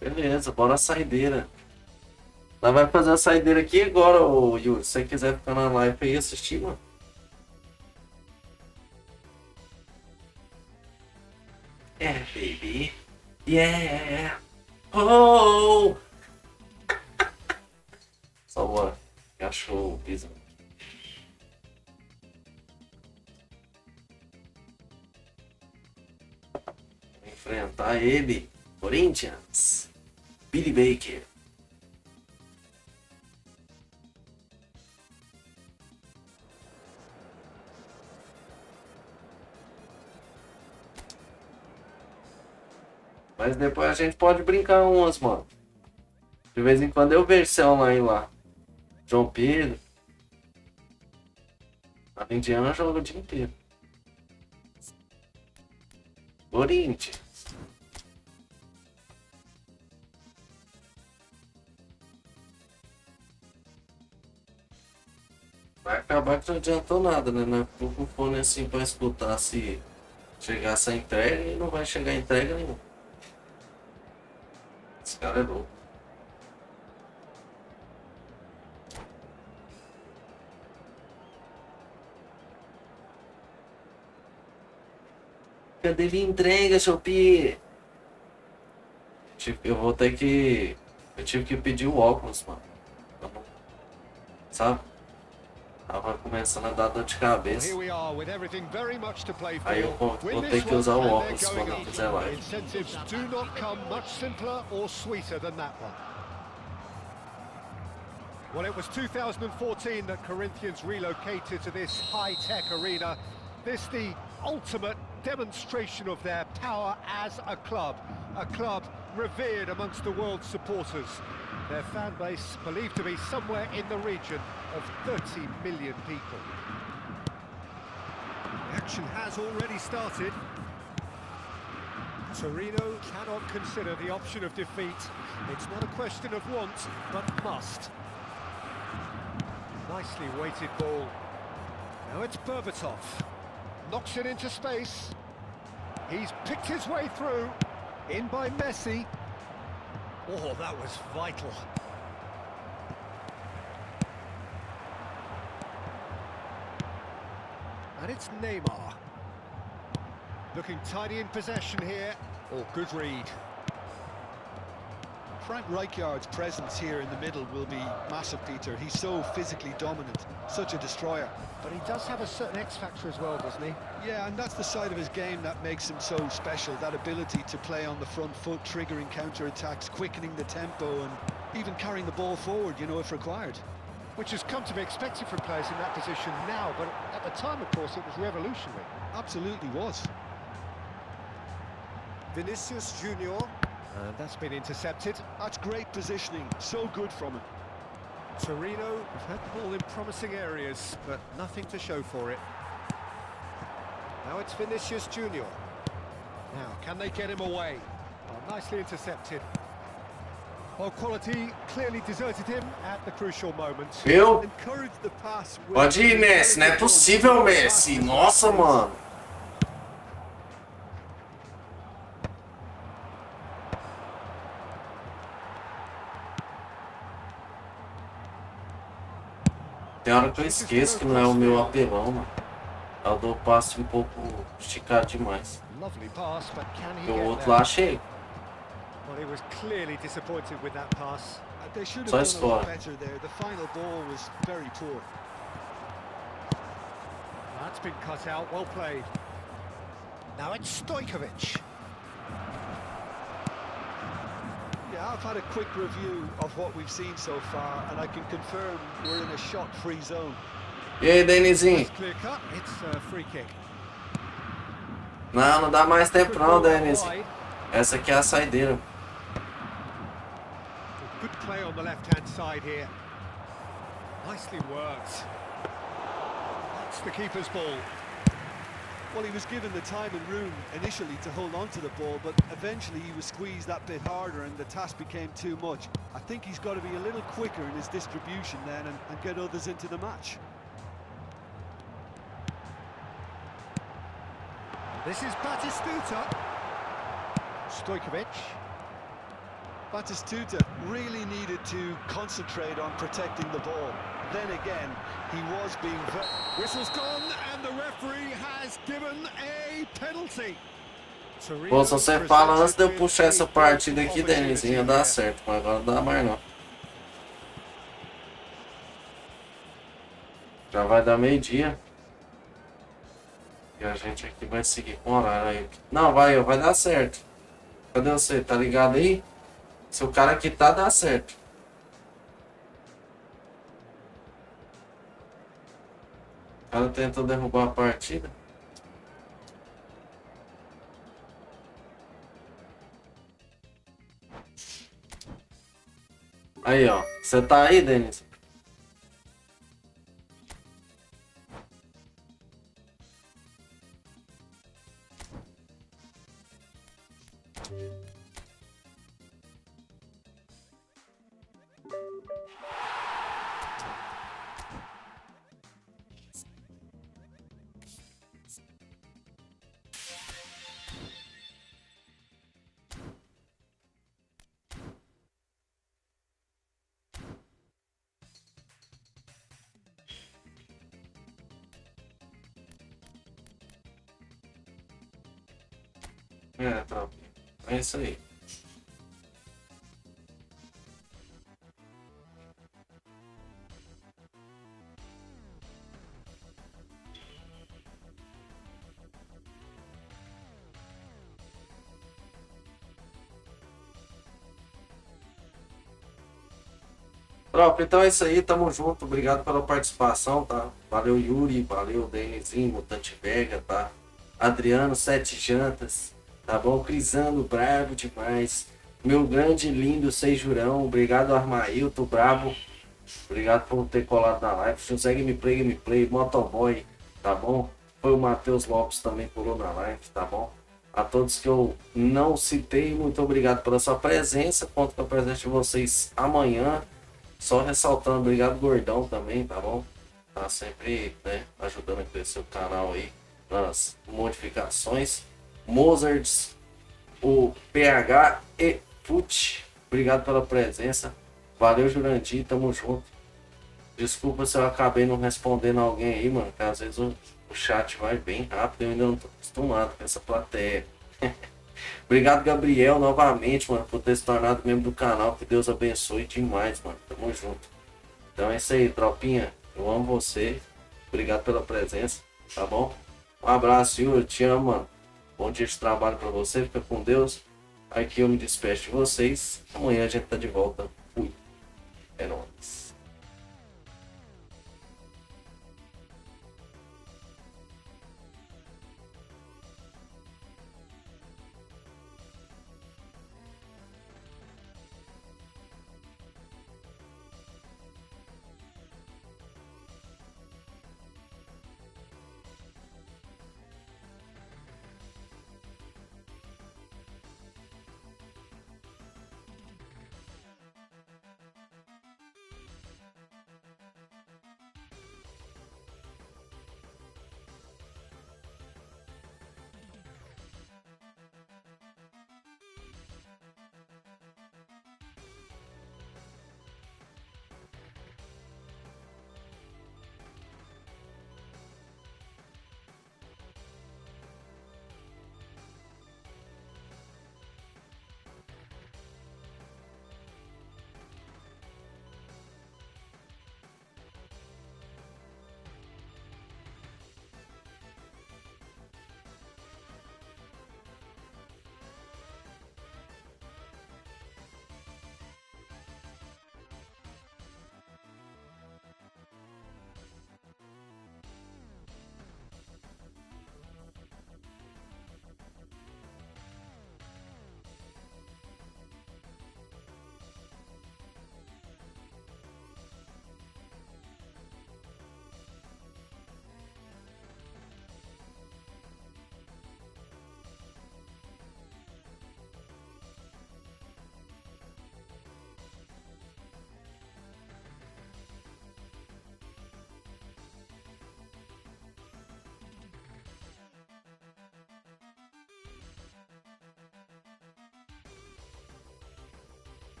[SPEAKER 1] Beleza, bora a saideira. Nós vai fazer a saideira aqui agora, ô Yuri. Se você quiser ficar na live aí e assistir, mano. É, baby. Yeah. Oh! Só bora. Achou o piso. Enfrentar ele. Corinthians. Billy Baker. Mas depois a gente pode brincar umas, mano. De vez em quando eu vejo online lá. João Pedro. A Indiana joga o dia inteiro. Corinthians. Vai acabar que não adiantou nada, né? Não tô com fone assim pra escutar se chegar essa entrega e não vai chegar entrega nenhuma. Esse cara é louco. Cadê a entrega, Shopee? Eu vou ter que... Eu tive que pedir o óculos, mano. Sabe? Tava começando a dar dor de cabeça. Aí eu vou ter que usar o óculos quando eu fizer live.
[SPEAKER 2] Incentives do not come much simpler or sweeter than that one. Well, it was 2014 that Corinthians relocated to this high-tech arena. This the ultimate demonstration of their power as a club revered amongst the world's supporters. Their fan base believed to be somewhere in the region of 30 million people. The action has already started. Torino cannot consider the option of defeat. It's not a question of want, but must. Nicely weighted ball. Now it's Berbatov. Knocks it into space. He's picked his way through. In by Messi. Oh, that was vital. And it's Neymar. Looking tidy in possession here. Oh, good read.
[SPEAKER 4] Frank Rijkaard's presence here in the middle will be massive, Peter. He's so physically dominant, such a destroyer.
[SPEAKER 2] But he does have a certain X-factor as well, doesn't he?
[SPEAKER 4] Yeah, and that's the side of his game that makes him so special, that ability to play on the front foot, triggering counter-attacks, quickening the tempo, and even carrying the ball forward, you know, if required.
[SPEAKER 2] Which has come to be expected from players in that position now, but at the time, of course, it was revolutionary.
[SPEAKER 4] Absolutely was.
[SPEAKER 2] Vinicius Junior. And that's been intercepted.
[SPEAKER 4] That's great positioning, so good from him.
[SPEAKER 2] Torino have had the ball in promising areas, but nothing to show for it. Now it's Vinicius Junior. Now, can they get him away? Oh, nicely intercepted. Well, quality clearly deserted him at the crucial moment.
[SPEAKER 1] Viu?
[SPEAKER 4] Encourage the pass.
[SPEAKER 1] Pode ir, Messi. Não é possível, Messi. Nossa, mano. Tem hora que eu esqueço que não é o meu apelão, mano. Eu dou passe um pouco esticado demais.
[SPEAKER 2] Lovely pass, but can he
[SPEAKER 1] E o
[SPEAKER 2] get
[SPEAKER 1] outro
[SPEAKER 2] there?
[SPEAKER 1] lá achei.
[SPEAKER 2] Well, he was clearly disappointed with that pass.
[SPEAKER 4] They should
[SPEAKER 1] Só
[SPEAKER 4] have done a lot
[SPEAKER 1] escola.
[SPEAKER 4] better there. The final ball was very poor.
[SPEAKER 2] That's been cut out, well played. Now it's Stojkovic.
[SPEAKER 4] Yeah, I've had a quick review of what we've seen so far, and I can confirm we're in a shot-free zone.
[SPEAKER 1] E aí, Denizinho?
[SPEAKER 2] It's clear cut, it's a free kick.
[SPEAKER 1] Não, não dá mais tempo
[SPEAKER 2] Good
[SPEAKER 1] não,
[SPEAKER 2] ball
[SPEAKER 1] Denis.
[SPEAKER 2] wide.
[SPEAKER 1] Essa aqui é a saideira.
[SPEAKER 2] Good play on the left-hand side here. Nicely worked. That's the keeper's ball.
[SPEAKER 4] Well, he was given the time and room initially to hold on to the ball, but eventually he was squeezed that bit harder and the task became too much. I think he's got to be a little quicker in his distribution then and get others into the match.
[SPEAKER 2] This is Batistuta. Stojkovic.
[SPEAKER 4] Batistuta really needed to concentrate on protecting the ball. Then again, he was being
[SPEAKER 2] Whistle's gone and the referee has given a penalty.
[SPEAKER 1] Pô, se você fala antes de eu puxar essa partida aqui, Denis, ia dar certo, mas agora não dá mais não. Já vai dar meio-dia. E a gente aqui vai seguir com o horário aí. Não, vai dar certo. Cadê você? Tá ligado aí? Se o cara quitar, dá certo. O cara tenta derrubar a partida. Aí, ó. Você tá aí, Denis? É, tá. É isso aí. Tropa, então é isso aí, tamo junto, obrigado pela participação, tá? Valeu Yuri, valeu Denizinho, Mutante Vega, tá? Adriano, Sete Jantas, tá bom? Crisando, bravo demais. Meu grande e lindo Sejurão, obrigado Armailton, bravo. Obrigado por ter colado na live. José Gameplay, Motoboy, tá bom? Foi o Matheus Lopes também colou na live, tá bom? A todos que eu não citei, muito obrigado pela sua presença. Conto com a presença de vocês amanhã. Só ressaltando, obrigado Gordão também, tá bom? Tá sempre, né, ajudando a crescer o canal aí nas modificações. Mozarts, o PH e Fut, obrigado pela presença. Valeu, Jurandir, tamo junto. Desculpa se eu acabei não respondendo alguém aí, mano, que às vezes o chat vai bem rápido, eu ainda não tô acostumado com essa plateia. Obrigado, Gabriel, novamente, mano, por ter se tornado membro do canal. Que Deus abençoe demais, mano. Tamo junto. Então é isso aí, tropinha. Eu amo você. Obrigado pela presença, tá bom? Um abraço, Yuri. Te amo, mano. Bom dia de trabalho pra você. Fica com Deus. Aqui eu me despeço de vocês. Amanhã a gente tá de volta. Fui. É nóis.